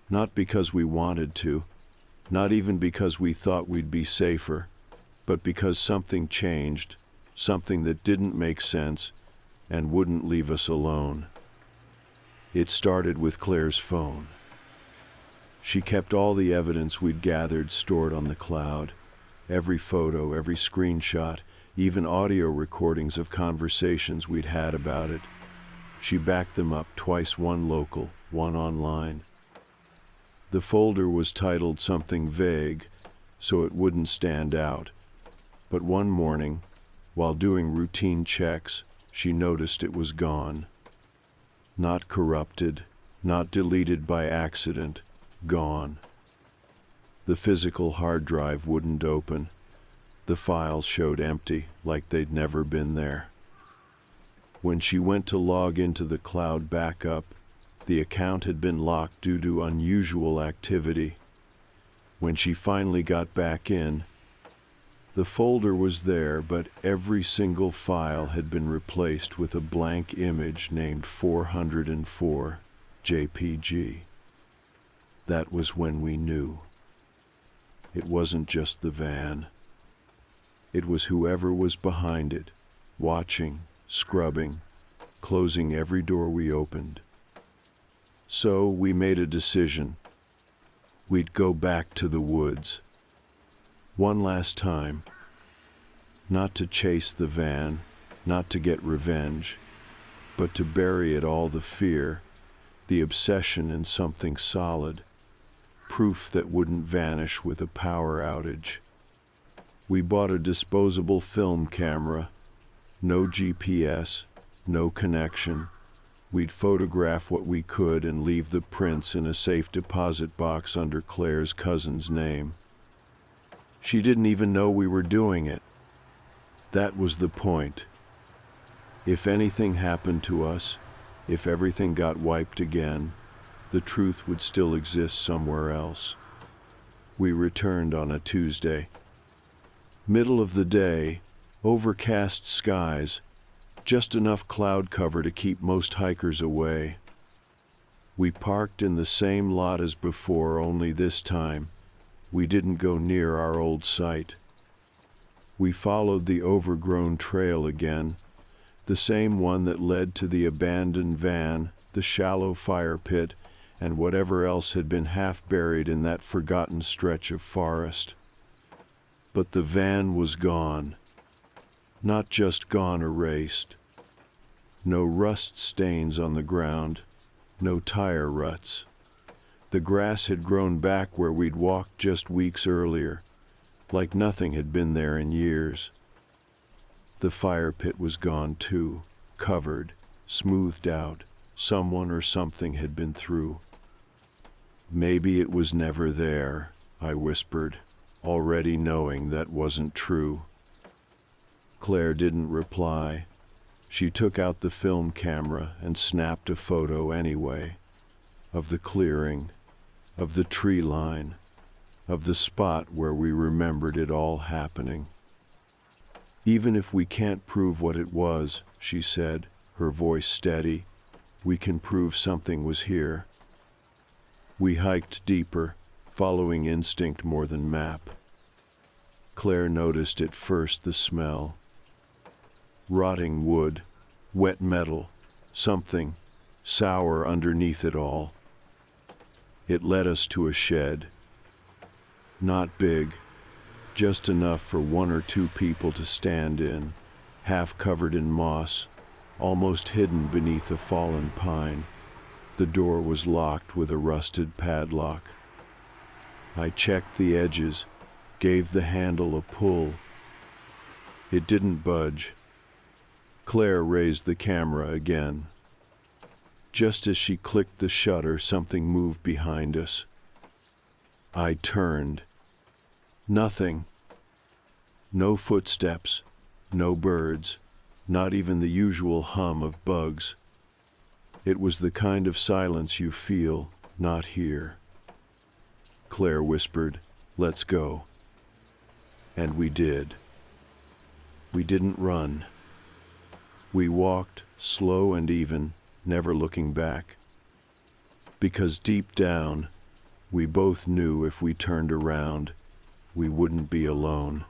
Not because we wanted to, not even because we thought we'd be safer, but because something changed, something that didn't make sense and wouldn't leave us alone. It started with Claire's phone. She kept all the evidence we'd gathered stored on the cloud, every photo, every screenshot, even audio recordings of conversations we'd had about it. She backed them up twice, one local, one online. The folder was titled something vague, so it wouldn't stand out. But one morning, while doing routine checks, she noticed it was gone. Not corrupted, not deleted by accident, gone. The physical hard drive wouldn't open. The files showed empty, like they'd never been there. When she went to log into the cloud backup, the account had been locked due to unusual activity. When she finally got back in, the folder was there, but every single file had been replaced with a blank image named 404 JPG. That was when we knew. It wasn't just the van. It was whoever was behind it, watching, scrubbing, closing every door we opened. So we made a decision. We'd go back to the woods. One last time. Not to chase the van, not to get revenge, but to bury it all, the fear, the obsession, in something solid, proof that wouldn't vanish with a power outage. We bought a disposable film camera, no GPS, no connection. We'd photograph what we could and leave the prints in a safe deposit box under Claire's cousin's name. She didn't even know we were doing it. That was the point. If anything happened to us, if everything got wiped again, the truth would still exist somewhere else. We returned on a Tuesday. Middle of the day, overcast skies, just enough cloud cover to keep most hikers away. We parked in the same lot as before, only this time we didn't go near our old site. We followed the overgrown trail again, the same one that led to the abandoned van, the shallow fire pit, and whatever else had been half buried in that forgotten stretch of forest. But the van was gone. Not just gone, erased. No rust stains on the ground, no tire ruts. The grass had grown back where we'd walked just weeks earlier, like nothing had been there in years. The fire pit was gone too, covered, smoothed out. Someone or something had been through. Maybe it was never there, I whispered, already knowing that wasn't true. Claire didn't reply. She took out the film camera and snapped a photo anyway, of the clearing, of the tree line, of the spot where we remembered it all happening. Even if we can't prove what it was, she said, her voice steady, we can prove something was here. We hiked deeper, following instinct more than map. Claire noticed at first the smell. Rotting wood, wet metal, something sour underneath it all. It led us to a shed. Not big, just enough for 1 or 2 people to stand in, half covered in moss, almost hidden beneath a fallen pine. The door was locked with a rusted padlock. I checked the edges, gave the handle a pull. It didn't budge. Claire raised the camera again. Just as she clicked the shutter, something moved behind us. I turned. Nothing. No footsteps, no birds, not even the usual hum of bugs. It was the kind of silence you feel, not hear. Claire whispered, "Let's go." And we did. We didn't run. We walked, slow and even, never looking back. Because deep down, we both knew if we turned around, we wouldn't be alone.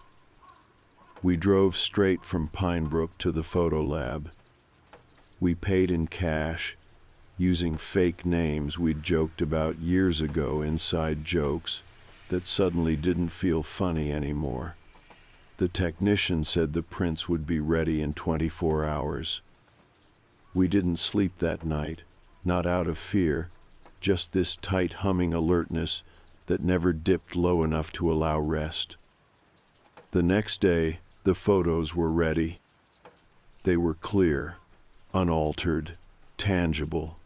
We drove straight from Pinebrook to the photo lab. We paid in cash, using fake names we'd joked about years ago, inside jokes that suddenly didn't feel funny anymore. The technician said the prints would be ready in 24 hours. We didn't sleep that night, not out of fear, just this tight humming alertness that never dipped low enough to allow rest. The next day, the photos were ready. They were clear, unaltered, tangible.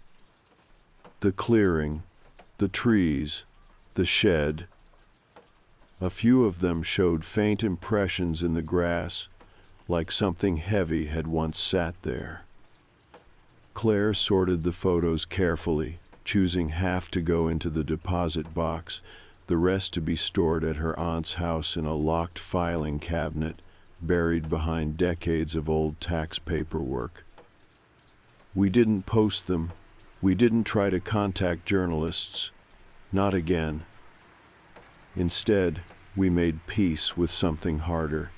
The clearing, the trees, the shed. A few of them showed faint impressions in the grass, like something heavy had once sat there. Claire sorted the photos carefully, choosing half to go into the deposit box, the rest to be stored at her aunt's house in a locked filing cabinet buried behind decades of old tax paperwork. We didn't post them. We didn't try to contact journalists. Not again. Instead, we made peace with something harder.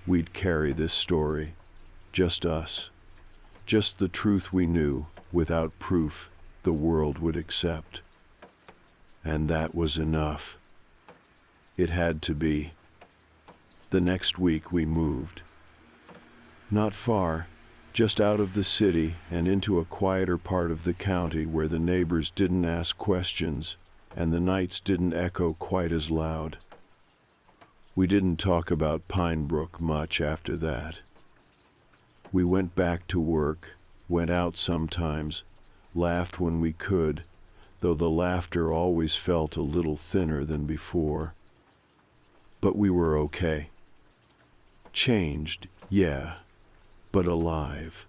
We'd carry this story. Just us. Just the truth we knew, without proof, the world would accept. And that was enough. It had to be. The next week we moved. Not far, just out of the city and into a quieter part of the county where the neighbors didn't ask questions and the nights didn't echo quite as loud. We didn't talk about Pinebrook much after that. We went back to work, went out sometimes, laughed when we could, though the laughter always felt a little thinner than before. But we were okay. Changed, yeah, but alive.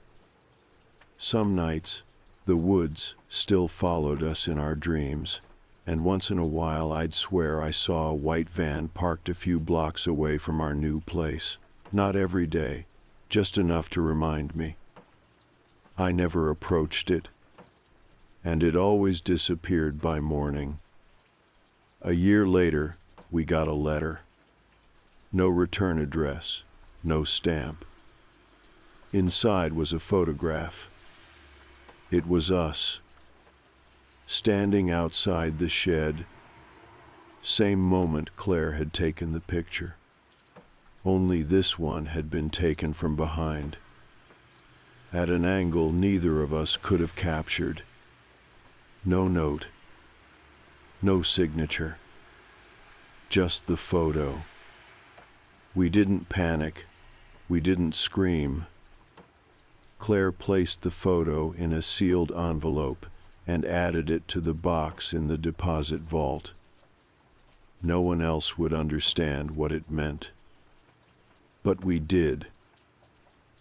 Some nights, the woods still followed us in our dreams, and once in a while I'd swear I saw a white van parked a few blocks away from our new place. Not every day, just enough to remind me. I never approached it, and it always disappeared by morning. A year later, we got a letter. No return address, no stamp. Inside was a photograph. It was us, standing outside the shed. Same moment Claire had taken the picture. Only this one had been taken from behind, at an angle neither of us could have captured. No note, no signature, just the photo. We didn't panic, we didn't scream. Claire placed the photo in a sealed envelope and added it to the box in the deposit vault. No one else would understand what it meant. But we did.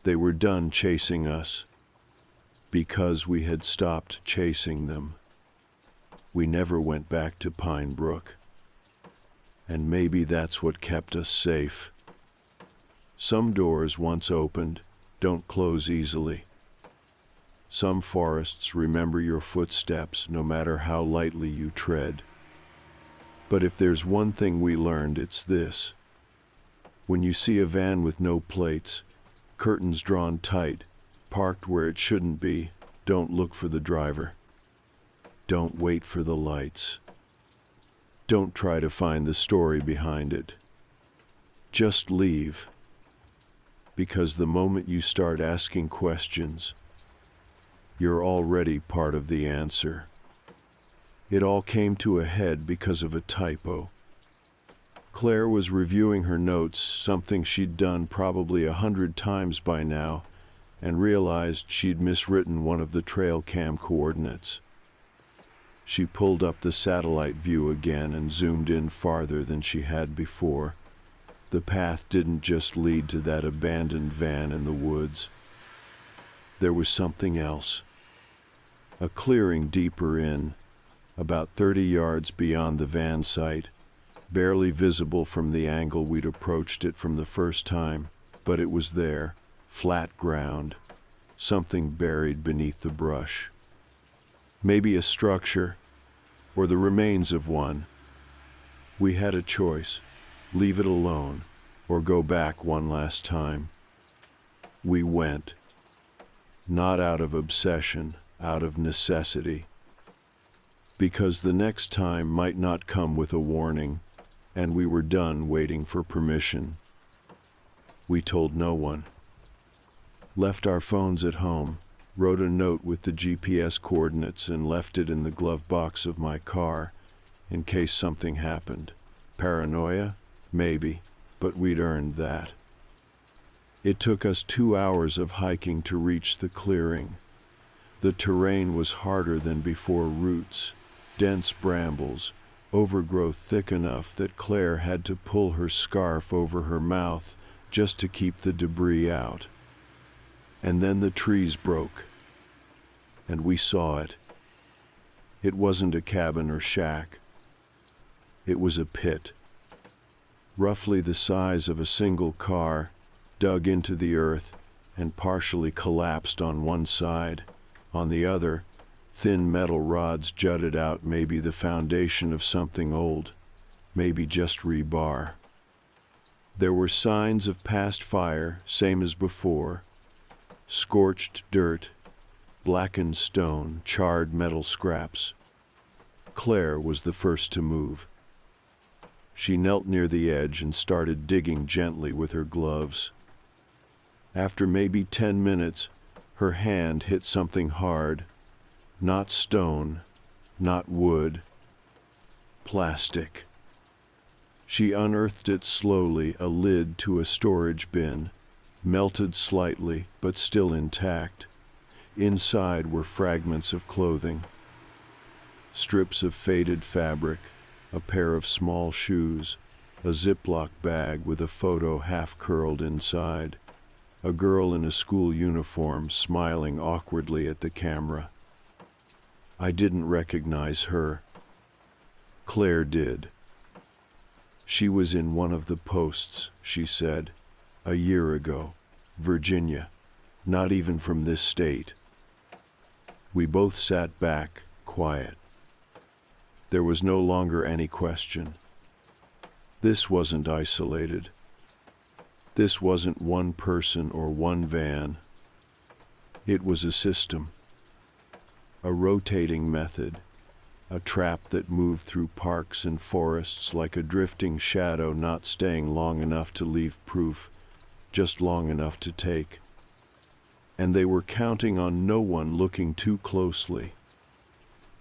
They were done chasing us because we had stopped chasing them. We never went back to Pine Brook. And maybe that's what kept us safe. Some doors, once opened, don't close easily. Some forests remember your footsteps no matter how lightly you tread. But if there's one thing we learned, it's this. When you see a van with no plates, curtains drawn tight, parked where it shouldn't be, don't look for the driver. Don't wait for the lights. Don't try to find the story behind it. Just leave. Because the moment you start asking questions, you're already part of the answer. It all came to a head because of a typo. Claire was reviewing her notes, something she'd done probably 100 times by now, and realized she'd miswritten one of the trail cam coordinates. She pulled up the satellite view again and zoomed in farther than she had before. The path didn't just lead to that abandoned van in the woods. There was something else. A clearing deeper in, about 30 yards beyond the van site, barely visible from the angle we'd approached it from the first time, but it was there, flat ground, something buried beneath the brush. Maybe a structure, or the remains of one. We had a choice. Leave it alone, or go back one last time. We went. Not out of obsession, out of necessity. Because the next time might not come with a warning, and we were done waiting for permission. We told no one. Left our phones at home, wrote a note with the GPS coordinates and left it in the glove box of my car in case something happened. Paranoia? Maybe, but we'd earned that. It took us 2 hours of hiking to reach the clearing. The terrain was harder than before. Roots, dense brambles, overgrowth thick enough that Claire had to pull her scarf over her mouth just to keep the debris out. And then the trees broke, and we saw it. It wasn't a cabin or shack. It was a pit, roughly the size of a single car, dug into the earth and partially collapsed on one side. On the other, thin metal rods jutted out, maybe the foundation of something old, maybe just rebar. There were signs of past fire, same as before. Scorched dirt, blackened stone, charred metal scraps. Claire was the first to move. She knelt near the edge and started digging gently with her gloves. After maybe 10 minutes, her hand hit something hard. Not stone, not wood. Plastic. She unearthed it slowly, a lid to a storage bin, melted slightly but still intact. Inside were fragments of clothing, strips of faded fabric, a pair of small shoes, a Ziploc bag with a photo half curled inside, a girl in a school uniform smiling awkwardly at the camera. I didn't recognize her. Claire did. She was in one of the posts, she said, a year ago, Virginia, not even from this state. We both sat back, quiet. There was no longer any question. This wasn't isolated. This wasn't one person or one van. It was a system, a rotating method, a trap that moved through parks and forests like a drifting shadow, not staying long enough to leave proof, just long enough to take. And they were counting on no one looking too closely.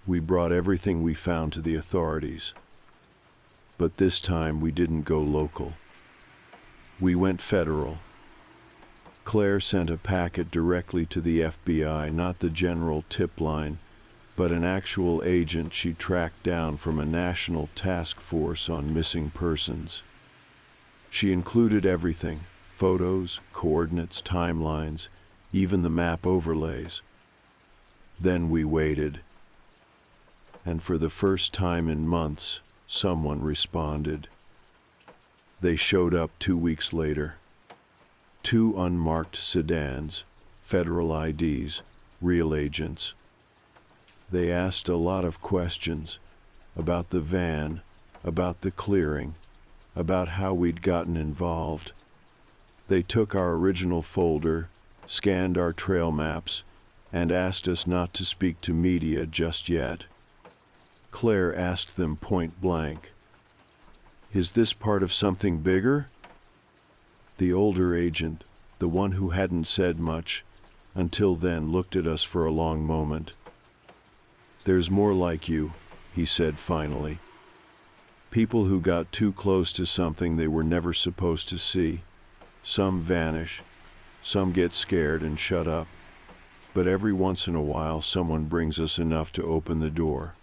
We brought everything we found to the authorities. But this time we didn't go local. We went federal. Claire sent a packet directly to the FBI, not the general tip line, but an actual agent she tracked down from a national task force on missing persons. She included everything: photos, coordinates, timelines, even the map overlays. Then we waited. And for the first time in months, someone responded. They showed up 2 weeks later. 2 unmarked sedans, federal IDs, real agents. They asked a lot of questions about the van, about the clearing, about how we'd gotten involved. They took our original folder, scanned our trail maps, and asked us not to speak to media just yet. Claire asked them point blank, "Is this part of something bigger?" The older agent, the one who hadn't said much until then, looked at us for a long moment. "There's more like you," he said finally. "People who got too close to something they were never supposed to see. Some vanish, some get scared and shut up, but every once in a while someone brings us enough to open the door."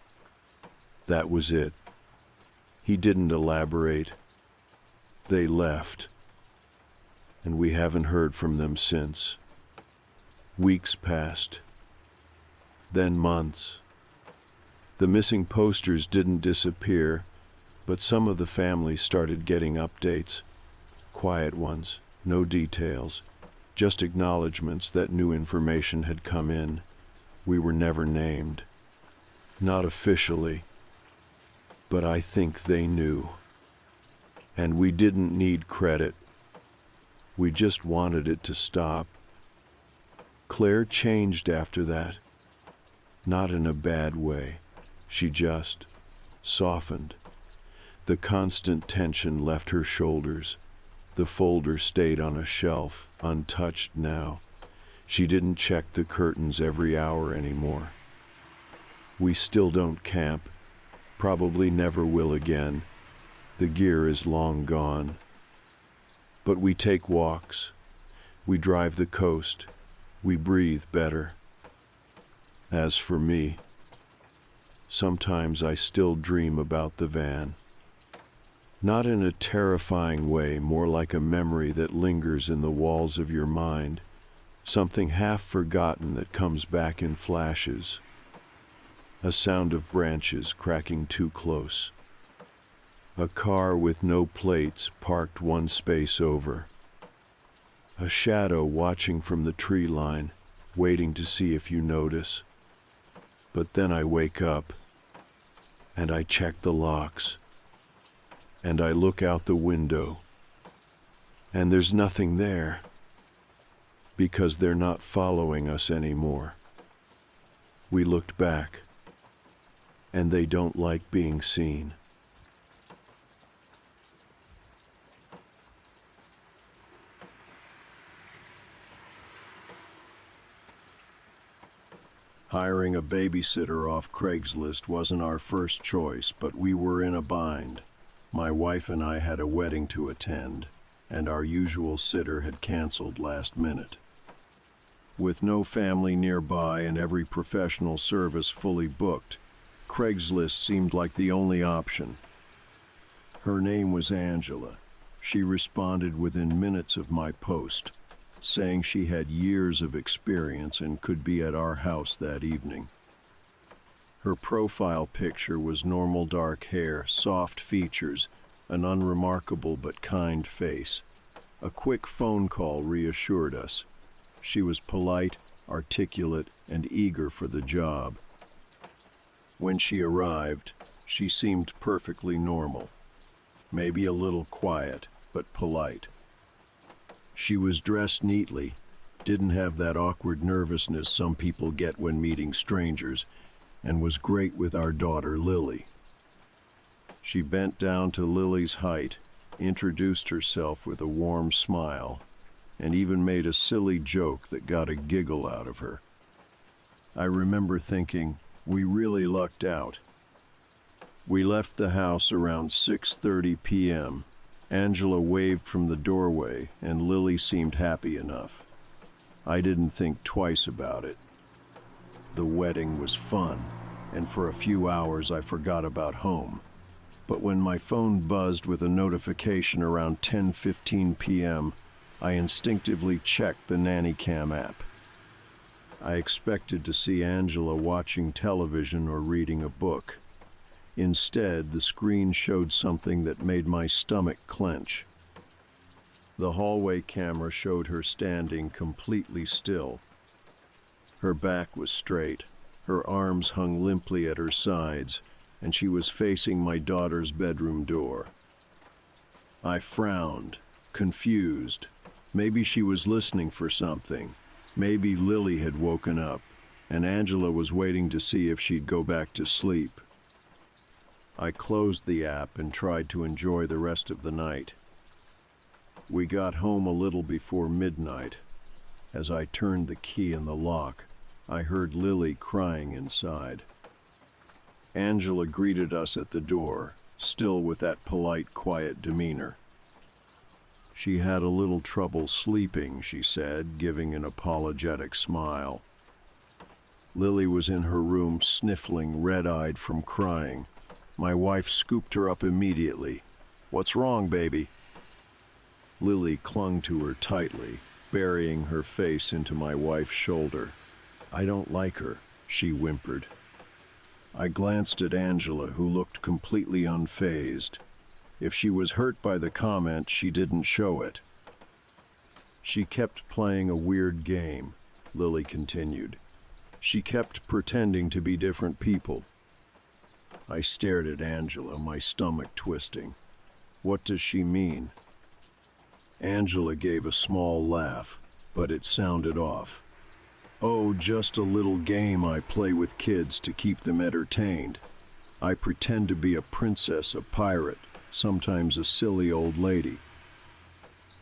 That was it. He didn't elaborate. They left, and we haven't heard from them since. Weeks passed, then months. The missing posters didn't disappear, but some of the families started getting updates. Quiet ones, no details, just acknowledgments that new information had come in. We were never named. Not officially, but I think they knew. And we didn't need credit. We just wanted it to stop. Claire changed after that. Not in a bad way. She just softened. The constant tension left her shoulders. The folder stayed on a shelf, untouched now. She didn't check the curtains every hour anymore. We still don't camp. Probably never will again. The gear is long gone. But we take walks. We drive the coast. We breathe better. As for me, sometimes I still dream about the van. Not in a terrifying way, more like a memory that lingers in the walls of your mind, something half forgotten that comes back in flashes. A sound of branches cracking too close. A car with no plates parked one space over. A shadow watching from the tree line, waiting to see if you notice. But then I wake up, and I check the locks, and I look out the window, and there's nothing there, because they're not following us anymore. We looked back, and they don't like being seen. Hiring a babysitter off Craigslist wasn't our first choice, but we were in a bind. My wife and I had a wedding to attend, and our usual sitter had canceled last minute. With no family nearby and every professional service fully booked, Craigslist seemed like the only option. Her name was Angela. She responded within minutes of my post, saying she had years of experience and could be at our house that evening. Her profile picture was normal dark hair, soft features, an unremarkable but kind face. A quick phone call reassured us. She was polite, articulate, and eager for the job. When she arrived, she seemed perfectly normal. Maybe a little quiet, but polite. She was dressed neatly, didn't have that awkward nervousness some people get when meeting strangers, and was great with our daughter Lily. She bent down to Lily's height, introduced herself with a warm smile, and even made a silly joke that got a giggle out of her. I remember thinking, we really lucked out. We left the house around 6:30 p.m. Angela waved from the doorway, and Lily seemed happy enough. I didn't think twice about it. The wedding was fun, and for a few hours I forgot about home. But when my phone buzzed with a notification around 10:15 p.m., I instinctively checked the nanny cam app. I expected to see Angela watching television or reading a book. Instead, the screen showed something that made my stomach clench. The hallway camera showed her standing completely still. Her back was straight, her arms hung limply at her sides, and she was facing my daughter's bedroom door. I frowned, confused. Maybe she was listening for something. Maybe Lily had woken up, and Angela was waiting to see if she'd go back to sleep. I closed the app and tried to enjoy the rest of the night. We got home a little before midnight. As I turned the key in the lock, I heard Lily crying inside. Angela greeted us at the door, still with that polite, quiet demeanor. She had a little trouble sleeping, she said, giving an apologetic smile. Lily was in her room, sniffling, red-eyed from crying. My wife scooped her up immediately. "What's wrong, baby?" Lily clung to her tightly, burying her face into my wife's shoulder. "I don't like her," she whimpered. I glanced at Angela, who looked completely unfazed. If she was hurt by the comment, she didn't show it. "She kept playing a weird game," Lily continued. "She kept pretending to be different people." I stared at Angela, my stomach twisting. What does she mean? Angela gave a small laugh, but it sounded off. "Oh, just a little game I play with kids to keep them entertained. I pretend to be a princess, a pirate, sometimes a silly old lady."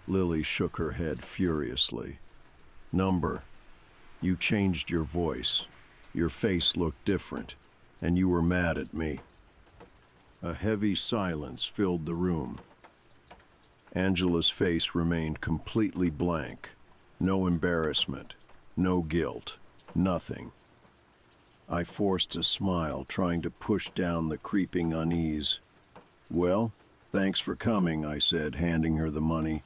Lily shook her head furiously. "Number, you changed your voice. Your face looked different, and you were mad at me." A heavy silence filled the room. Angela's face remained completely blank. No embarrassment, no guilt, nothing. I forced a smile, trying to push down the creeping unease. "Well, thanks for coming," I said, handing her the money.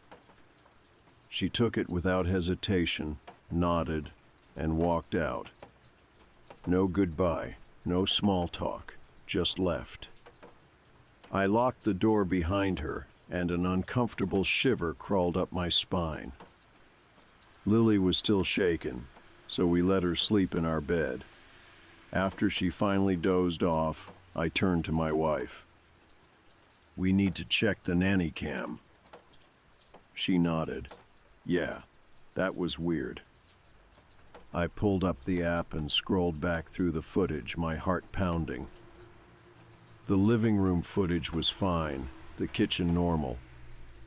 She took it without hesitation, nodded, and walked out. No goodbye, no small talk, just left. I locked the door behind her, and an uncomfortable shiver crawled up my spine. Lily was still shaken, so we let her sleep in our bed. After she finally dozed off, I turned to my wife. "We need to check the nanny cam." She nodded. "Yeah, that was weird." I pulled up the app and scrolled back through the footage, my heart pounding. The living room footage was fine, the kitchen normal.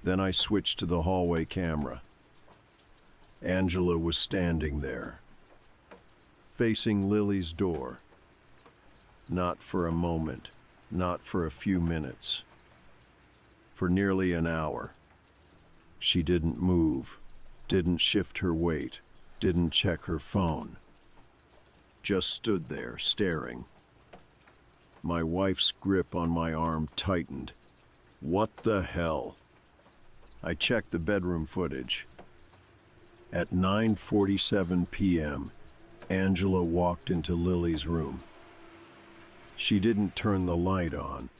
Then I switched to the hallway camera. Angela was standing there, facing Lily's door. Not for a moment, not for a few minutes. For nearly an hour. She didn't move, didn't shift her weight, didn't check her phone. Just stood there, staring. My wife's grip on my arm tightened. What the hell? I checked the bedroom footage. At 9:47 p.m., Angela walked into Lily's room. She didn't turn the light on.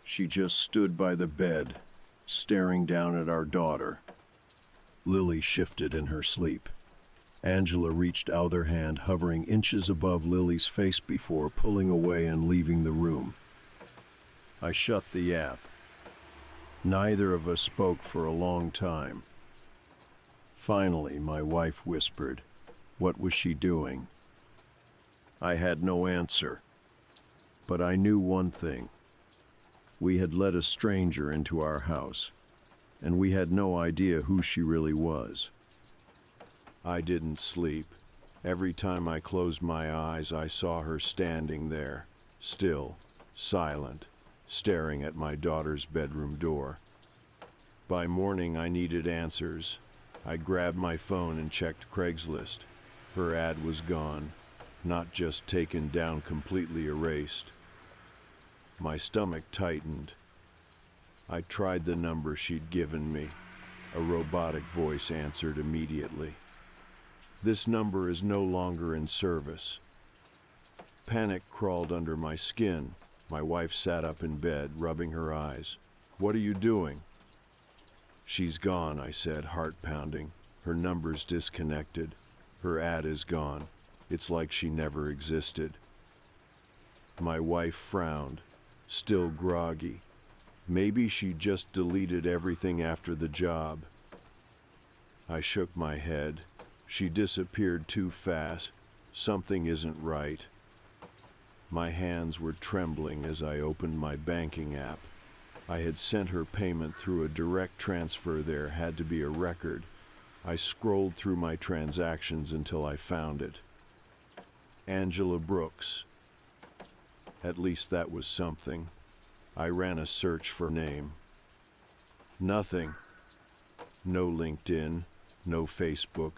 She just stood by the bed, staring down at our daughter. Lily shifted in her sleep. Angela reached out her hand, hovering inches above Lily's face before pulling away and leaving the room. I shut the app. Neither of us spoke for a long time. Finally, my wife whispered, "What was she doing?" I had no answer. But I knew one thing. We had let a stranger into our house, and we had no idea who she really was. I didn't sleep. Every time I closed my eyes, I saw her standing there, still, silent, staring at my daughter's bedroom door. By morning, I needed answers. I grabbed my phone and checked Craigslist. Her ad was gone, not just taken down, completely erased. My stomach tightened. I tried the number she'd given me. A robotic voice answered immediately. This number is no longer in service. Panic crawled under my skin. My wife sat up in bed, rubbing her eyes. What are you doing? She's gone, I said, heart pounding. Her number's disconnected. Her ad is gone. It's like she never existed. My wife frowned, still groggy. Maybe she just deleted everything after the job. I shook my head. She disappeared too fast. Something isn't right. My hands were trembling as I opened my banking app. I had sent her payment through a direct transfer. There had to be a record. I scrolled through my transactions until I found it. Angela Brooks. At least that was something. I ran a search for name. Nothing. No LinkedIn, no Facebook,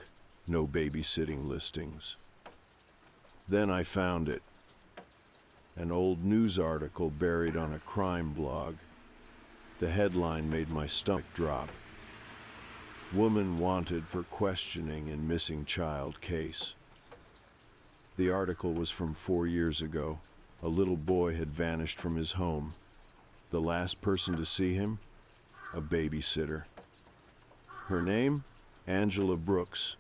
no babysitting listings. Then I found it. An old news article buried on a crime blog. The headline made my stomach drop. Woman wanted for questioning in missing child case. The article was from 4 years ago. A little boy had vanished from his home. The last person to see him? A babysitter. Her name? Angela Brooks.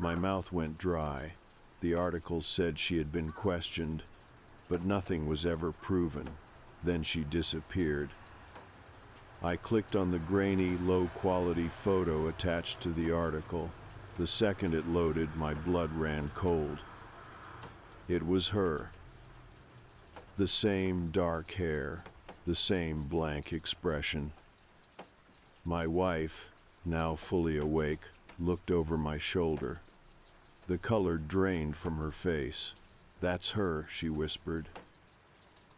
My mouth went dry. The article said she had been questioned, but nothing was ever proven. Then she disappeared. I clicked on the grainy, low-quality photo attached to the article. The second it loaded, my blood ran cold. It was her. The same dark hair, the same blank expression. My wife, now fully awake, looked over my shoulder. The color drained from her face. "That's her," she whispered.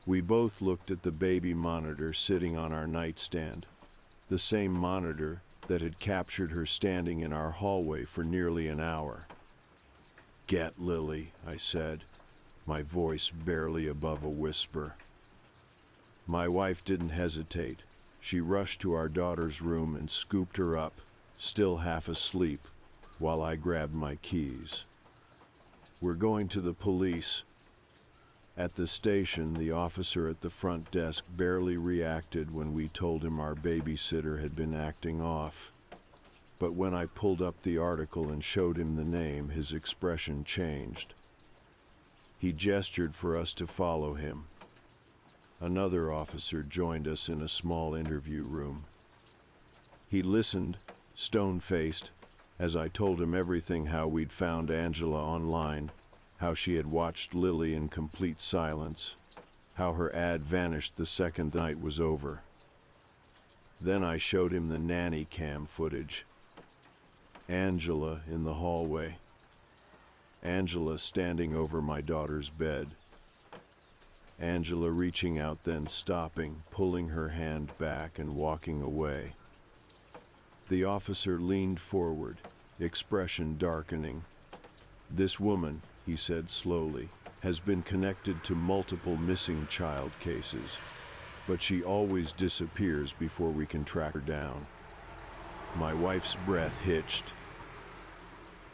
We both looked at the baby monitor sitting on our nightstand, the same monitor that had captured her standing in our hallway for nearly an hour. "Get Lily," I said, my voice barely above a whisper. My wife didn't hesitate. She rushed to our daughter's room and scooped her up, still half asleep, while I grabbed my keys. "We're going to the police." At the station, the officer at the front desk barely reacted when we told him our babysitter had been acting off. But when I pulled up the article and showed him the name, his expression changed. He gestured for us to follow him. Another officer joined us in a small interview room. He listened, stone-faced, as I told him everything: how we'd found Angela online, how she had watched Lily in complete silence, how her ad vanished the second the night was over. Then I showed him the nanny cam footage. Angela in the hallway. Angela standing over my daughter's bed. Angela reaching out, then stopping, pulling her hand back and walking away. The officer leaned forward, expression darkening. "This woman," he said slowly, "has been connected to multiple missing child cases, but she always disappears before we can track her down." My wife's breath hitched.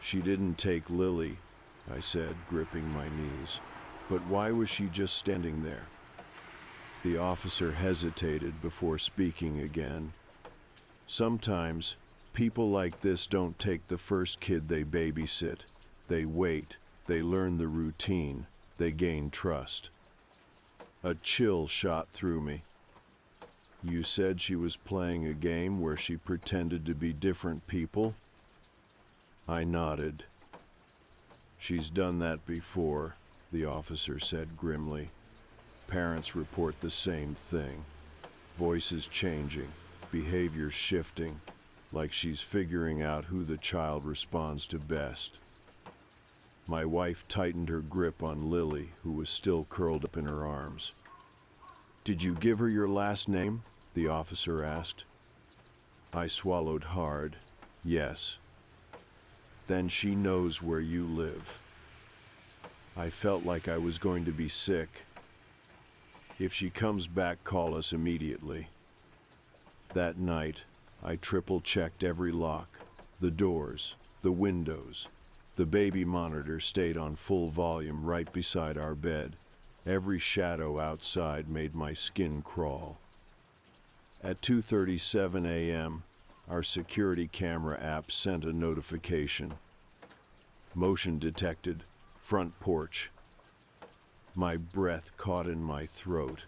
"She didn't take Lily," I said, gripping my knees. "But why was she just standing there?" The officer hesitated before speaking again. "Sometimes people like this don't take the first kid they babysit. They wait, they learn the routine, they gain trust." A chill shot through me. "You said she was playing a game where she pretended to be different people?" I nodded. "She's done that before. the officer said grimly. Parents report the same thing. Voices changing, behavior shifting, like she's figuring out who the child responds to best. My wife tightened her grip on Lily, who was still curled up in her arms. "Did you give her your last name?" the officer asked. I swallowed hard. Yes. "Then she knows where you live." I felt like I was going to be sick. "If she comes back, call us immediately." That night, I triple-checked every lock, the doors, the windows. The baby monitor stayed on full volume right beside our bed. Every shadow outside made my skin crawl. At 2:37 a.m., our security camera app sent a notification. Motion detected, front porch. My breath caught in my throat.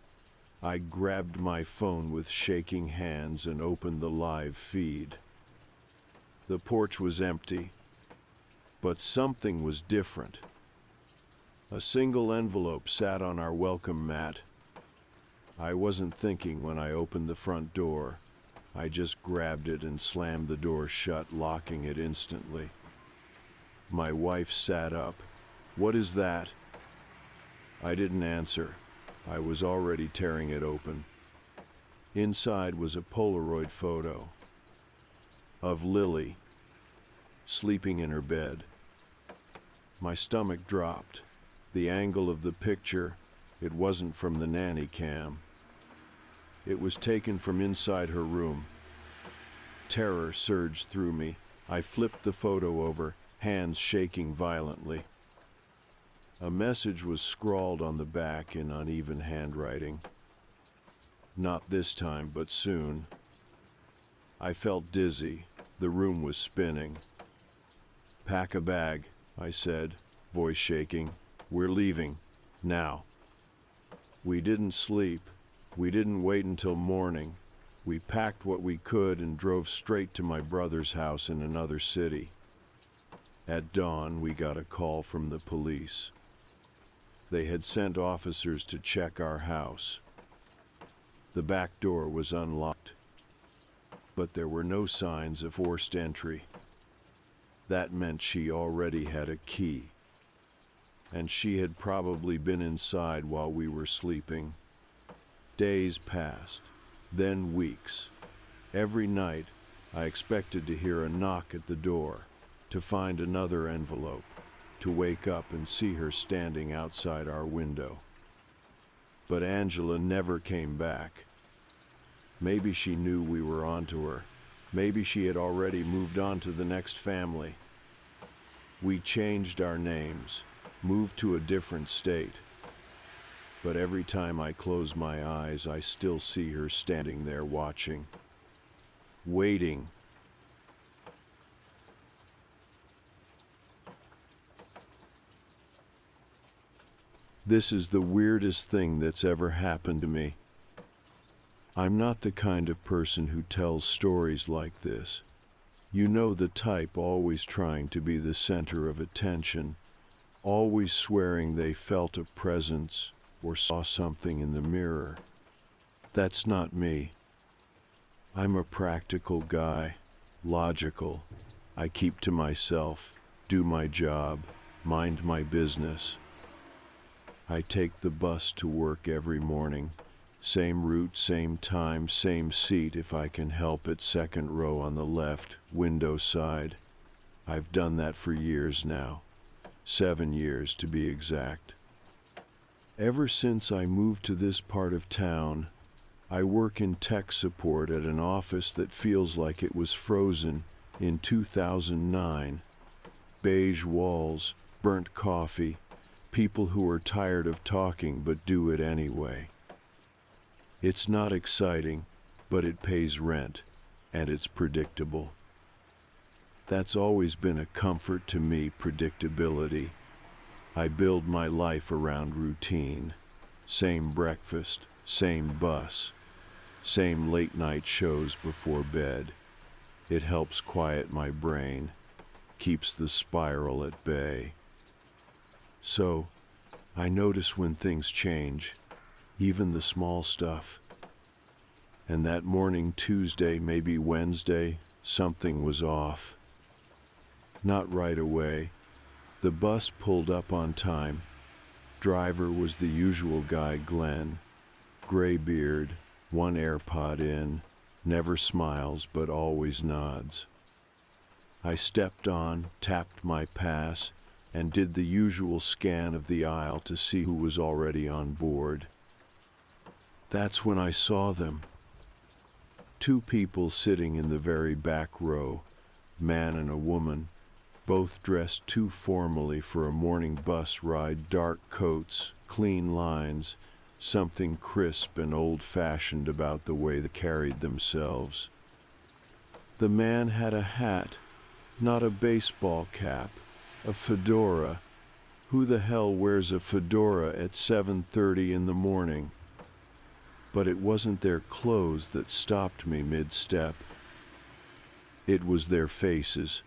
I grabbed my phone with shaking hands and opened the live feed. The porch was empty, but something was different. A single envelope sat on our welcome mat. I wasn't thinking when I opened the front door. I just grabbed it and slammed the door shut, locking it instantly. My wife sat up. "What is that?" I didn't answer. I was already tearing it open. Inside was a Polaroid photo of Lily, sleeping in her bed. My stomach dropped. The angle of the picture, it wasn't from the nanny cam. It was taken from inside her room. Terror surged through me. I flipped the photo over, hands shaking violently. A message was scrawled on the back in uneven handwriting. "Not this time, but soon." I felt dizzy. The room was spinning. "Pack a bag," I said, voice shaking. "We're leaving. Now." We didn't sleep. We didn't wait until morning. We packed what we could and drove straight to my brother's house in another city. At dawn, we got a call from the police. They had sent officers to check our house. The back door was unlocked, but there were no signs of forced entry. That meant she already had a key, and she had probably been inside while we were sleeping. Days passed, then weeks. Every night, I expected to hear a knock at the door, to find another envelope, to wake up and see her standing outside our window. But Angela never came back. Maybe she knew we were onto her. Maybe she had already moved on to the next family. We changed our names, moved to a different state. But every time I close my eyes, I still see her standing there watching, waiting. This is the weirdest thing that's ever happened to me. I'm not the kind of person who tells stories like this. You know the type, always trying to be the center of attention, always swearing they felt a presence or saw something in the mirror. That's not me. I'm a practical guy, logical. I keep to myself, do my job, mind my business. I take the bus to work every morning. Same route, same time, same seat if I can help it, second row on the left, window side. I've done that for years now. 7 years to be exact. Ever since I moved to this part of town, I work in tech support at an office that feels like it was frozen in 2009. Beige walls, burnt coffee, people who are tired of talking but do it anyway. It's not exciting, but it pays rent, and it's predictable. That's always been a comfort to me, predictability. I build my life around routine. Same breakfast, same bus, same late-night shows before bed. It helps quiet my brain, keeps the spiral at bay. So, I notice when things change, even the small stuff. And that morning, Tuesday, maybe Wednesday, something was off. Not right away. The bus pulled up on time. Driver was the usual guy, Glenn. Gray beard, one AirPod in, never smiles but always nods. I stepped on, tapped my pass, and did the usual scan of the aisle to see who was already on board. That's when I saw them. Two people sitting in the very back row, man and a woman, both dressed too formally for a morning bus ride, dark coats, clean lines, something crisp and old-fashioned about the way they carried themselves. The man had a hat, not a baseball cap, a fedora. Who the hell wears a fedora at 7:30 in the morning? But it wasn't their clothes that stopped me mid-step. It was their faces,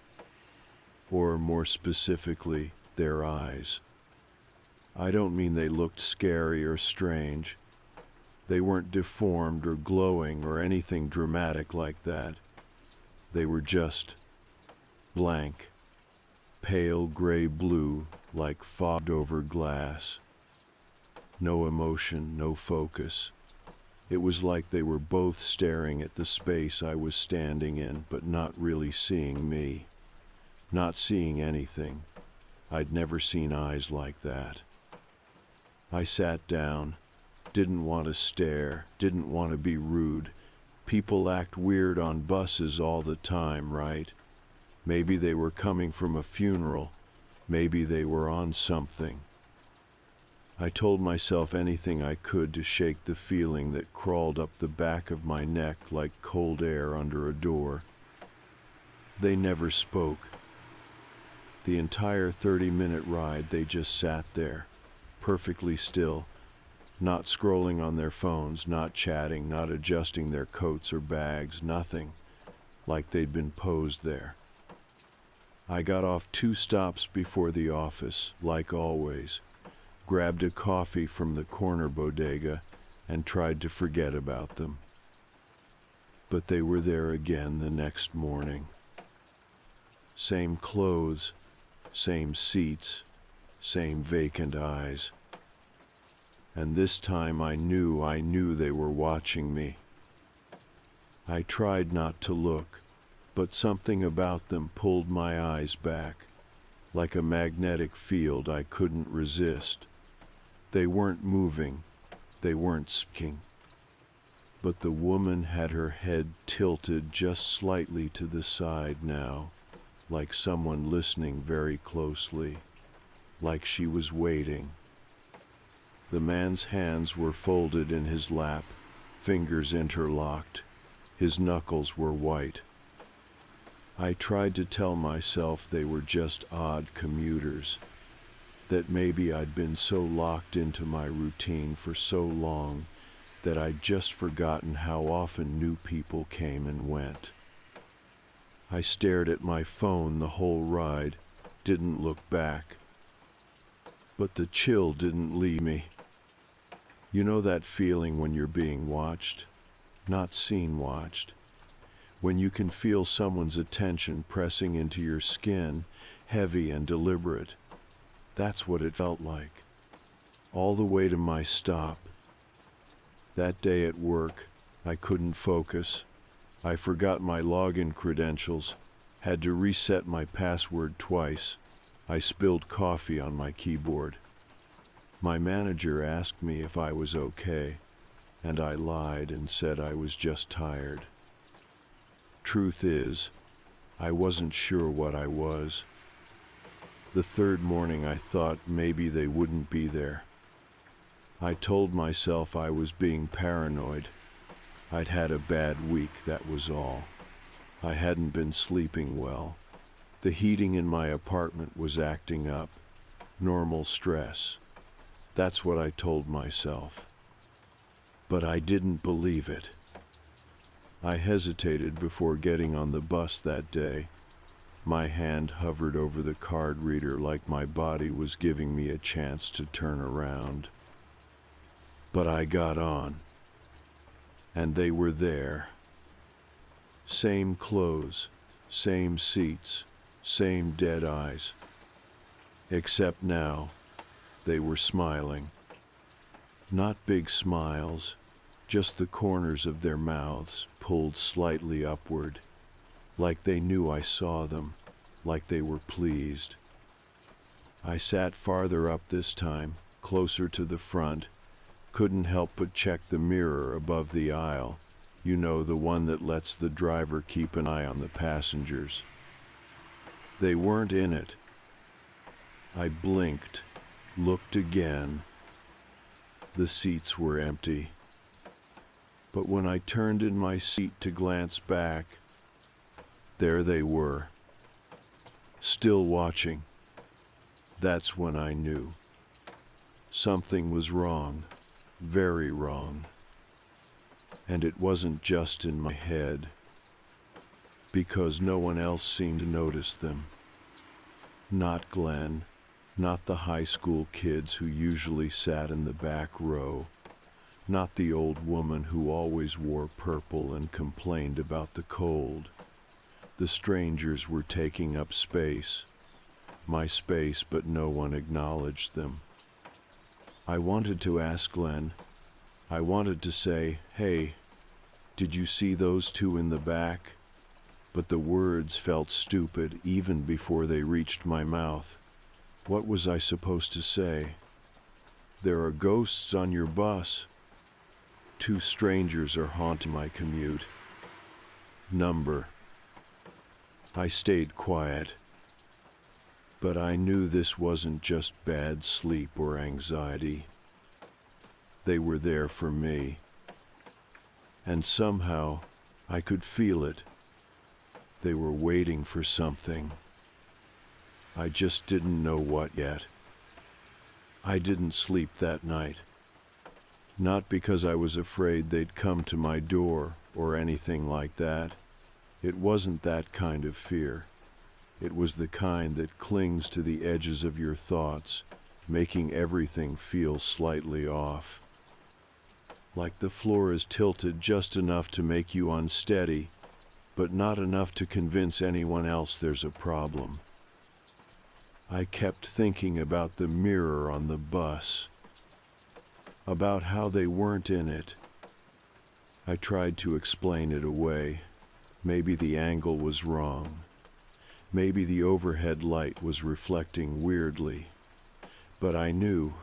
or more specifically, their eyes. I don't mean they looked scary or strange. They weren't deformed or glowing or anything dramatic like that. They were just blank, pale gray blue like fogged over glass. No emotion, no focus. It was like they were both staring at the space I was standing in, but not really seeing me. Not seeing anything. I'd never seen eyes like that. I sat down, didn't want to stare, didn't want to be rude. People act weird on buses all the time, right? Maybe they were coming from a funeral. Maybe they were on something. I told myself anything I could to shake the feeling that crawled up the back of my neck like cold air under a door. They never spoke. The entire 30-minute ride, they just sat there, perfectly still, not scrolling on their phones, not chatting, not adjusting their coats or bags, nothing, like they'd been posed there. I got off 2 stops before the office, like always, grabbed a coffee from the corner bodega, and tried to forget about them. But they were there again the next morning. Same clothes, same seats, same vacant eyes. And this time I knew they were watching me. I tried not to look, but something about them pulled my eyes back, like a magnetic field I couldn't resist. They weren't moving, they weren't speaking. But the woman had her head tilted just slightly to the side now, like someone listening very closely, like she was waiting. The man's hands were folded in his lap, fingers interlocked. His knuckles were white. I tried to tell myself they were just odd commuters, that maybe I'd been so locked into my routine for so long that I'd just forgotten how often new people came and went. I stared at my phone the whole ride, didn't look back. But the chill didn't leave me. You know that feeling when you're being watched, not seen watched? When you can feel someone's attention pressing into your skin, heavy and deliberate. That's what it felt like. All the way to my stop. That day at work, I couldn't focus. I forgot my login credentials, had to reset my password twice. I spilled coffee on my keyboard. My manager asked me if I was okay, and I lied and said I was just tired. Truth is, I wasn't sure what I was. The third morning I thought maybe they wouldn't be there. I told myself I was being paranoid. I'd had a bad week, that was all. I hadn't been sleeping well. The heating in my apartment was acting up. Normal stress. That's what I told myself. But I didn't believe it. I hesitated before getting on the bus that day. My hand hovered over the card reader like my body was giving me a chance to turn around. But I got on, and they were there. Same clothes, same seats, same dead eyes. Except now, they were smiling. Not big smiles, just the corners of their mouths pulled slightly upward, like they knew I saw them, like they were pleased. I sat farther up this time, closer to the front, couldn't help but check the mirror above the aisle, you know, the one that lets the driver keep an eye on the passengers. They weren't in it. I blinked, looked again. The seats were empty. But when I turned in my seat to glance back, there they were, still watching. That's when I knew. Something was wrong, very wrong. And it wasn't just in my head, because no one else seemed to notice them. Not Glenn, not the high school kids who usually sat in the back row, not the old woman who always wore purple and complained about the cold. The strangers were taking up space, my space, but no one acknowledged them. I wanted to ask Glenn. I wanted to say, "Hey, did you see those two in the back?" But the words felt stupid even before they reached my mouth. What was I supposed to say? "There are ghosts on your bus. Two strangers are haunting my commute." Number. I stayed quiet. But I knew this wasn't just bad sleep or anxiety. They were there for me. And somehow, I could feel it. They were waiting for something. I just didn't know what yet. I didn't sleep that night. Not because I was afraid they'd come to my door or anything like that. It wasn't that kind of fear. It was the kind that clings to the edges of your thoughts, making everything feel slightly off. Like the floor is tilted just enough to make you unsteady, but not enough to convince anyone else there's a problem. I kept thinking about the mirror on the bus, about how they weren't in it. I tried to explain it away. Maybe the angle was wrong. Maybe the overhead light was reflecting weirdly. But I knew.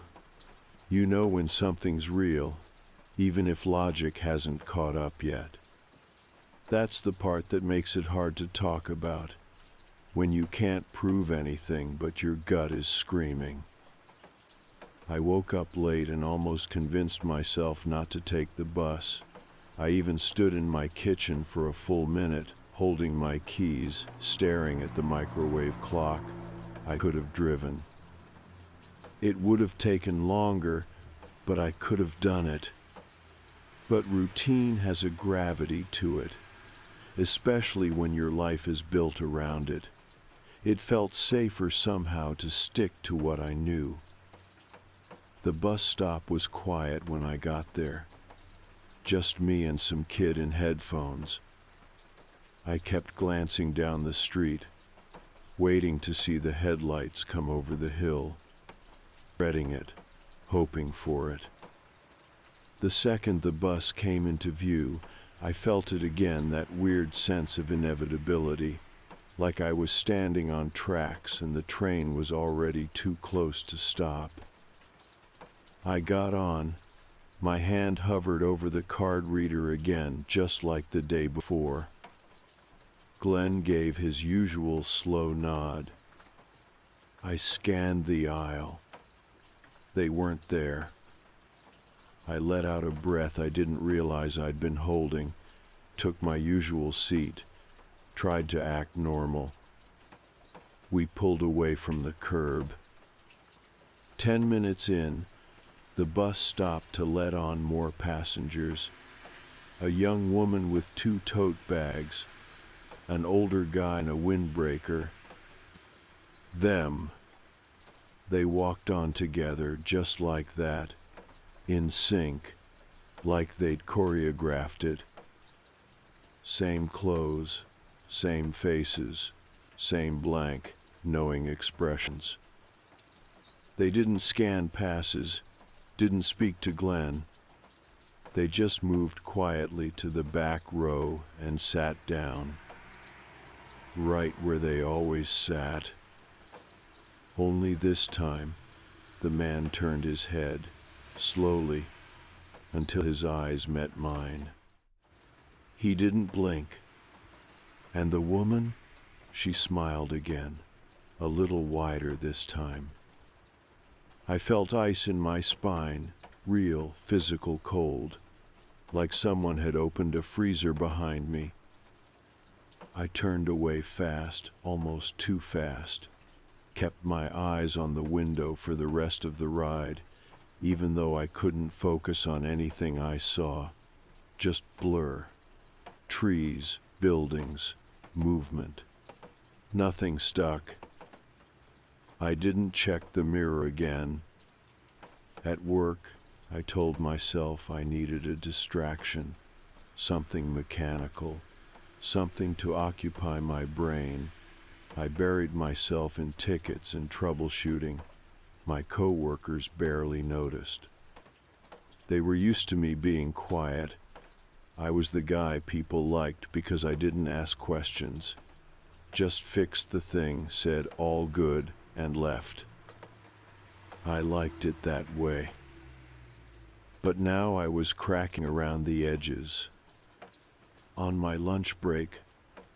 You know when something's real, even if logic hasn't caught up yet. That's the part that makes it hard to talk about, when you can't prove anything but your gut is screaming. I woke up late and almost convinced myself not to take the bus. I even stood in my kitchen for a full minute, holding my keys, staring at the microwave clock. I could have driven. It would have taken longer, but I could have done it. But routine has a gravity to it, especially when your life is built around it. It felt safer somehow to stick to what I knew. The bus stop was quiet when I got there. Just me and some kid in headphones. I kept glancing down the street, waiting to see the headlights come over the hill, dreading it, hoping for it. The second the bus came into view, I felt it again, that weird sense of inevitability, like I was standing on tracks and the train was already too close to stop. I got on. My hand hovered over the card reader again, just like the day before. Glenn gave his usual slow nod. I scanned the aisle. They weren't there. I let out a breath I didn't realize I'd been holding, took my usual seat, tried to act normal. We pulled away from the curb. 10 minutes in, the bus stopped to let on more passengers. A young woman with 2 tote bags, an older guy in a windbreaker. Them. They walked on together just like that, in sync, like they'd choreographed it. Same clothes, same faces, same blank, knowing expressions. They didn't scan passes, didn't speak to Glenn. They just moved quietly to the back row and sat down, right where they always sat. Only this time, the man turned his head, slowly, until his eyes met mine. He didn't blink. And the woman, she smiled again, a little wider this time. I felt ice in my spine, real, physical cold, like someone had opened a freezer behind me. I turned away fast, almost too fast. Kept my eyes on the window for the rest of the ride, even though I couldn't focus on anything I saw. Just blur. Trees, buildings, movement. Nothing stuck. I didn't check the mirror again. At work, I told myself I needed a distraction, something mechanical, something to occupy my brain. I buried myself in tickets and troubleshooting. My coworkers barely noticed. They were used to me being quiet. I was the guy people liked because I didn't ask questions. Just fixed the thing, said all good, and left. I liked it that way. But now I was cracking around the edges. On my lunch break,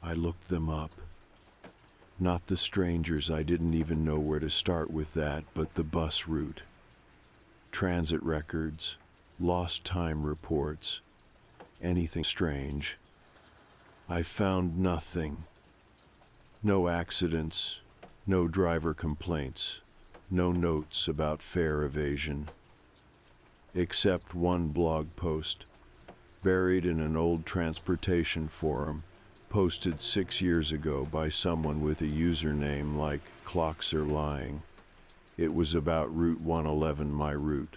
I looked them up. Not the strangers, I didn't even know where to start with that, but the bus route. Transit records, lost time reports, anything strange. I found nothing. No accidents, no driver complaints, no notes about fare evasion. Except one blog post, buried in an old transportation forum, posted 6 years ago by someone with a username like Clocks Are Lying. It was about Route 111, my route.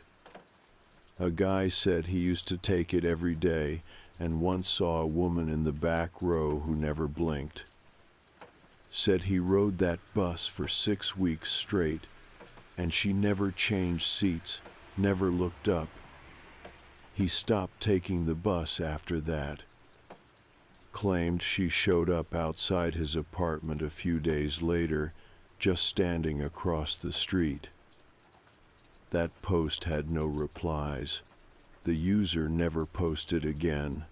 A guy said he used to take it every day and once saw a woman in the back row who never blinked. Said he rode that bus for 6 weeks straight and she never changed seats, never looked up. He stopped taking the bus after that. Claimed she showed up outside his apartment a few days later, just standing across the street. That post had no replies. The user never posted again.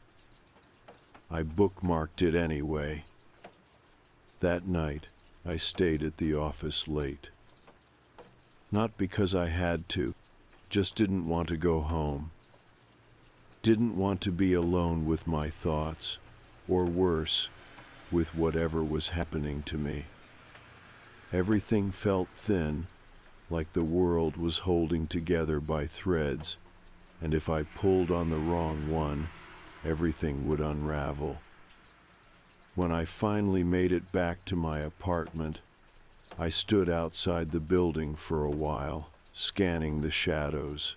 I bookmarked it anyway. That night, I stayed at the office late. Not because I had to, just didn't want to go home. Didn't want to be alone with my thoughts. Or worse, with whatever was happening to me. Everything felt thin, like the world was holding together by threads, and if I pulled on the wrong one, everything would unravel. When I finally made it back to my apartment, I stood outside the building for a while, scanning the shadows.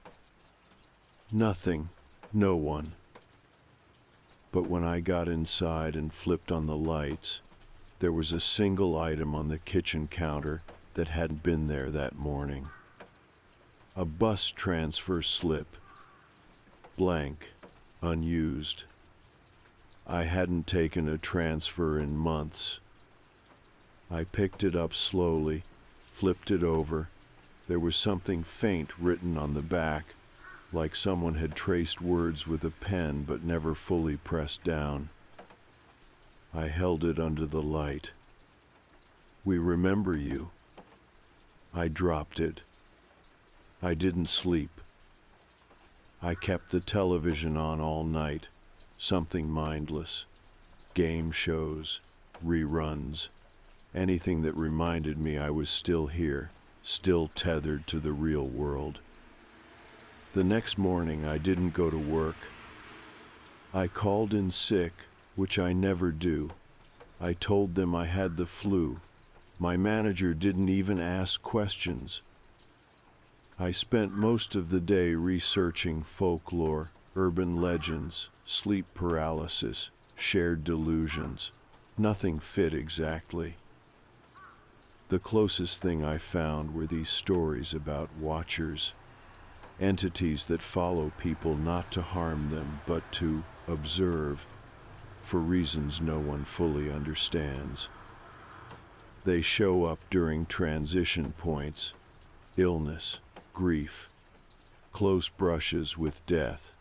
Nothing, no one. But when I got inside and flipped on the lights, there was a single item on the kitchen counter that hadn't been there that morning. A bus transfer slip. Blank, unused. I hadn't taken a transfer in months. I picked it up slowly, flipped it over. There was something faint written on the back, like someone had traced words with a pen but never fully pressed down. I held it under the light. "We remember you." I dropped it. I didn't sleep. I kept the television on all night, something mindless. Game shows, reruns, anything that reminded me I was still here, still tethered to the real world. The next morning I didn't go to work. I called in sick, which I never do. I told them I had the flu. My manager didn't even ask questions. I spent most of the day researching folklore, urban legends, sleep paralysis, shared delusions. Nothing fit exactly. The closest thing I found were these stories about watchers, entities that follow people not to harm them, but to observe, for reasons no one fully understands. They show up during transition points, illness, grief, close brushes with death.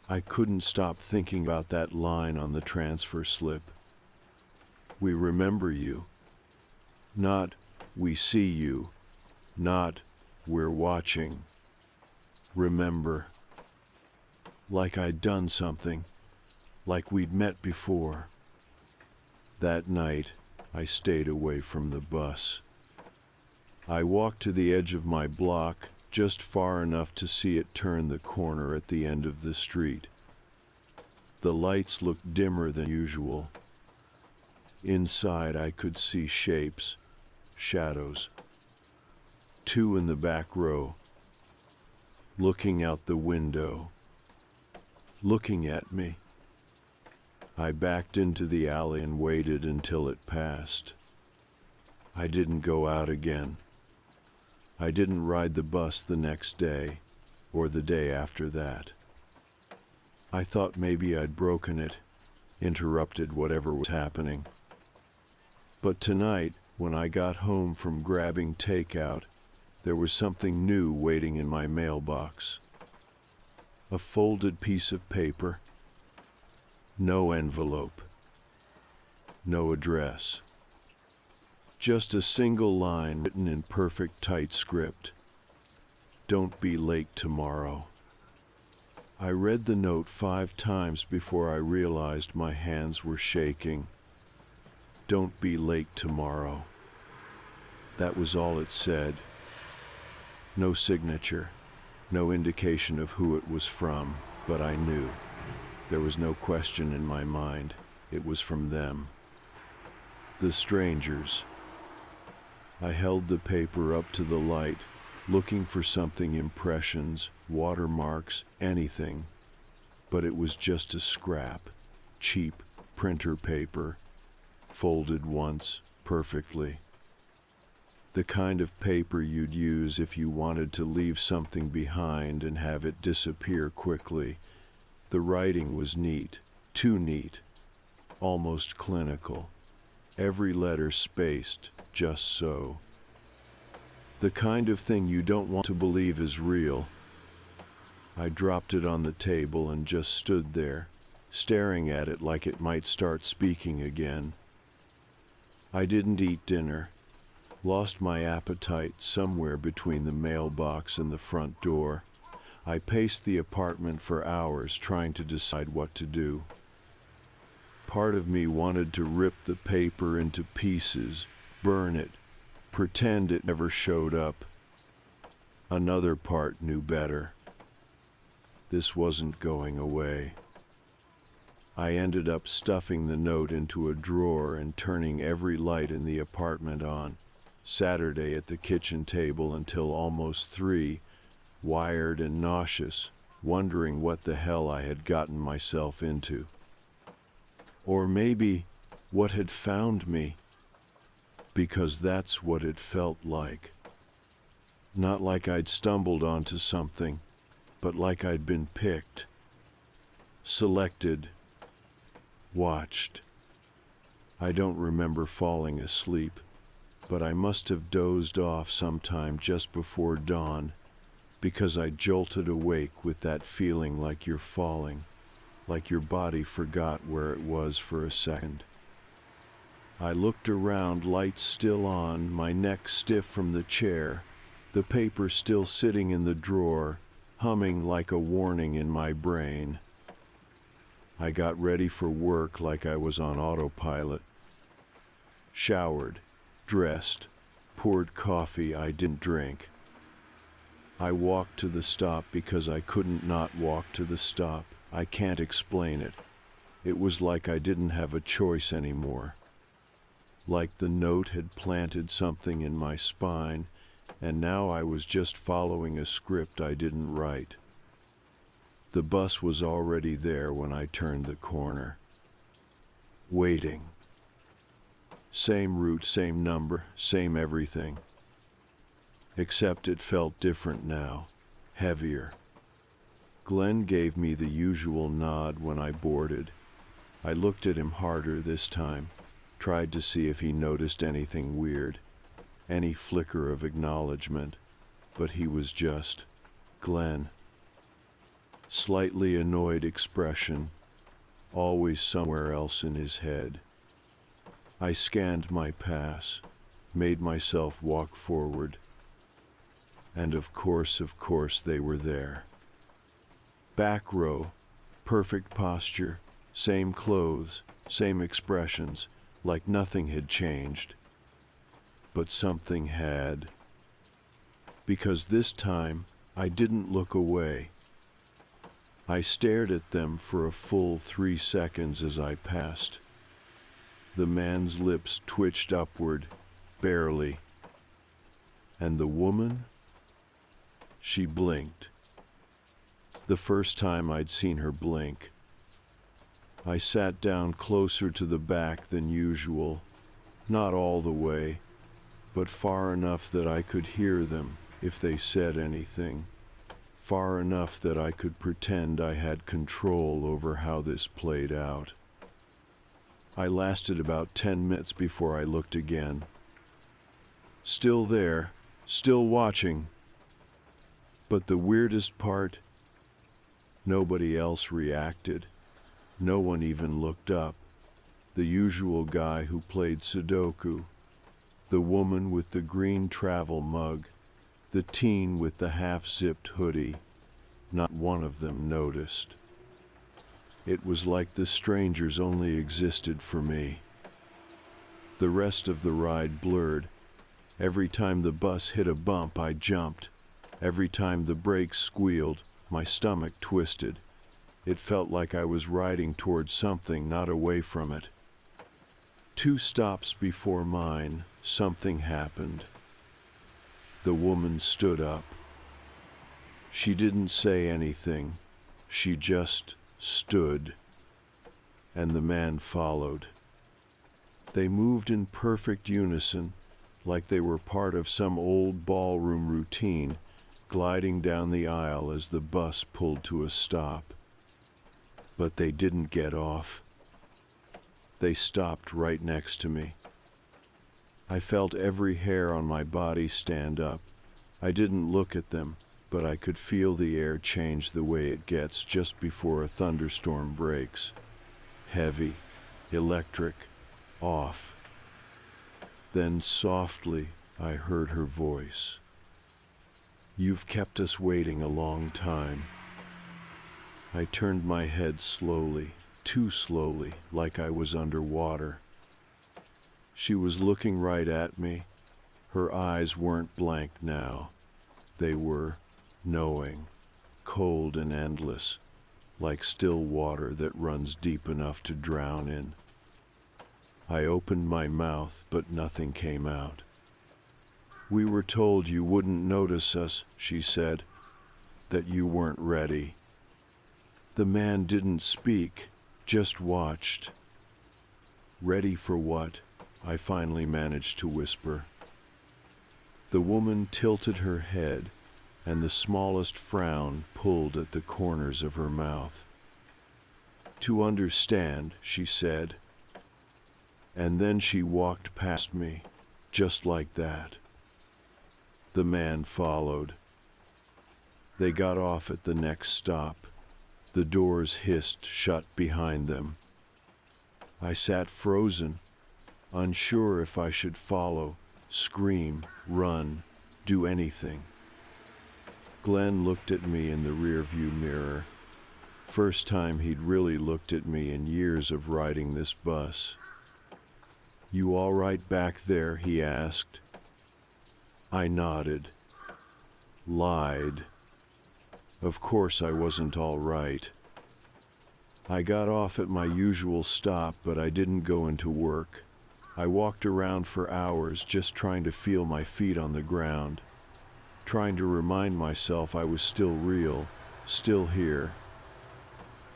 I couldn't stop thinking about that line on the transfer slip. We remember you. Not, we see you. Not, we're watching. Remember. Like I'd done something. Like we'd met before. That night, I stayed away from the bus. I walked to the edge of my block, just far enough to see it turn the corner at the end of the street. The lights looked dimmer than usual. Inside I could see shapes, shadows. 2 in the back row, looking out the window, looking at me. I backed into the alley and waited until it passed. I didn't go out again. I didn't ride the bus the next day, or the day after that. I thought maybe I'd broken it, interrupted whatever was happening. But tonight, when I got home from grabbing takeout, there was something new waiting in my mailbox. A folded piece of paper. No envelope. No address. Just a single line written in perfect tight script. Don't be late tomorrow. I read the note 5 times before I realized my hands were shaking. Don't be late tomorrow. That was all it said. No signature, no indication of who it was from, but I knew. There was no question in my mind. It was from them. The strangers. I held the paper up to the light, looking for something, impressions, watermarks, anything. But it was just a scrap, cheap printer paper, folded once, perfectly. The kind of paper you'd use if you wanted to leave something behind and have it disappear quickly. The writing was neat, too neat, almost clinical. Every letter spaced, just so. The kind of thing you don't want to believe is real. I dropped it on the table and just stood there, staring at it like it might start speaking again. I didn't eat dinner, lost my appetite somewhere between the mailbox and the front door. I paced the apartment for hours trying to decide what to do. Part of me wanted to rip the paper into pieces, burn it, pretend it never showed up. Another part knew better. This wasn't going away. I ended up stuffing the note into a drawer and turning every light in the apartment on. Saturday at the kitchen table until almost 3, wired and nauseous, wondering what the hell I had gotten myself into. Or maybe what had found me, because that's what it felt like. Not like I'd stumbled onto something, but like I'd been picked, selected, watched. I don't remember falling asleep, but I must have dozed off sometime just before dawn, because I jolted awake with that feeling like you're falling, like your body forgot where it was for a second. I looked around, lights still on, my neck stiff from the chair, the paper still sitting in the drawer, humming like a warning in my brain. I got ready for work like I was on autopilot. Showered, dressed, poured coffee I didn't drink. I walked to the stop because I couldn't not walk to the stop. I can't explain it. It was like I didn't have a choice anymore. Like the note had planted something in my spine, and now I was just following a script I didn't write. The bus was already there when I turned the corner. Waiting. Same route, same number, same everything. Except it felt different now, heavier. Glenn gave me the usual nod when I boarded. I looked at him harder this time, tried to see if he noticed anything weird, any flicker of acknowledgement, but he was just Glenn. Slightly annoyed expression, always somewhere else in his head. I scanned my pass, made myself walk forward, and of course they were there. Back row, perfect posture, same clothes, same expressions, like nothing had changed. But something had. Because this time, I didn't look away. I stared at them for a full 3 seconds as I passed. The man's lips twitched upward, barely. And the woman? She blinked. The first time I'd seen her blink. I sat down closer to the back than usual, not all the way, but far enough that I could hear them if they said anything, far enough that I could pretend I had control over how this played out. I lasted about 10 minutes before I looked again. Still there, still watching. But the weirdest part, nobody else reacted. No one even looked up. The usual guy who played Sudoku, the woman with the green travel mug, the teen with the half-zipped hoodie, not one of them noticed. It was like the strangers only existed for me. The rest of the ride blurred. Every time the bus hit a bump, I jumped. Every time the brakes squealed, my stomach twisted. It felt like I was riding towards something, not away from it. 2 stops before mine, something happened. The woman stood up. She didn't say anything. She just stood. And the man followed. They moved in perfect unison, like they were part of some old ballroom routine, gliding down the aisle as the bus pulled to a stop. But they didn't get off. They stopped right next to me. I felt every hair on my body stand up. I didn't look at them, but I could feel the air change the way it gets just before a thunderstorm breaks. Heavy, electric, off. Then softly, I heard her voice. "You've kept us waiting a long time." I turned my head slowly, too slowly, like I was underwater. She was looking right at me. Her eyes weren't blank now. They were knowing, cold and endless, like still water that runs deep enough to drown in. I opened my mouth, but nothing came out. "We were told you wouldn't notice us," she said, "that you weren't ready." The man didn't speak, just watched. "Ready for what?" I finally managed to whisper. The woman tilted her head, and the smallest frown pulled at the corners of her mouth. "To understand," she said. And then she walked past me, just like that. The man followed. They got off at the next stop. The doors hissed shut behind them. I sat frozen, unsure if I should follow, scream, run, do anything. Glenn looked at me in the rearview mirror. First time he'd really looked at me in years of riding this bus. "You all right back there?" he asked. I nodded. Lied. Of course I wasn't all right. I got off at my usual stop, but I didn't go into work. I walked around for hours just trying to feel my feet on the ground, trying to remind myself I was still real, still here.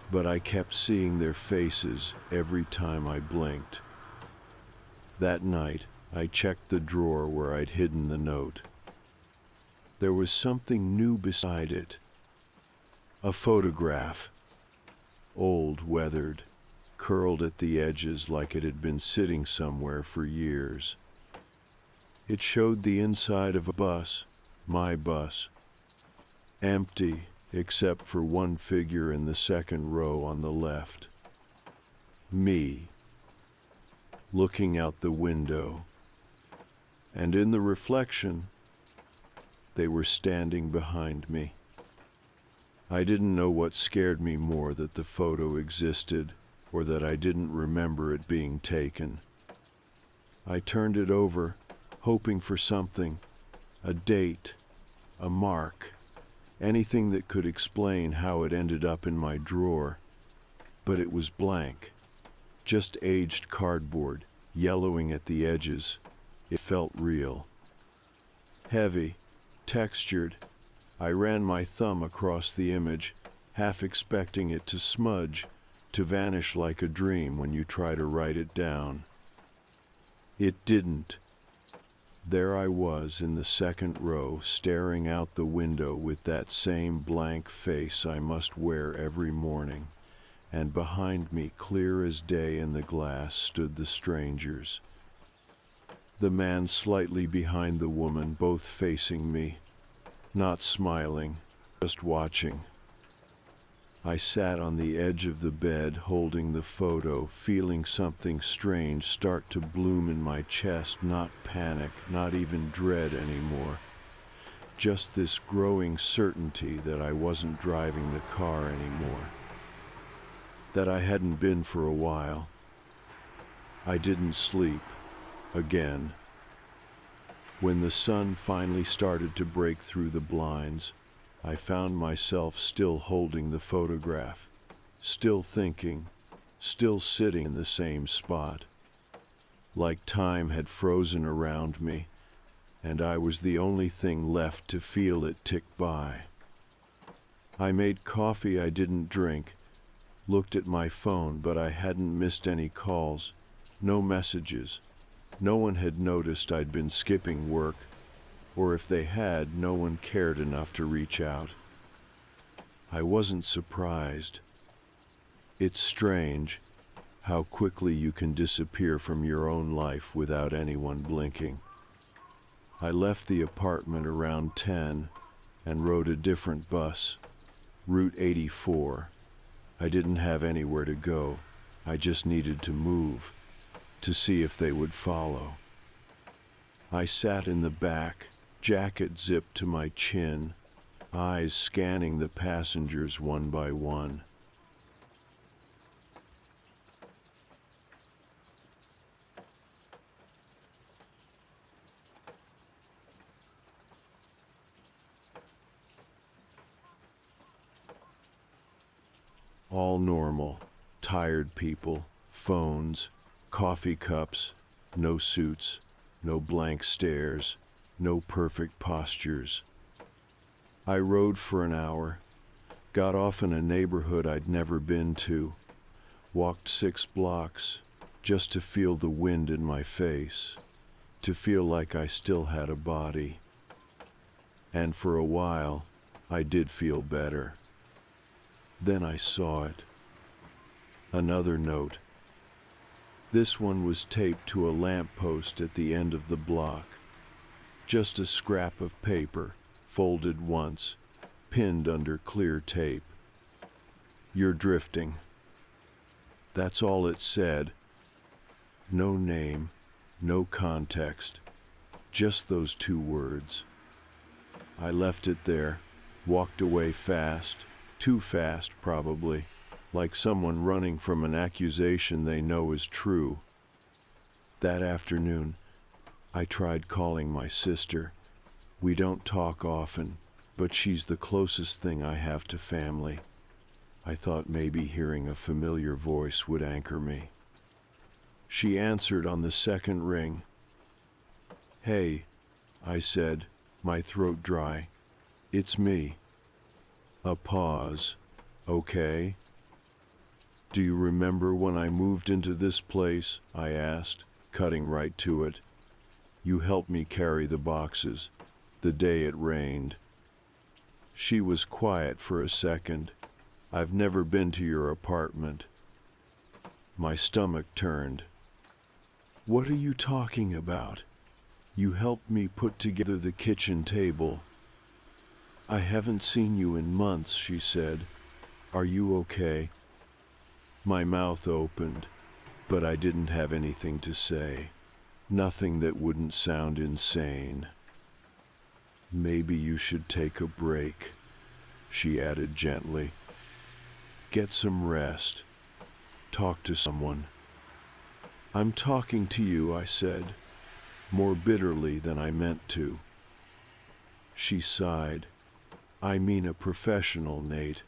But I kept seeing their faces every time I blinked. That night, I checked the drawer where I'd hidden the note. There was something new beside it. A photograph. Old, weathered, curled at the edges like it had been sitting somewhere for years. It showed the inside of a bus, my bus. Empty, except for one figure in the second row on the left. Me, looking out the window. And in the reflection, they were standing behind me. I didn't know what scared me more, that the photo existed or that I didn't remember it being taken. I turned it over, hoping for something, a date, a mark, anything that could explain how it ended up in my drawer. But it was blank, just aged cardboard, yellowing at the edges. It felt real. Heavy, textured. I ran my thumb across the image, half expecting it to smudge, to vanish like a dream when you try to write it down. It didn't. There I was in the second row, staring out the window with that same blank face I must wear every morning, and behind me, clear as day in the glass, stood the strangers. The man slightly behind the woman, both facing me, not smiling, just watching. I sat on the edge of the bed, holding the photo, feeling something strange start to bloom in my chest, not panic, not even dread anymore. Just this growing certainty that I wasn't driving the car anymore, that I hadn't been for a while. I didn't sleep, again. When the sun finally started to break through the blinds, I found myself still holding the photograph, still thinking, still sitting in the same spot. Like time had frozen around me, and I was the only thing left to feel it tick by. I made coffee I didn't drink, looked at my phone, but I hadn't missed any calls, no messages. No one had noticed I'd been skipping work, or if they had, no one cared enough to reach out. I wasn't surprised. It's strange how quickly you can disappear from your own life without anyone blinking. I left the apartment around 10 and rode a different bus, Route 84. I didn't have anywhere to go. I just needed to move, to see if they would follow. I sat in the back, jacket zipped to my chin, eyes scanning the passengers one by one. All normal, tired people, phones, coffee cups, no suits, no blank stares, no perfect postures. I rode for an hour, got off in a neighborhood I'd never been to, walked 6 blocks just to feel the wind in my face, to feel like I still had a body. And for a while, I did feel better. Then I saw it. Another note. This one was taped to a lamppost at the end of the block. Just a scrap of paper, folded once, pinned under clear tape. "You're drifting." That's all it said. No name, no context, just those 2 words. I left it there, walked away fast, too fast probably, like someone running from an accusation they know is true. That afternoon, I tried calling my sister. We don't talk often, but she's the closest thing I have to family. I thought maybe hearing a familiar voice would anchor me. She answered on the second ring. "Hey," I said, my throat dry. "It's me." A pause. "Okay." "Do you remember when I moved into this place?" I asked, cutting right to it. "You helped me carry the boxes, the day it rained." She was quiet for a second. "I've never been to your apartment." My stomach turned. "What are you talking about? You helped me put together the kitchen table." "I haven't seen you in months," she said. "Are you okay?" My mouth opened, but I didn't have anything to say. Nothing that wouldn't sound insane. "Maybe you should take a break," she added gently. "Get some rest. Talk to someone." "I'm talking to you," I said, more bitterly than I meant to. She sighed. "I mean a professional, Nate."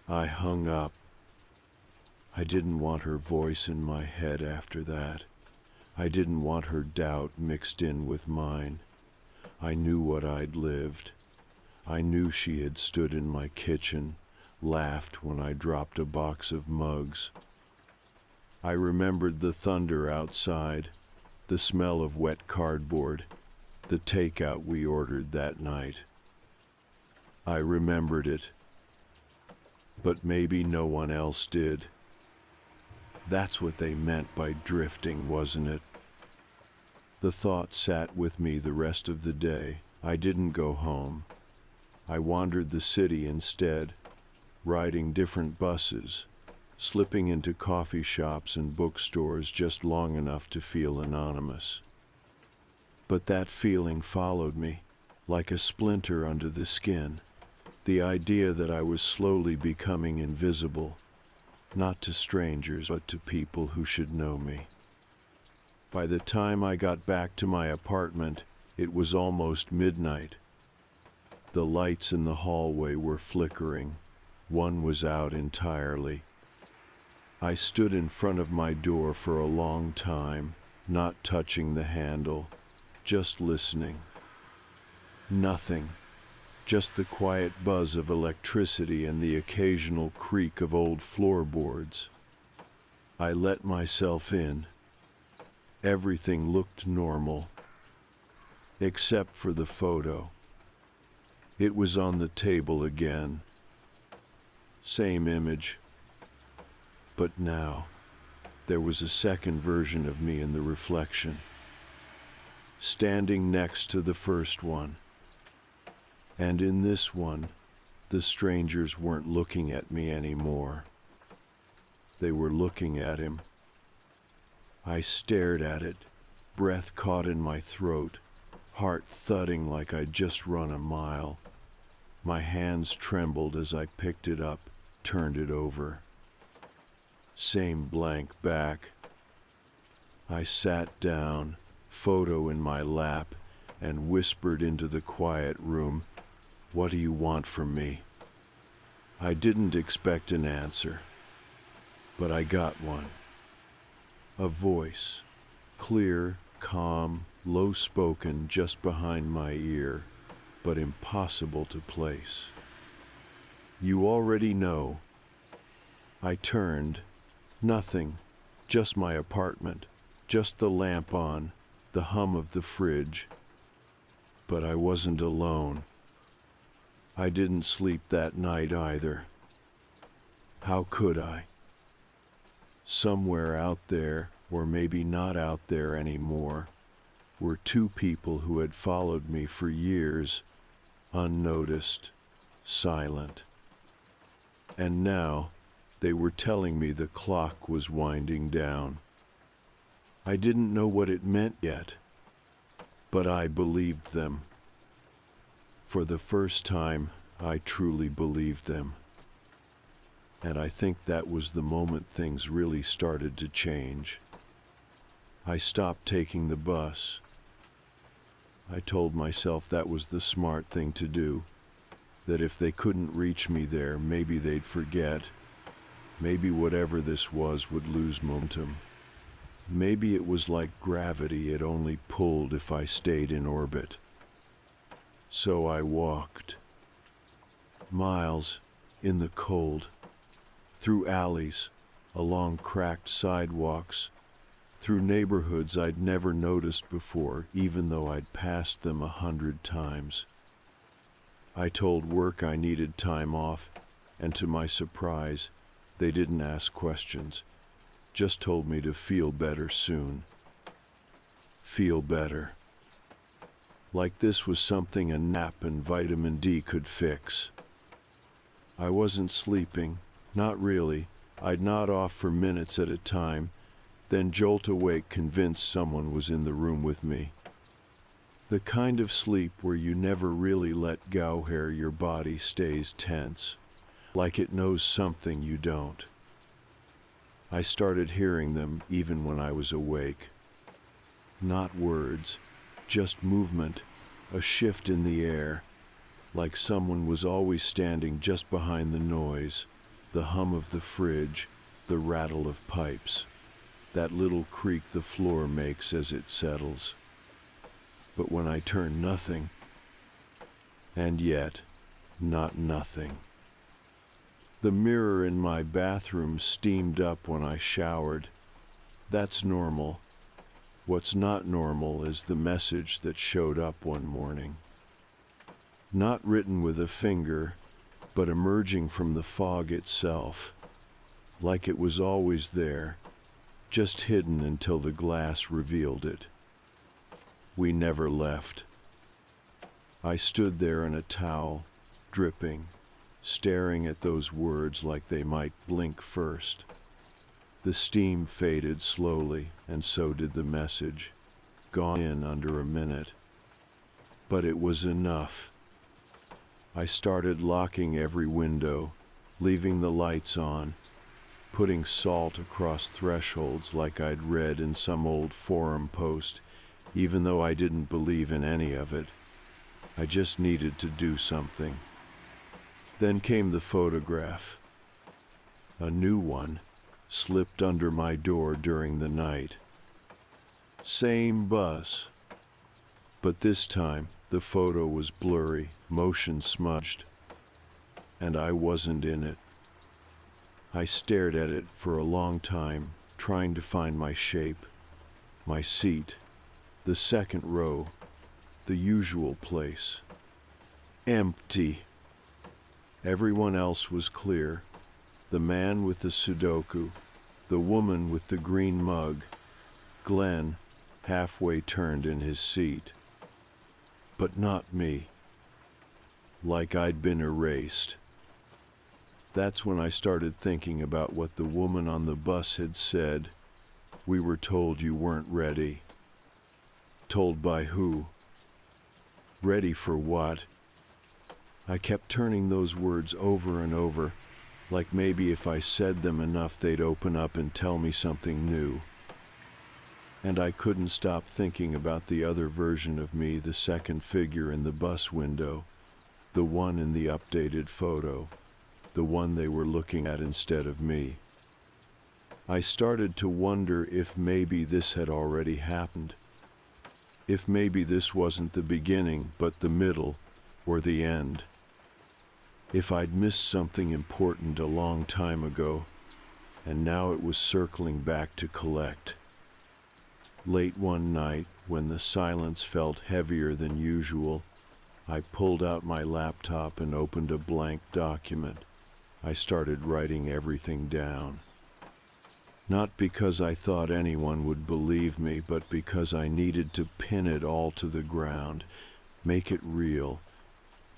I hung up. I didn't want her voice in my head after that. I didn't want her doubt mixed in with mine. I knew what I'd lived. I knew she had stood in my kitchen, laughed when I dropped a box of mugs. I remembered the thunder outside, the smell of wet cardboard, the takeout we ordered that night. I remembered it. But maybe no one else did. That's what they meant by drifting, wasn't it? The thought sat with me the rest of the day. I didn't go home. I wandered the city instead, riding different buses, slipping into coffee shops and bookstores just long enough to feel anonymous. But that feeling followed me, like a splinter under the skin, the idea that I was slowly becoming invisible, not to strangers but to people who should know me. By the time I got back to my apartment, it was almost midnight. The lights in the hallway were flickering. One was out entirely. I stood in front of my door for a long time, not touching the handle, just listening. Nothing, just the quiet buzz of electricity and the occasional creak of old floorboards. I let myself in. Everything looked normal, except for the photo. It was on the table again. Same image. But now, there was a second version of me in the reflection, standing next to the first one. And in this one, the strangers weren't looking at me anymore. They were looking at him. I stared at it, breath caught in my throat, heart thudding like I'd just run a mile. My hands trembled as I picked it up, turned it over. Same blank back. I sat down, photo in my lap, and whispered into the quiet room, "What do you want from me?" I didn't expect an answer, but I got one. A voice, clear, calm, low-spoken just behind my ear, but impossible to place. "You already know." I turned. Nothing, just my apartment, just the lamp on, the hum of the fridge. But I wasn't alone. I didn't sleep that night either. How could I? Somewhere out there, or maybe not out there anymore, were two people who had followed me for years, unnoticed, silent. And now, they were telling me the clock was winding down. I didn't know what it meant yet, but I believed them. For the first time, I truly believed them. And I think that was the moment things really started to change. I stopped taking the bus. I told myself that was the smart thing to do. that if they couldn't reach me there, maybe they'd forget. Maybe whatever this was would lose momentum. Maybe it was like gravity, it only pulled if I stayed in orbit. So I walked. Miles, in the cold, through alleys, along cracked sidewalks, through neighborhoods I'd never noticed before, even though I'd passed them 100 times. I told work I needed time off, and to my surprise, they didn't ask questions, just told me to feel better soon. Feel better. Like this was something a nap and vitamin D could fix. I wasn't sleeping, not really. I'd nod off for minutes at a time, then jolt awake convinced someone was in the room with me. The kind of sleep where you never really let go, where your body stays tense, like it knows something you don't. I started hearing them even when I was awake. Not words, just movement, a shift in the air, like someone was always standing just behind the noise, the hum of the fridge, the rattle of pipes, that little creak the floor makes as it settles. But when I turned, nothing, and yet not nothing. The mirror in my bathroom steamed up when I showered. That's normal. What's not normal is the message that showed up one morning. Not written with a finger, but emerging from the fog itself, like it was always there, just hidden until the glass revealed it. We never left. I stood there in a towel, dripping, staring at those words like they might blink first. The steam faded slowly, and so did the message, gone in under a minute. But it was enough. I started locking every window, leaving the lights on, putting salt across thresholds like I'd read in some old forum post, even though I didn't believe in any of it. I just needed to do something. Then came the photograph. A new one slipped under my door during the night. Same bus, but this time the photo was blurry, motion smudged, and I wasn't in it. I stared at it for a long time, trying to find my shape, my seat, the second row, the usual place. Empty. Everyone else was clear. The man with the Sudoku, the woman with the green mug, Glenn, halfway turned in his seat. But not me. Like I'd been erased. That's when I started thinking about what the woman on the bus had said. We were told you weren't ready. Told by who? Ready for what? I kept turning those words over and over, like maybe if I said them enough they'd open up and tell me something new. And I couldn't stop thinking about the other version of me, the second figure in the bus window, the one in the updated photo, the one they were looking at instead of me. I started to wonder if maybe this had already happened. If maybe this wasn't the beginning, but the middle, or the end. If I'd missed something important a long time ago, and now it was circling back to collect. Late one night, when the silence felt heavier than usual, I pulled out my laptop and opened a blank document. I started writing everything down. Not because I thought anyone would believe me, but because I needed to pin it all to the ground, make it real,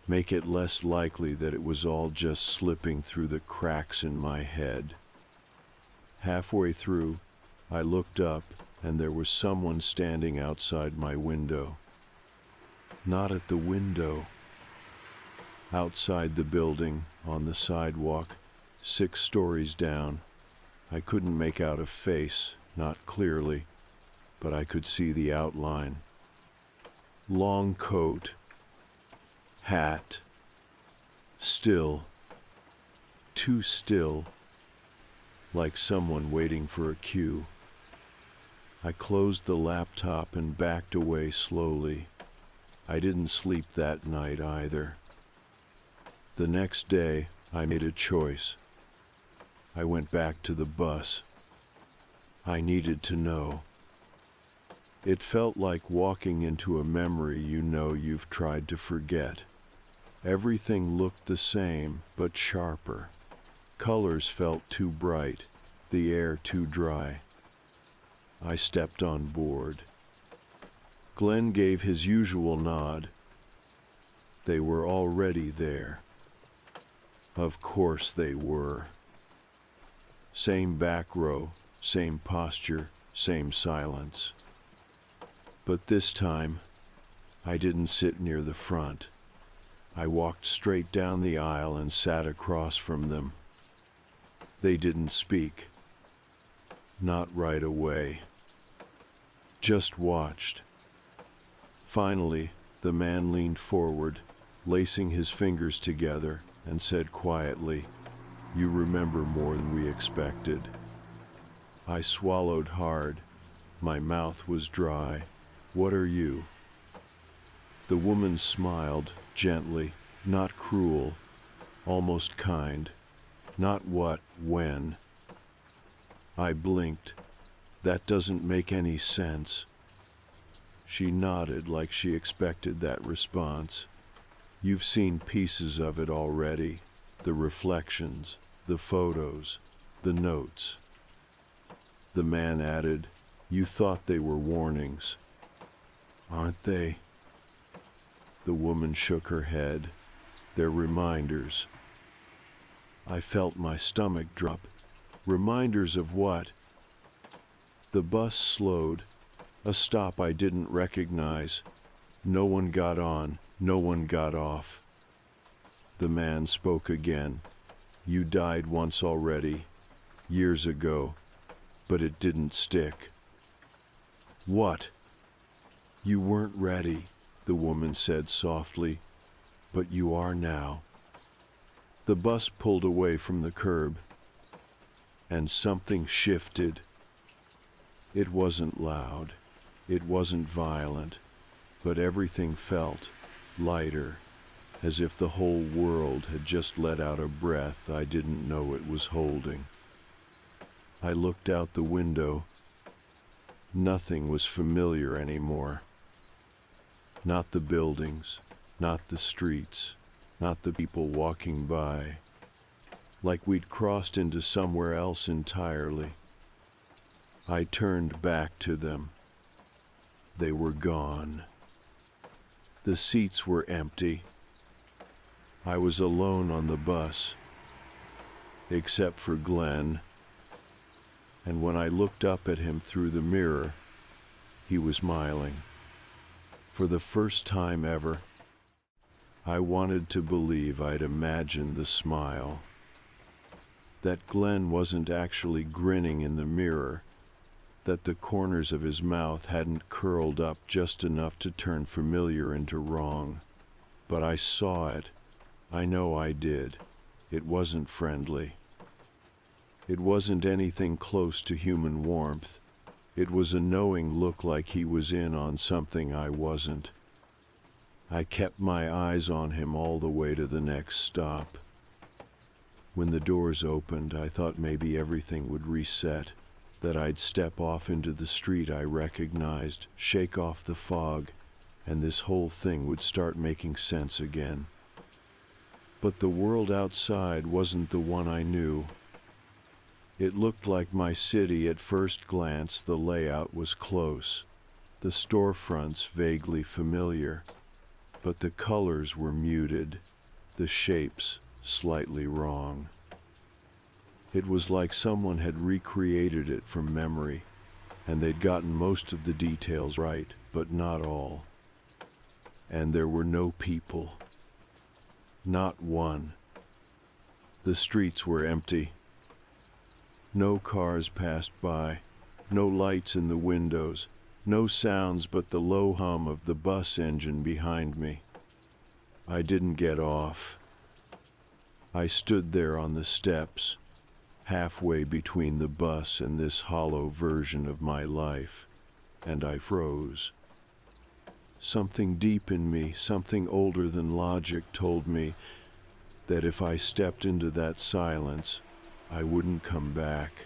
make it less likely that it was all just slipping through the cracks in my head. Halfway through, I looked up, and there was someone standing outside my window. Not at the window. Outside the building, on the sidewalk, 6 stories down. I couldn't make out a face, not clearly, but I could see the outline. Long coat, hat, Still, too still, like someone waiting for a cue. I closed the laptop and backed away slowly. I didn't sleep that night either. The next day, I made a choice. I went back to the bus. I needed to know. It felt like walking into a memory you know you've tried to forget. Everything looked the same, but sharper. Colors felt too bright, the air too dry. I stepped on board. Glenn gave his usual nod. They were already there. Of course they were. Same back row, same posture, same silence. But this time, I didn't sit near the front. I walked straight down the aisle and sat across from them. They didn't speak. Not right away. Just watched. Finally, the man leaned forward, lacing his fingers together, and said quietly, "You remember more than we expected." I swallowed hard. My mouth was dry. "What are you?" The woman smiled, gently, not cruel, almost kind. "Not what, when." I blinked. "That doesn't make any sense." She nodded like she expected that response. "You've seen pieces of it already. The reflections, the photos, the notes." The man added, "You thought they were warnings. Aren't they?" The woman shook her head. "They're reminders." I felt my stomach drop. Reminders of what? The bus slowed. A stop I didn't recognize. No one got on, no one got off. The man spoke again. "You died once already, years ago, but it didn't stick." "What?" "You weren't ready," the woman said softly, "but you are now." The bus pulled away from the curb, and something shifted. It wasn't loud, it wasn't violent, but everything felt lighter, as if the whole world had just let out a breath I didn't know it was holding. I looked out the window. Nothing was familiar anymore. Not the buildings, not the streets, not the people walking by. Like we'd crossed into somewhere else entirely. I turned back to them. They were gone. The seats were empty. I was alone on the bus, except for Glenn. And when I looked up at him through the mirror, he was smiling. For the first time ever, I wanted to believe I'd imagined the smile. That Glenn wasn't actually grinning in the mirror, that the corners of his mouth hadn't curled up just enough to turn familiar into wrong. But I saw it. I know I did. It wasn't friendly. It wasn't anything close to human warmth. It was a knowing look like he was in on something I wasn't. I kept my eyes on him all the way to the next stop. When the doors opened, I thought maybe everything would reset, that I'd step off into the street I recognized, shake off the fog, and this whole thing would start making sense again. But the world outside wasn't the one I knew. It looked like my city at first glance. The layout was close, the storefronts vaguely familiar, but the colors were muted, the shapes slightly wrong. It was like someone had recreated it from memory, and they'd gotten most of the details right, but not all. And there were no people. Not one. The streets were empty. No cars passed by, no lights in the windows, no sounds but the low hum of the bus engine behind me. I didn't get off. I stood there on the steps, halfway between the bus and this hollow version of my life, and I froze. Something deep in me, something older than logic, told me that if I stepped into that silence, I wouldn't come back.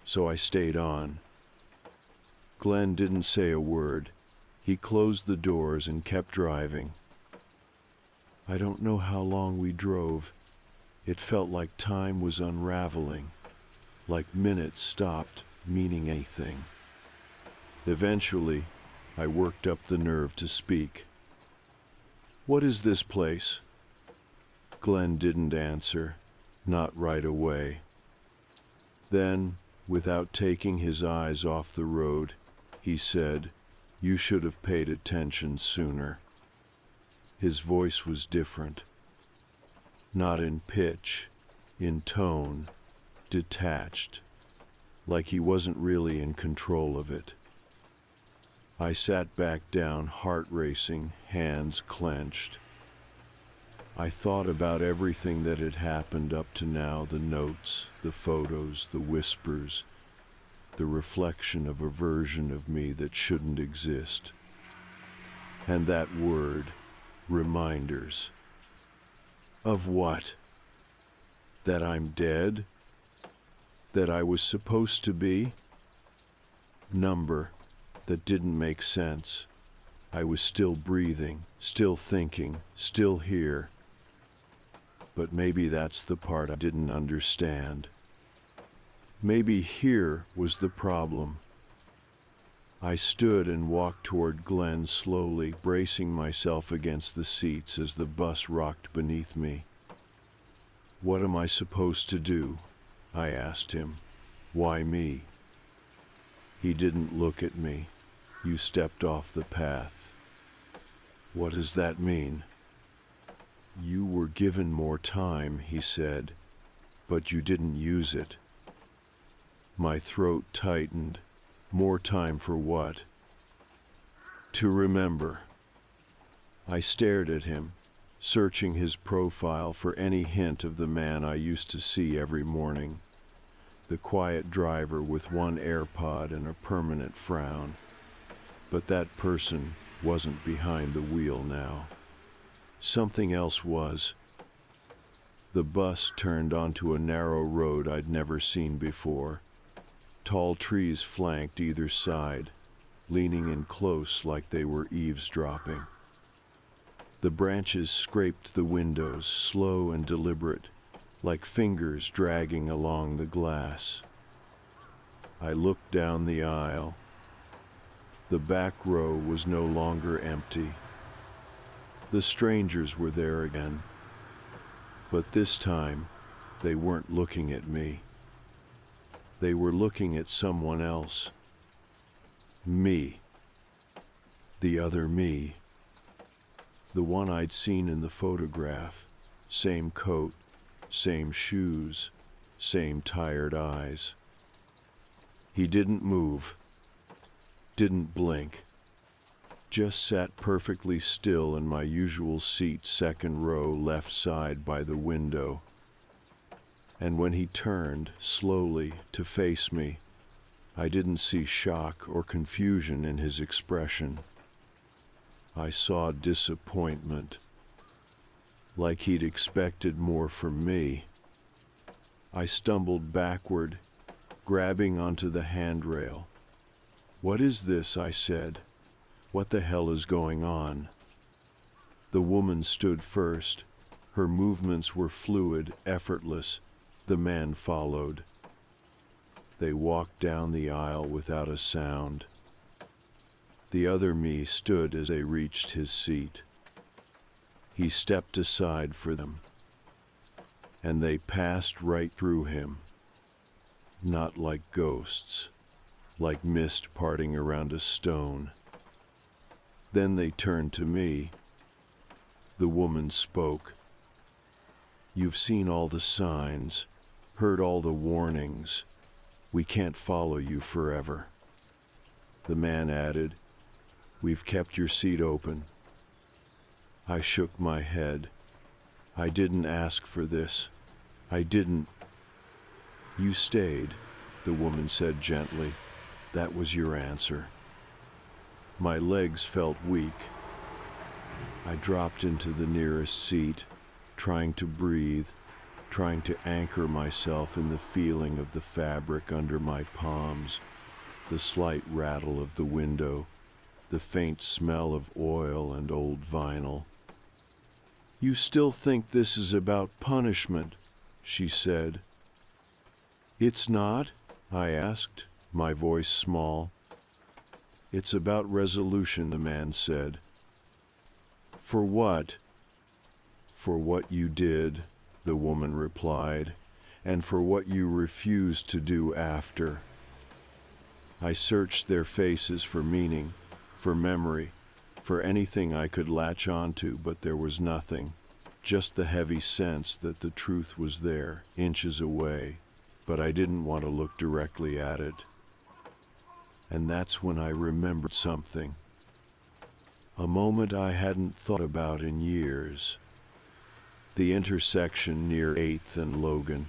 So I stayed on. Glenn didn't say a word. He closed the doors and kept driving. I don't know how long we drove. It felt like time was unraveling, like minutes stopped meaning anything. Eventually, I worked up the nerve to speak. "What is this place?" Glenn didn't answer, not right away. Then, without taking his eyes off the road, he said, "You should have paid attention sooner." His voice was different. Not in pitch, in tone, detached, like he wasn't really in control of it. I sat back down, heart racing, hands clenched. I thought about everything that had happened up to now, the notes, the photos, the whispers, the reflection of a version of me that shouldn't exist. And that word, reminders. Of what? That I'm dead? That I was supposed to be? Number that didn't make sense. I was still breathing, still thinking, still here. But maybe that's the part I didn't understand. Maybe here was the problem. I stood and walked toward Glenn slowly, bracing myself against the seats as the bus rocked beneath me. "What am I supposed to do?" I asked him. "Why me?" He didn't look at me. "You stepped off the path." "What does that mean?" "You were given more time," he said, "but you didn't use it." My throat tightened. More time for what? To remember. I stared at him, searching his profile for any hint of the man I used to see every morning. The quiet driver with one AirPod and a permanent frown. But that person wasn't behind the wheel now. Something else was. The bus turned onto a narrow road I'd never seen before. Tall trees flanked either side, leaning in close like they were eavesdropping. The branches scraped the windows, slow and deliberate, like fingers dragging along the glass. I looked down the aisle. The back row was no longer empty. The strangers were there again. But this time, they weren't looking at me. They were looking at someone else. Me. The other me. The one I'd seen in the photograph. Same coat, same shoes, same tired eyes. He didn't move, didn't blink, just sat perfectly still in my usual seat, second row, left side by the window. And when he turned, slowly, to face me, I didn't see shock or confusion in his expression. I saw disappointment, like he'd expected more from me. I stumbled backward, grabbing onto the handrail. "What is this?" I said. "What the hell is going on?" The woman stood first. Her movements were fluid, effortless. The man followed. They walked down the aisle without a sound. The other me stood as they reached his seat. He stepped aside for them, and they passed right through him. Not like ghosts, like mist parting around a stone. Then they turned to me. The woman spoke. "You've seen all the signs, heard all the warnings. We can't follow you forever." The man added, "We've kept your seat open." I shook my head. I didn't ask for this. I didn't. You stayed, the woman said gently. That was your answer. My legs felt weak. I dropped into the nearest seat, trying to breathe, trying to anchor myself in the feeling of the fabric under my palms, the slight rattle of the window, the faint smell of oil and old vinyl. You still think this is about punishment, she said. It's not, I asked, my voice small. It's about resolution, the man said. For what? For what you did, the woman replied, and for what you refused to do after. I searched their faces for meaning, for memory, for anything I could latch onto, but there was nothing, just the heavy sense that the truth was there, inches away, but I didn't want to look directly at it. And that's when I remembered something. A moment I hadn't thought about in years. The intersection near 8th and Logan.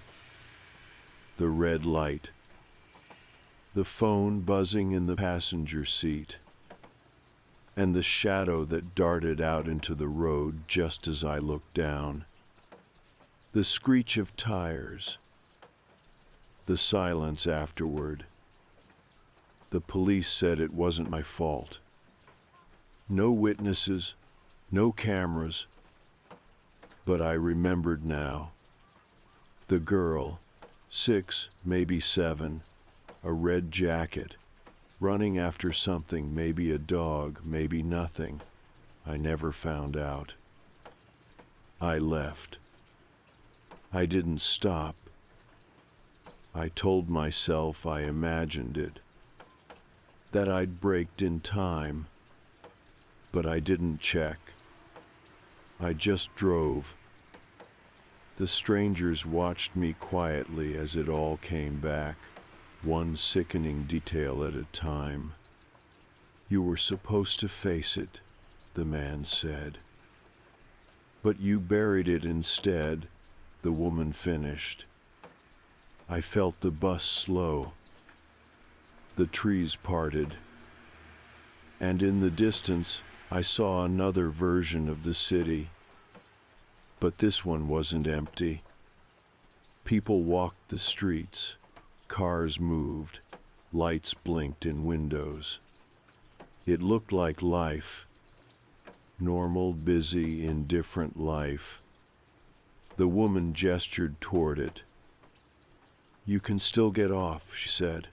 The red light. The phone buzzing in the passenger seat. And the shadow that darted out into the road just as I looked down. The screech of tires. The silence afterward. The police said it wasn't my fault. No witnesses, no cameras. But I remembered now. The girl, 6, maybe 7, a red jacket, running after something, maybe a dog, maybe nothing. I never found out. I left. I didn't stop. I told myself I imagined it, that I'd braked in time, but I didn't check. I just drove. The strangers watched me quietly as it all came back, one sickening detail at a time. You were supposed to face it, the man said. But you buried it instead, the woman finished. I felt the bus slow. The trees parted. And in the distance, I saw another version of the city. But this one wasn't empty. People walked the streets. Cars moved. Lights blinked in windows. It looked like life. Normal, busy, indifferent life. The woman gestured toward it. You can still get off, she said.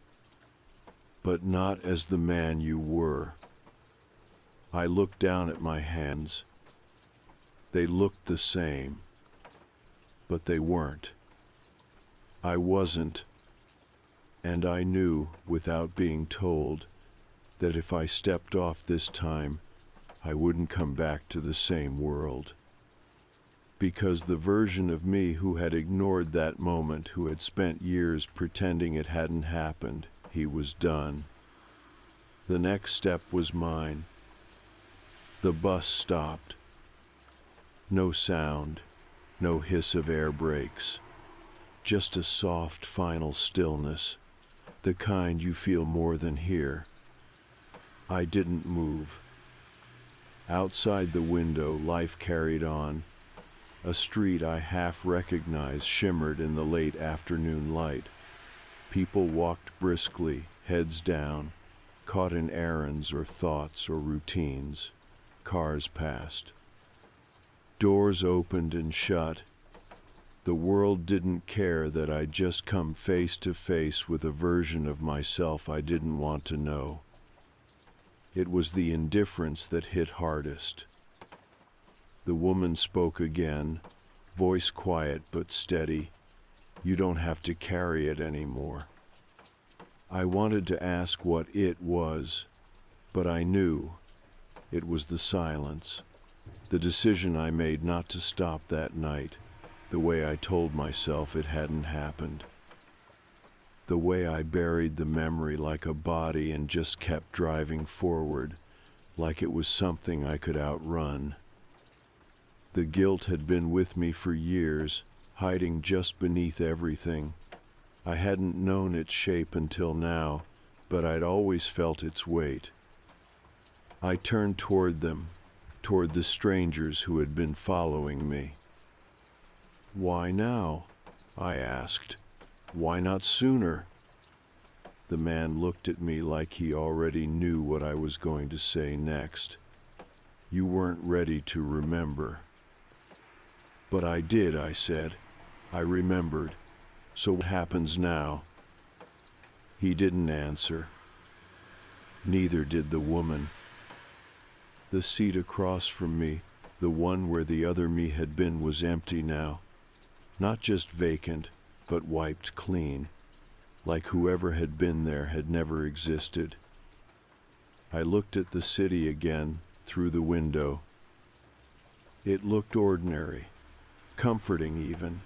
But not as the man you were. I looked down at my hands. They looked the same, but they weren't. I wasn't, and I knew, without being told, that if I stepped off this time, I wouldn't come back to the same world. Because the version of me who had ignored that moment, who had spent years pretending it hadn't happened, he was done. The next step was mine. The bus stopped. No sound, no hiss of air brakes. Just a soft, final stillness, the kind you feel more than here. I didn't move. Outside the window, life carried on. A street I half recognized shimmered in the late afternoon light. People walked briskly, heads down, caught in errands or thoughts or routines. Cars passed. Doors opened and shut. The world didn't care that I'd just come face to face with a version of myself I didn't want to know. It was the indifference that hit hardest. The woman spoke again, voice quiet but steady. You don't have to carry it anymore. I wanted to ask what it was, but I knew. It was the silence, the decision I made not to stop that night, the way I told myself it hadn't happened. The way I buried the memory like a body and just kept driving forward, like it was something I could outrun. The guilt had been with me for years, hiding just beneath everything. I hadn't known its shape until now, but I'd always felt its weight. I turned toward them, toward the strangers who had been following me. "Why now?" I asked. "Why not sooner?" The man looked at me like he already knew what I was going to say next. "You weren't ready to remember." "But I did," I said. "I remembered. So what happens now?" He didn't answer. Neither did the woman. The seat across from me, the one where the other me had been, was empty now. Not just vacant, but wiped clean, like whoever had been there had never existed. I looked at the city again, through the window. It looked ordinary, comforting even,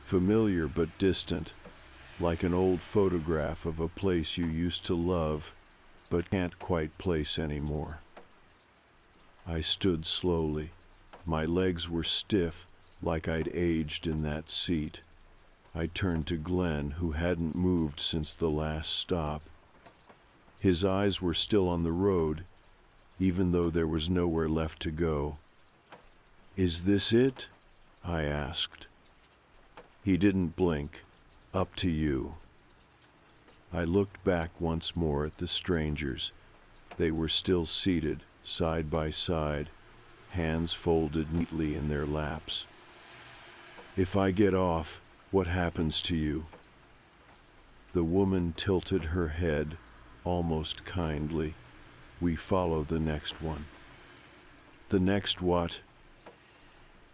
familiar but distant, like an old photograph of a place you used to love, but can't quite place anymore. I stood slowly. My legs were stiff, like I'd aged in that seat. I turned to Glenn, who hadn't moved since the last stop. His eyes were still on the road, even though there was nowhere left to go. "Is this it?" I asked. He didn't blink. "Up to you." I looked back once more at the strangers. They were still seated, side by side, hands folded neatly in their laps. "If I get off, what happens to you?" The woman tilted her head, almost kindly. "We follow the next one." "The next what?"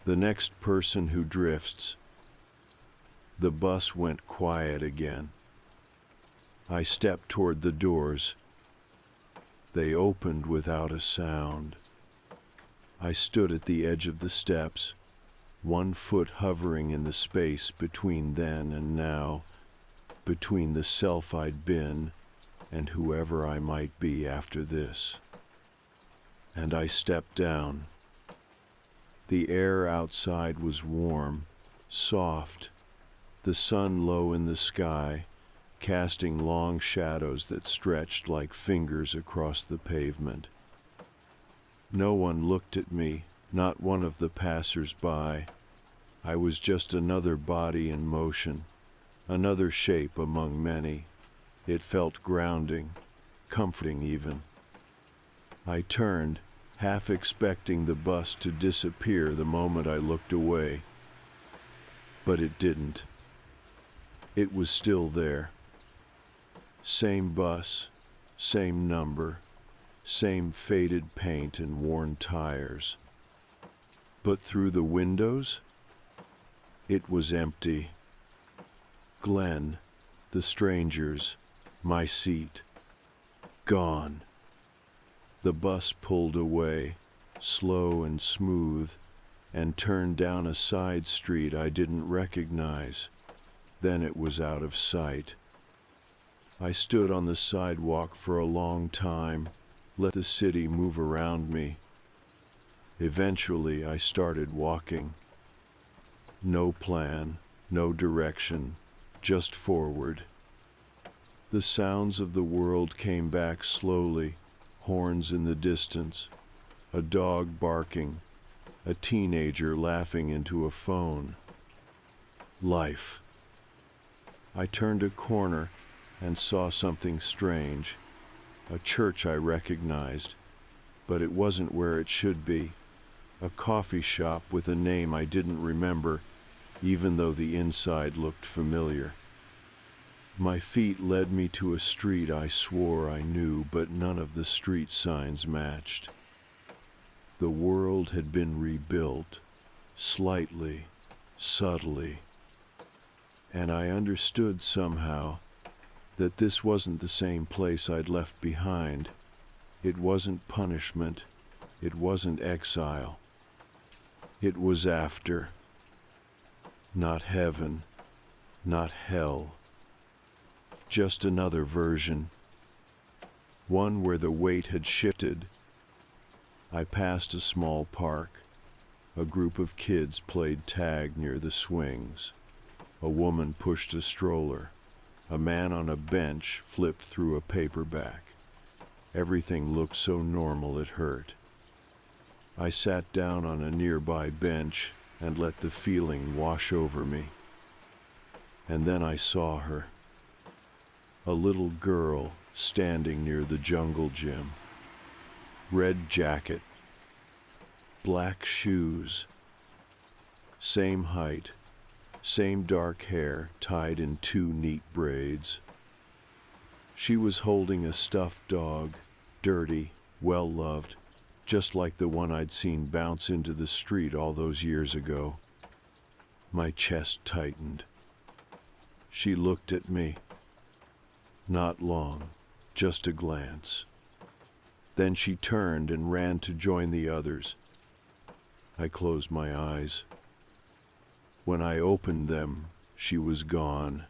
"The next person who drifts." The bus went quiet again. I stepped toward the doors. They opened without a sound. I stood at the edge of the steps, one foot hovering in the space between then and now, between the self I'd been and whoever I might be after this. And I stepped down. The air outside was warm, soft, the sun low in the sky, casting long shadows that stretched like fingers across the pavement. No one looked at me, not one of the passers-by. I was just another body in motion, another shape among many. It felt grounding, comforting even. I turned, half expecting the bus to disappear the moment I looked away. But it didn't. It was still there. Same bus, same number, same faded paint and worn tires. But through the windows, it was empty. Glenn, the strangers, my seat, gone. The bus pulled away, slow and smooth, and turned down a side street I didn't recognize. Then it was out of sight. I stood on the sidewalk for a long time, let the city move around me. Eventually, I started walking. No plan, no direction, just forward. The sounds of the world came back slowly, horns in the distance, a dog barking, a teenager laughing into a phone. Life. I turned a corner and saw something strange. A church I recognized, but it wasn't where it should be. A coffee shop with a name I didn't remember, even though the inside looked familiar. My feet led me to a street I swore I knew, but none of the street signs matched. The world had been rebuilt, slightly, subtly, and I understood somehow that this wasn't the same place I'd left behind. It wasn't punishment. It wasn't exile. It was after. Not heaven, not hell. Just another version. One where the weight had shifted. I passed a small park. A group of kids played tag near the swings. A woman pushed a stroller. A man on a bench flipped through a paperback. Everything looked so normal it hurt. I sat down on a nearby bench and let the feeling wash over me. And then I saw her. A little girl standing near the jungle gym. Red jacket. Black shoes. Same height. Same dark hair tied in 2 neat braids. She was holding a stuffed dog, dirty, well-loved, just like the one I'd seen bounce into the street all those years ago. My chest tightened. She looked at me. Not long, just a glance. Then she turned and ran to join the others. I closed my eyes. When I opened them, she was gone.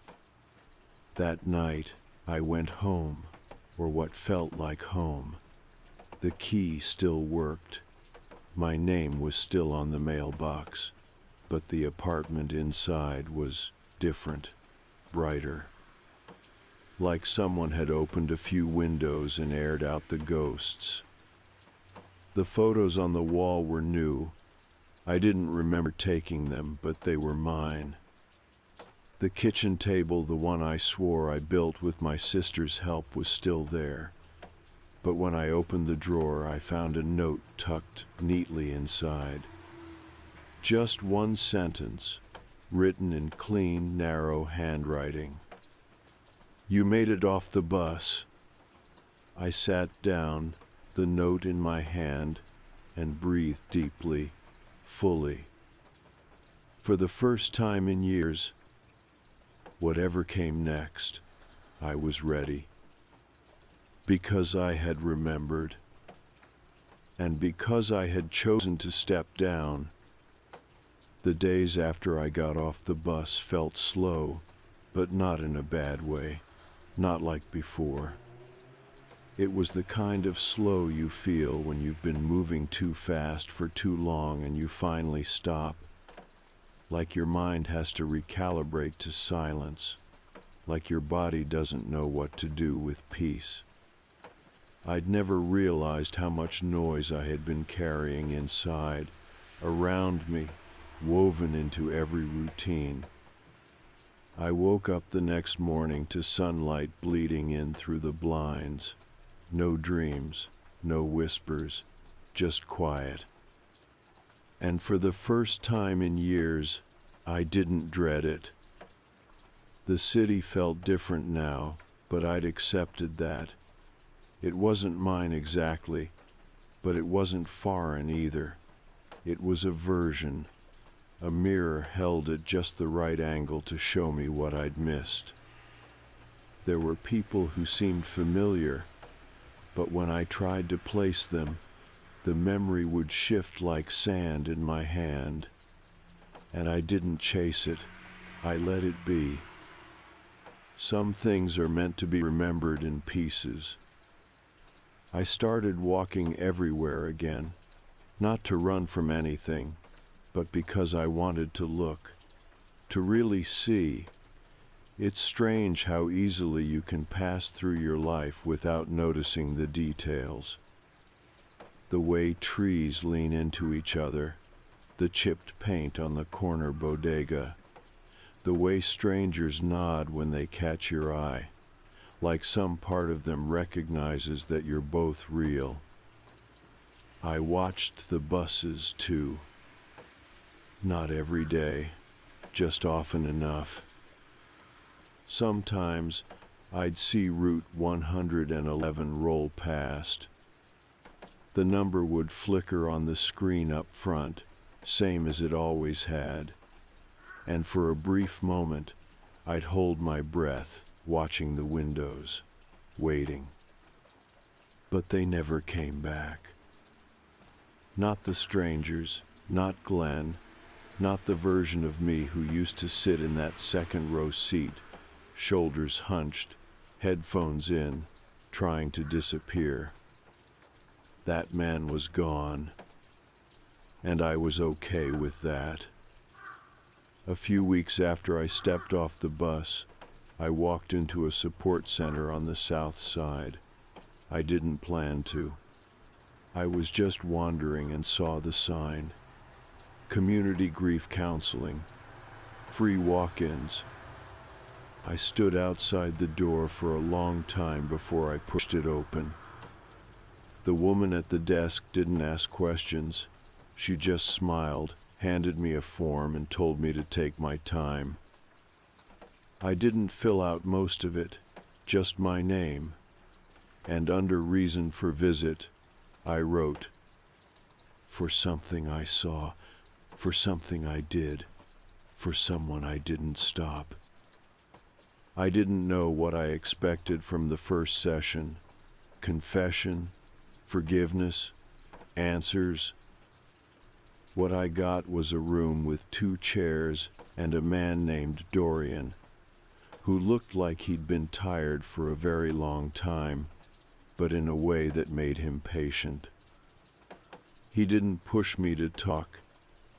That night, I went home, or what felt like home. The key still worked. My name was still on the mailbox, but the apartment inside was different, brighter. Like someone had opened a few windows and aired out the ghosts. The photos on the wall were new. I didn't remember taking them, but they were mine. The kitchen table, the one I swore I built with my sister's help, was still there. But when I opened the drawer, I found a note tucked neatly inside. Just one sentence, written in clean, narrow handwriting. "You made it off the bus." I sat down, the note in my hand, and breathed deeply, fully. For the first time in years, whatever came next, I was ready. Because I had remembered, and because I had chosen to step down. The days after I got off the bus felt slow, but not in a bad way, not like before. It was the kind of slow you feel when you've been moving too fast for too long and you finally stop. Like your mind has to recalibrate to silence, like your body doesn't know what to do with peace. I'd never realized how much noise I had been carrying inside, around me, woven into every routine. I woke up the next morning to sunlight bleeding in through the blinds. No dreams, no whispers, just quiet. And for the first time in years, I didn't dread it. The city felt different now, but I'd accepted that. It wasn't mine exactly, but it wasn't foreign either. It was a version. A mirror held at just the right angle to show me what I'd missed. There were people who seemed familiar, but when I tried to place them, the memory would shift like sand in my hand. And I didn't chase it. I let it be. Some things are meant to be remembered in pieces. I started walking everywhere again, not to run from anything, but because I wanted to look, to really see. It's strange how easily you can pass through your life without noticing the details. The way trees lean into each other, the chipped paint on the corner bodega, the way strangers nod when they catch your eye, like some part of them recognizes that you're both real. I watched the buses too. Not every day, just often enough. Sometimes I'd see Route 111 roll past. The number would flicker on the screen up front, same as it always had. And for a brief moment, I'd hold my breath, watching the windows, waiting. But they never came back. Not the strangers, not Glenn, not the version of me who used to sit in that second row seat, shoulders hunched, headphones in, trying to disappear. That man was gone. and I was okay with that. A few weeks after I stepped off the bus, I walked into a support center on the south side. I didn't plan to. I was just wandering and saw the sign. Community grief counseling. Free walk-ins. I stood outside the door for a long time before I pushed it open. The woman at the desk didn't ask questions. She just smiled, handed me a form, and told me to take my time. I didn't fill out most of it, just my name. And under reason for visit, I wrote, for something I saw, for something I did, for someone I didn't stop. I didn't know what I expected from the first session. Confession, forgiveness, answers. What I got was a room with 2 chairs and a man named Dorian, who looked like he'd been tired for a very long time, but in a way that made him patient. He didn't push me to talk,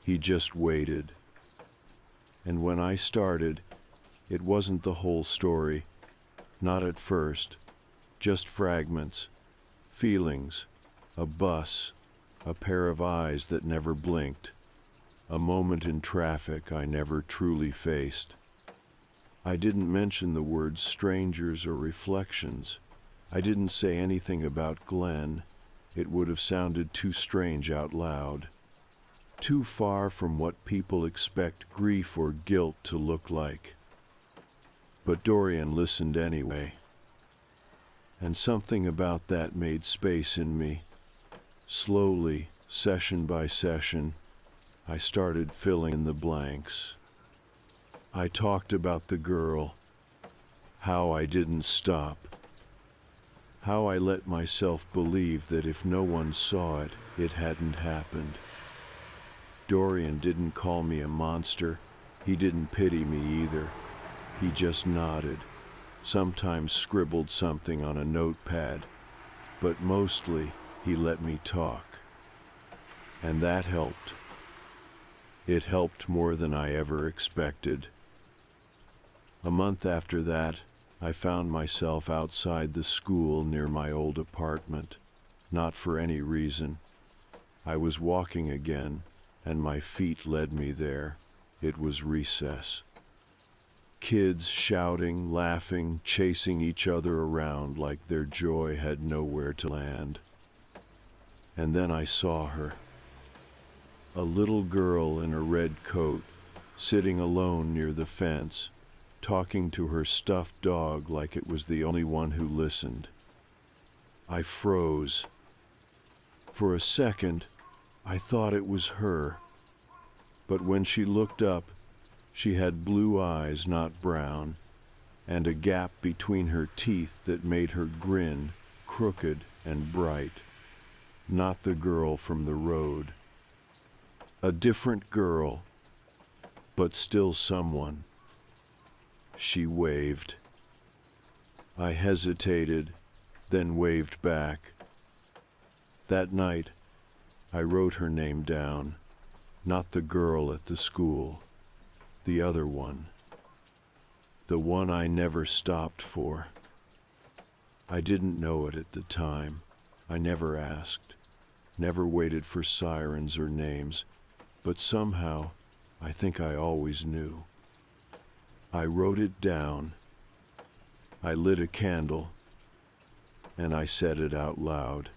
he just waited. And when I started, it wasn't the whole story, not at first, just fragments, feelings, a bus, a pair of eyes that never blinked, a moment in traffic I never truly faced. I didn't mention the words strangers or reflections. I didn't say anything about Glenn. It would have sounded too strange out loud, too far from what people expect grief or guilt to look like. But Dorian listened anyway. And something about that made space in me. Slowly, session by session, I started filling in the blanks. I talked about the girl, how I didn't stop, how I let myself believe that if no one saw it, it hadn't happened. Dorian didn't call me a monster. He didn't pity me either. He just nodded, sometimes scribbled something on a notepad, but mostly he let me talk. And that helped. It helped more than I ever expected. A month after that, I found myself outside the school near my old apartment, not for any reason. I was walking again, and my feet led me there. It was recess. Kids shouting, laughing, chasing each other around like their joy had nowhere to land. And then I saw her. A little girl in a red coat, sitting alone near the fence, talking to her stuffed dog like it was the only one who listened. I froze. For a second, I thought it was her. But when she looked up, she had blue eyes, not brown, and a gap between her teeth that made her grin crooked and bright. Not the girl from the road. A different girl, but still someone. She waved. I hesitated, then waved back. That night, I wrote her name down, not the girl at the school, the other one, the one I never stopped for. I didn't know it at the time. I never asked, never waited for sirens or names, but somehow I think I always knew. I wrote it down. I lit a candle, and I said it out loud.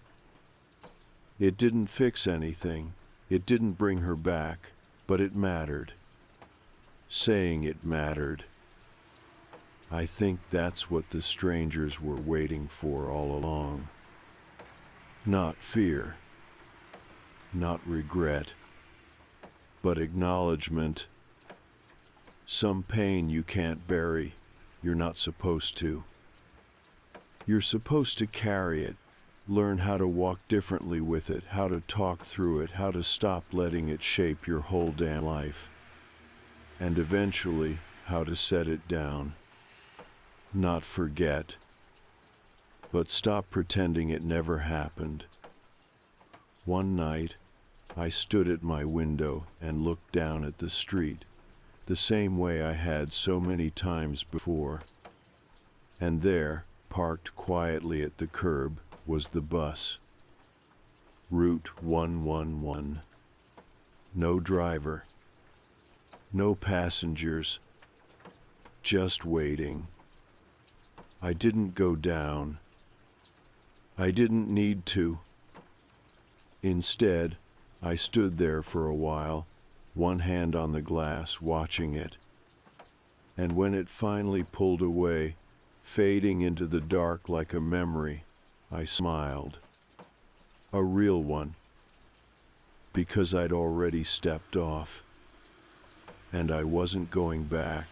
It didn't fix anything. It didn't bring her back, but it mattered. Saying it mattered. I think that's what the strangers were waiting for all along. Not fear, not regret, but acknowledgement. Some pain you can't bury, you're not supposed to. You're supposed to carry it, learn how to walk differently with it, how to talk through it, how to stop letting it shape your whole damn life. And eventually, how to set it down. Not forget, but stop pretending it never happened. One night, I stood at my window and looked down at the street, the same way I had so many times before. And there, parked quietly at the curb, was the bus. Route 111. No driver. No passengers. Just waiting. I didn't go down. I didn't need to. Instead, I stood there for a while, one hand on the glass, watching it. And when it finally pulled away, fading into the dark like a memory, I smiled. A real one. Because I'd already stepped off. And I wasn't going back.